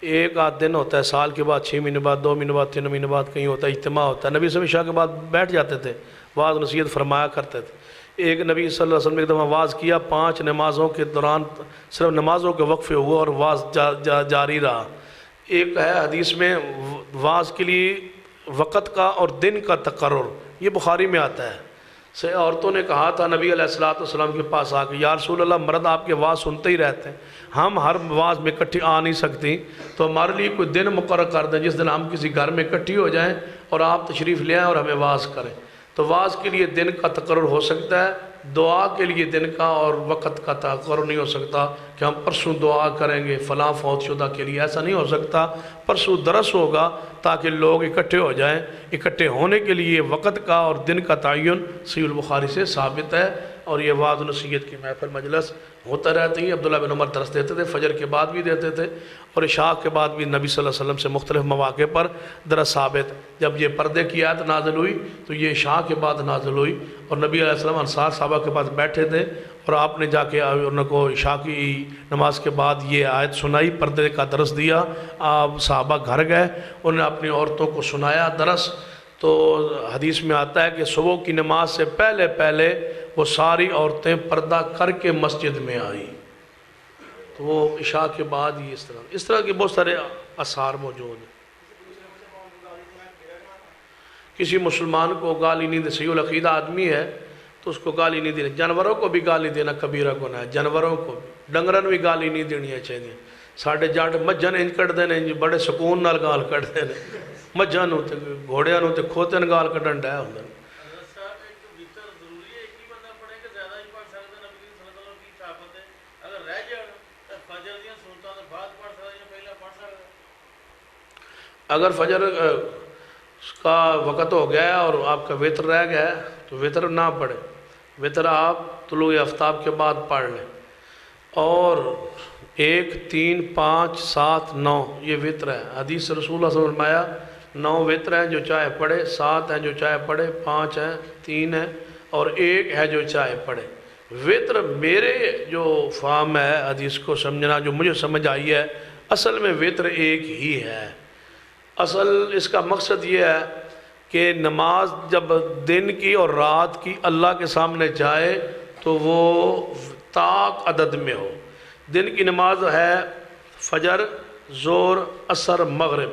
ایک آدھ دن ہوتا ہے، سال کے بعد 6 مہینے بعد 2 مہینے بعد 3 مہینے بعد کہیں ہوتا ہے، اجتماع ہوتا ہے۔ نبی صلی اللہ علیہ وسلم عشاء کے بعد بیٹھ جاتے تھے، واعظ نصیحت فرمایا کرتے تھے۔ ایک نبی صلی اللہ علیہ وسلم نے ایک دفعہ واعظ کیا، 5 نمازوں کے دوران صرف نمازوں کے وقفے ہوئے اور واعظ جاری رہا۔ ایک ہے حدیث میں واعظ کے لیے وقت کا اور دن کا تقرر، یہ بخاری میں آتا ہے۔ عورتوں نے کہا تھا نبی علیہ السلام کے پاس آ کے، یا رسول اللہ مرد آپ کے واعظ سنتے ہی رہتے ہیں، ہم ہر واعظ میں اکٹھی آ نہیں سکتی، تو ہمارے لیے کوئی دن مقرر کر دیں جس دن ہم کسی گھر میں اکٹھی ہو جائیں اور آپ تشریف لے آئیں اور ہمیں واعظ کریں۔ تو واعظ کے لیے دن کا تقرر ہو سکتا ہے، دعا کے لیے دن کا اور وقت کا تقرر نہیں ہو سکتا کہ ہم پرسوں دعا کریں گے فلاں فوت شدہ کے لیے، ایسا نہیں ہو سکتا۔ پرسوں درس ہوگا تاکہ لوگ اکٹھے ہو جائیں، اکٹھے ہونے کے لیے وقت کا اور دن کا تعین صحیح البخاری سے ثابت ہے، اور یہ واعظ نصیحت کی محفل مجلس ہوتا رہتی ہے۔ عبداللہ بن عمر درس دیتے تھے، فجر کے بعد بھی دیتے تھے، اور عشاء کے بعد بھی نبی صلی اللہ علیہ وسلم سے مختلف مواقع پر درس ثابت۔ جب یہ پردے کی آیت نازل ہوئی تو یہ عشاء کے بعد نازل ہوئی، اور نبی علیہ السلام انصار صحابہ کے پاس بیٹھے تھے، اور آپ نے جا کے ان کو عشاء کی نماز کے بعد یہ آیت سنائی، پردے کا درس دیا۔ آپ صحابہ گھر گئے، انہوں نے اپنی عورتوں کو سنایا درس۔ تو حدیث میں آتا ہے کہ صبح کی نماز سے پہلے پہلے وہ ساری عورتیں پردہ کر کے مسجد میں آئیں، تو وہ عشاء کے بعد ہی اس طرح کے بہت سارے آثار موجود ہیں۔ کسی مسلمان کو گالی نہیں دے، صحیح العقیدہ آدمی ہے تو اس کو گالی نہیں دینی، جانوروں کو بھی گالی دینا کبیرہ گناہ ہے، جانوروں کو بھی، ڈنگرن بھی گالی نہیں دینی چاہیے۔ ساڑھے جاٹ مجھن انج کٹ دینے، بڑے سکون نال گال کٹ دینے، مجھن ہوتے گھوڑیاں ہوتے کھوتے گال کٹن ڈایا ہوندے۔ اگر فجر کا وقت ہو گیا ہے اور آپ کا وتر رہ گیا ہے تو وتر نہ پڑھیں، وتر آپ طلوع آفتاب کے بعد پڑھ لیں۔ اور 1 3 5 7 9 یہ وتر ہے۔ حدیث رسول اللہ صلی اللہ علیہ وسلم نے فرمایا 9 وتر ہیں جو چاہے پڑھے، 7 ہیں جو چاہے پڑھے، 5 ہیں، 3 ہیں اور 1 ہے جو چاہے پڑھے۔ وتر میرے جو فہم ہے حدیث کو سمجھنا، جو مجھے سمجھ آئی ہے، اصل میں وتر ایک ہی ہے۔ اصل اس کا مقصد یہ ہے کہ نماز جب دن کی اور رات کی اللہ کے سامنے جائے تو وہ طاق عدد میں ہو۔ دن کی نماز ہے فجر، ظہر، عصر، مغرب۔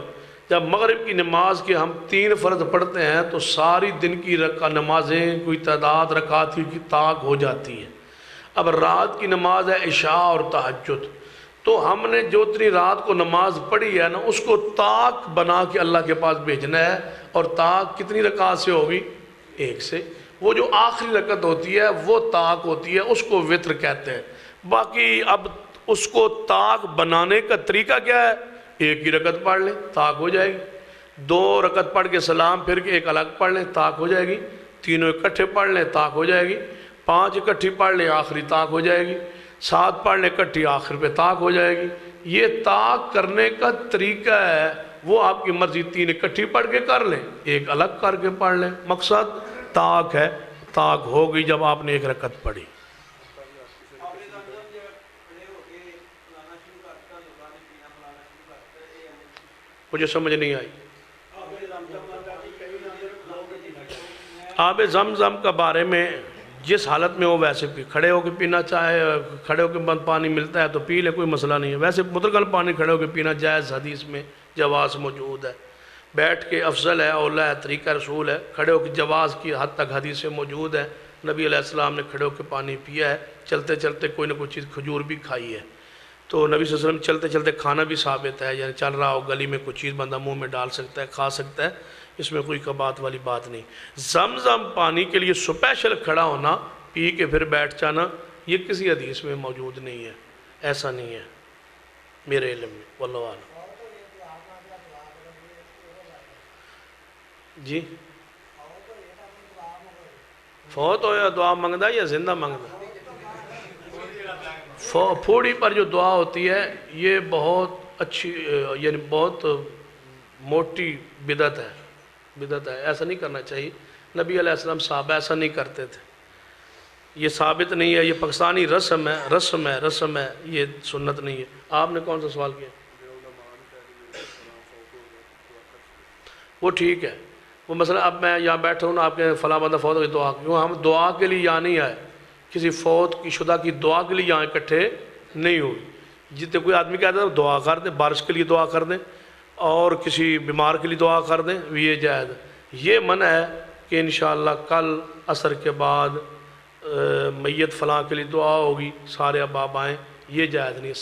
جب مغرب کی نماز کے ہم 3 فرض پڑھتے ہیں تو ساری دن کی نمازیں کوئی تعداد رکعات کی طاق ہو جاتی ہے۔ اب رات کی نماز ہے عشاء اور تہجد، تو ہم نے جو اتنی رات کو نماز پڑھی ہے نا اس کو طاق بنا کے اللہ کے پاس بھیجنا ہے۔ اور طاق کتنی رکعت سے ہوگی؟ 1 سے۔ وہ جو آخری رکعت ہوتی ہے وہ طاق ہوتی ہے، اس کو وتر کہتے ہیں۔ باقی اب اس کو طاق بنانے کا طریقہ کیا ہے؟ 1 ہی رکعت پڑھ لیں، طاق ہو جائے گی۔ 2 رکعت پڑھ کے سلام پھر کے 1 الگ پڑھ لیں، طاق ہو جائے گی۔ 3 اکٹھے پڑھ لیں، طاق ہو جائے گی۔ 5 اکٹھی پڑھ لیں، آخری طاق ہو جائے گی۔ 7 پڑھ لیں اکٹھی، آخر پہ طاق ہو جائے گی۔ یہ طاق کرنے کا طریقہ ہے، وہ آپ کی مرضی۔ 3 اکٹھی پڑھ کے کر لیں، 1 الگ کر کے پڑھ لیں، مقصد طاق ہے۔ طاق ہو گئی جب آپ نے 1 رکعت پڑھی۔ مجھے سمجھ نہیں آئی۔ آب زمزم کا بارے میں جس حالت میں ہو ویسے بھی کھڑے ہو کے پینا چاہے، کھڑے ہو کے پانی ملتا ہے تو پی لے، کوئی مسئلہ نہیں ہے۔ ویسے مطلقاً پانی کھڑے ہو کے پینا جائز حدیث میں جواز موجود ہے۔ بیٹھ کے افضل ہے، اولا ہے، طریقہ رسول ہے۔ کھڑے ہو کے جواز کی حد تک حدیث موجود ہے۔ نبی علیہ السلام نے کھڑے ہو کے پانی پیا ہے، چلتے چلتے کوئی نہ کوئی چیز کھجور بھی کھائی ہے۔ تو نبی صلی اللہ علیہ وسلم چلتے چلتے کھانا بھی ثابت ہے، یعنی چل رہا ہو گلی میں کوئی چیز بندہ منہ میں ڈال سکتا ہے، کھا سکتا ہے، اس میں کوئی کبات والی بات نہیں۔ زمزم پانی کے لیے سپیشل کھڑا ہونا، پی کے پھر بیٹھ جانا، یہ کسی حدیث میں موجود نہیں ہے، ایسا نہیں ہے میرے علم میں، واللہ اعلم۔ جی فوت ہو یا دعا منگدا یا زندہ منگدا؟ پھوڑی پر جو دعا ہوتی ہے یہ بہت اچھی، یعنی بہت موٹی بدعت ہے، ایسا نہیں کرنا چاہیے۔ نبی علیہ السلام صحابہ ایسا نہیں کرتے تھے، یہ ثابت نہیں ہے، یہ پاکستانی رسم ہے، یہ سنت نہیں ہے۔ آپ نے کون سا سوال کیا؟ وہ ٹھیک ہے، وہ مثلا اب میں یہاں بیٹھا ہوں نا، آپ کے فلاں بندہ فوت ہو گئی، دعا کیوں؟ ہم دعا کے لیے یہاں نہیں آئے، کسی فوت کی شدہ کی دعا کے لیے یہاں اکٹھے نہیں ہوئی۔ جتنے کوئی آدمی کہتا ہے دعا کر دیں، بارش کے لیے دعا کر دیں اور کسی بیمار کے لیے دعا کر دیں، یہ جائز ہے۔ یہ منع ہے کہ انشاءاللہ کل عصر کے بعد میت فلاں کے لیے دعا ہوگی، سارے احباب آئیں، یہ جائز نہیں ہے۔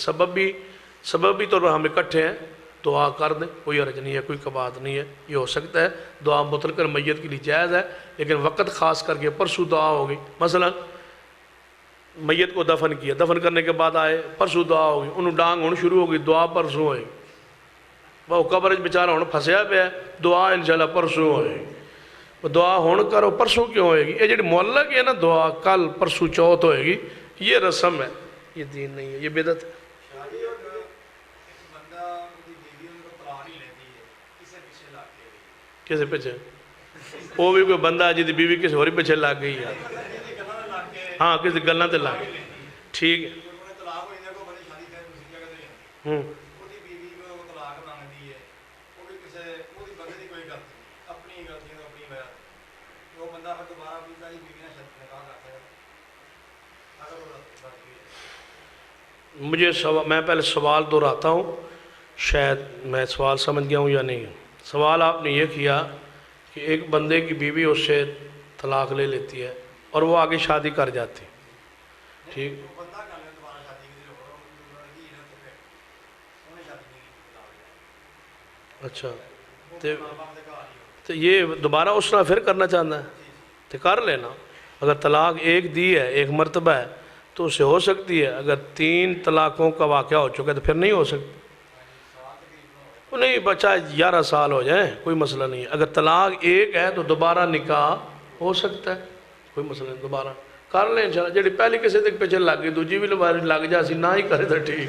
سببی طور پر ہم اکٹھے ہیں، دعا کر دیں، کوئی حرج نہیں ہے، کوئی کبات نہیں ہے، یہ ہو سکتا ہے۔ دعا مطلقاً میت کے لیے جائز ہے، لیکن وقت خاص کر کے پرسوں دعا ہوگی، مثلا میت کو دفن کیا، دفن کرنے کے بعد آئے، پرسوں دعا ہوگی، انہوں ڈانگ ہونے شروع ہوگی، دعا پرسوں ہوئے، وہ قبر بیچارہ ہونے پھنسیا پہ ہے، دعا انشاءاللہ پرسوں ہوئے، وہ دعا ہون کرو پرسوں کیوں ہوئے گی؟ یہ جڑی معلق ہے نا دعا کل پرسوں چوتھ ہوئے گی، یہ رسم ہے، یہ دین نہیں ہے، یہ بدعت ہے۔ کسے پیچھے؟ وہ بھی کوئی بندہ جی دی بیوی کسی ہوری پیچھے لگ گئی ہے، ہاں کسی گلنا تے لگ گئی، ٹھیک ہے۔ میں پہلے سوال دہراتا ہوں، شاید میں سوال سمجھ گیا ہوں یا نہیں۔ سوال آپ نے یہ کیا کہ ایک بندے کی بیوی اس سے طلاق لے لیتی ہے اور وہ آگے شادی کر جاتی، ٹھیک؟ اچھا، تو یہ دوبارہ اس طرح پھر کرنا چاہتا ہے تو کر لینا۔ اگر طلاق ایک دی ہے، ایک مرتبہ ہے تو اس سے ہو سکتی ہے، اگر 3 طلاقوں کا واقعہ ہو چکا ہے تو پھر نہیں ہو سکتی۔ نہیں بچہ 11 سال ہو جائیں کوئی مسئلہ نہیں ہے. اگر طلاق ایک ہے تو دوبارہ نکاح ہو سکتا ہے, کوئی مسئلہ نہیں, دوبارہ کر لیں انشاءاللہ. جڑی پہلی کسی تک پیچھے لگ گئی دوجی بھی لگ جا سی, نہ ہی کرے تو ٹھیک.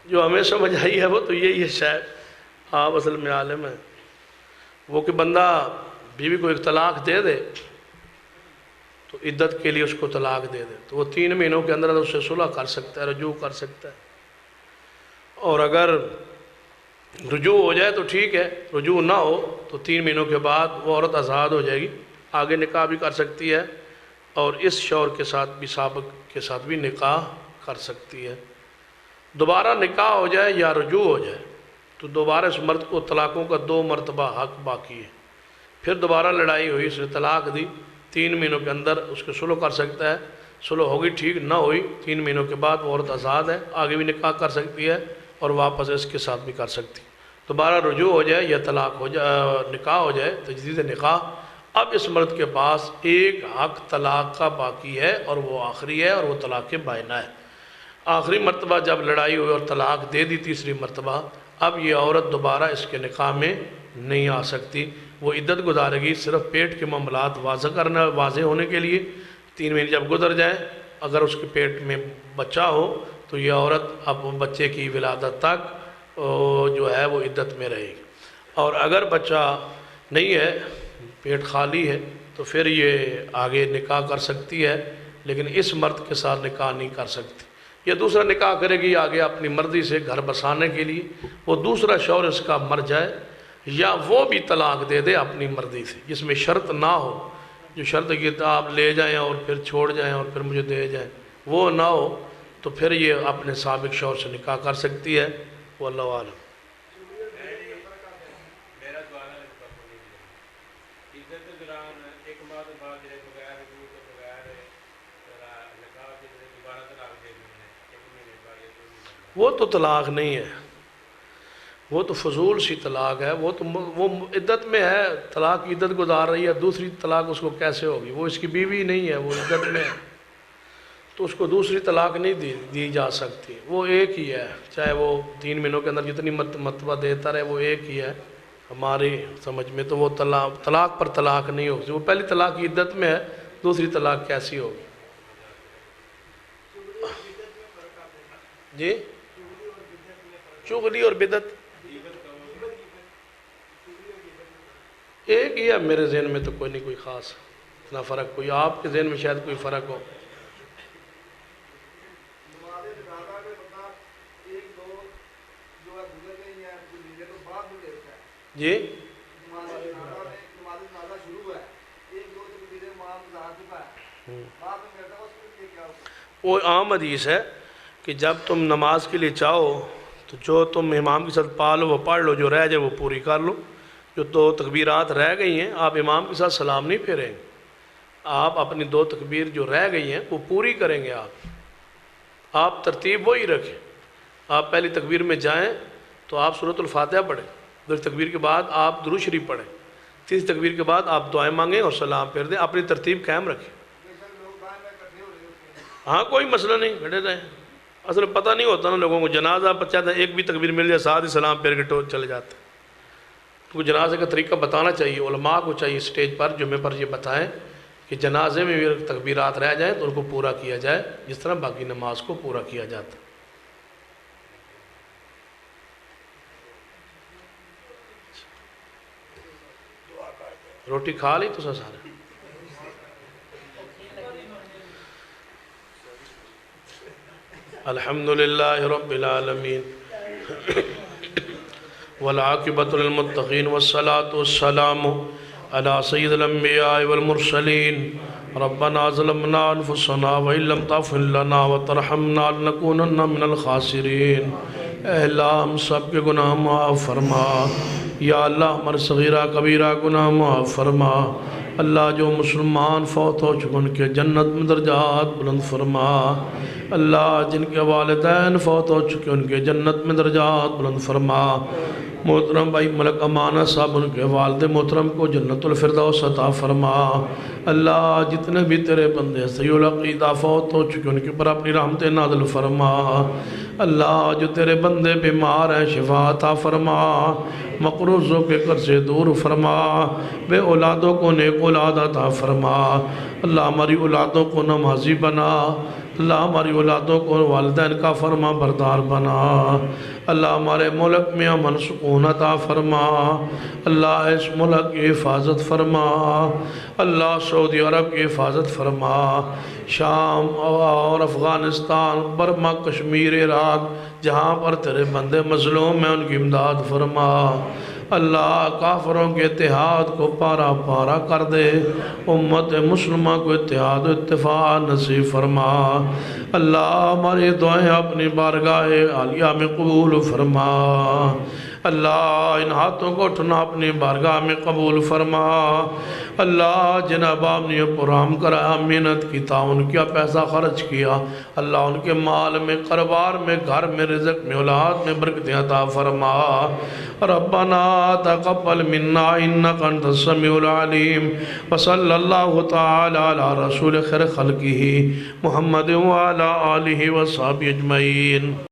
جو ہمیں سمجھ آئی ہے وہ تو یہی ہے شاید, آپ اصل میں عالم ہیں, وہ کہ بندہ بیوی کو ایک طلاق دے دے تو عدت کے لیے اس کو طلاق دے دے تو وہ 3 مہینوں کے اندر اس سے صلح کر سکتا ہے, رجوع کر سکتا ہے. اور اگر رجوع ہو جائے تو ٹھیک ہے, رجوع نہ ہو تو 3 مہینوں کے بعد وہ عورت آزاد ہو جائے گی, آگے نکاح بھی کر سکتی ہے اور اس شوہر کے ساتھ بھی سابق کے ساتھ بھی نکاح کر سکتی ہے. دوبارہ نکاح ہو جائے یا رجوع ہو جائے تو دوبارہ اس مرد کو طلاقوں کا 2 مرتبہ حق باقی ہے. پھر دوبارہ لڑائی ہوئی, اس نے طلاق دی, 3 مہینوں کے اندر اس کے صلح کر سکتا ہے, صلح ہوگی ٹھیک, نہ ہوئی 3 مہینوں کے بعد وہ عورت آزاد ہے, آگے بھی نکاح کر سکتی ہے اور واپس اس کے ساتھ بھی کر سکتی. دوبارہ رجوع ہو جائے یا طلاق ہو جائے, نکاح ہو جائے, تجدید نکاح, اب اس مرد کے پاس ایک حق طلاق کا باقی ہے اور وہ آخری ہے اور وہ طلاق بائنہ ہے. آخری مرتبہ جب لڑائی ہوئی اور طلاق دے دی تیسری مرتبہ, اب یہ عورت دوبارہ اس کے نکاح میں نہیں آ سکتی. وہ عدت گزارے گی صرف پیٹ کے معاملات واضح ہونے کے لیے. 3 مہینے جب گزر جائیں, اگر اس کے پیٹ میں بچہ ہو تو یہ عورت اب بچے کی ولادت تک جو ہے وہ عدت میں رہے گی. اور اگر بچہ نہیں ہے, پیٹ خالی ہے, تو پھر یہ آگے نکاح کر سکتی ہے, لیکن اس مرد کے ساتھ نکاح نہیں کر سکتی. یہ دوسرا نکاح کرے گی آگے اپنی مرضی سے گھر بسانے کے لیے, وہ دوسرا شوہر اس کا مر جائے یا وہ بھی طلاق دے دے اپنی مرضی سے, جس میں شرط نہ ہو. جو شرط کہ آپ لے جائیں اور پھر چھوڑ جائیں اور پھر مجھے دے جائیں, وہ نہ ہو تو پھر یہ اپنے سابق شوہر سے نکاح کر سکتی ہے. واللہ عالم. وہ تو طلاق نہیں ہے, وہ تو فضول سی طلاق ہے. وہ عدت میں ہے, طلاق کی عدت گزار رہی ہے, دوسری طلاق اس کو کیسے ہوگی؟ وہ اس کی بیوی نہیں ہے, وہ عدت میں ہے, تو اس کو دوسری طلاق نہیں دی جا سکتی. وہ ایک ہی ہے, چاہے وہ 3 مہینوں کے اندر جتنی مرتبہ دیتا رہے, وہ ایک ہی ہے ہماری سمجھ میں. تو وہ طلاق پر طلاق نہیں ہوگی. وہ پہلی طلاق کی عدت میں ہے, دوسری طلاق کیسی ہوگی؟ جی, چغلی اور بدعت ایک ہی ہے میرے ذہن میں, تو کوئی نہیں کوئی خاص اتنا فرق. کوئی آپ کے ذہن میں شاید کوئی فرق ہو. جی, وہ عام حدیث ہے کہ جب تم نماز کے لیے چاہو تو جو تم امام کے ساتھ پا لو وہ پڑھ لو, جو رہ جائے وہ پوری کر لو. جو 2 تکبیرات رہ گئی ہیں, آپ امام کے ساتھ سلام نہیں پھیریں گے, آپ اپنی 2 تکبیر جو رہ گئی ہیں وہ پوری کریں گے. آپ ترتیب وہی رکھیں. آپ پہلی تکبیر میں جائیں تو آپ سورۃ الفاتحہ پڑھیں, دوسری تکبیر کے بعد آپ درود شریف پڑھیں, تیسری تکبیر کے بعد آپ دعائیں مانگیں اور سلام پھیر دیں. اپنی ترتیب قائم رکھیں. ہاں کوئی مسئلہ نہیں, کھڑے رہیں. اصل پتہ نہیں ہوتا نا لوگوں کو, جنازہ چاہتا ہے ایک بھی تکبیر مل جائے ساتھ ہی سلام پھیر کے چلے جاتے ہیں. تو جنازے کا طریقہ بتانا چاہیے, علماء کو چاہیے اسٹیج پر جمعے پر یہ بتائیں کہ جنازے میں بھی تکبیرات رہ جائیں تو ان کو پورا کیا جائے, جس طرح باقی نماز کو پورا کیا جاتا ہے. روٹی کھا لی تو سارے؟ الحمدللہ رب العالمین والعاقبۃ للمتقین والصلاة والسلام علی سید الانبیاء والمرسلین. ربنا ظلمنا انفسنا وان لم تغفر لنا وترحمنا لنکونن من الخاسرین. اے اللہ ہم سب کے گناہ معاف فرما. یا اللہ ہمارے صغیرہ کبیرہ گناہ معاف فرما. اللہ جو مسلمان فوت ہو چکے ان کے جنت میں درجات بلند فرما. اللہ جن کے والدین فوت ہو چکے ان کے جنت میں درجات بلند فرما. محترم بھائی ملک امانہ صاحب ان کے والد محترم کو جنت الفردوس عطا فرما اللہ جتنے بھی تیرے بندے صحیح العقیدہ فوت ہو چکے ان کے پر اپنی رحمت نازل فرما اللہ جو تیرے بندے بیمار ہیں شفا عطا فرما مقروضوں کے قرض سے دور فرما بے اولادوں کو نیک اولاد عطا فرما اللہ ہماری اولادوں کو نمازی بنا اللہ ہماری اولادوں کو والدین کا فرما بردار بنا اللہ ہمارے ملک میں امن سکون عطا فرما اللہ اس ملک کی حفاظت فرما اللہ سعودی عرب کی حفاظت فرما شام اور افغانستان برما کشمیر عراق جہاں پر تیرے بندے مظلوم ہیں ان کی امداد فرما اللہ کافروں کے اتحاد کو پارا پارا کر دے امت مسلمہ کو اتحاد و اتفاق نصیب فرما اللہ ہماری دعائیں اپنی بارگاہ عالیہ میں قبول فرما اللہ ان ہاتھوں کو اٹھنا اپنی بارگاہ میں قبول فرما اللہ جن احباب نے یہ پروگرام کرایا محنت کی تعاون کیا پیسہ خرچ کیا اللہ ان کے مال میں کاروبار میں گھر میں رزق میں اولاد میں برکتیں عطا فرما ربنا تقبل منا انک انت السمیع العلیم وصلی اللہ تعالی علی رسول خیر خلقہ محمد وعلی آلہ وصحبہ اجمعین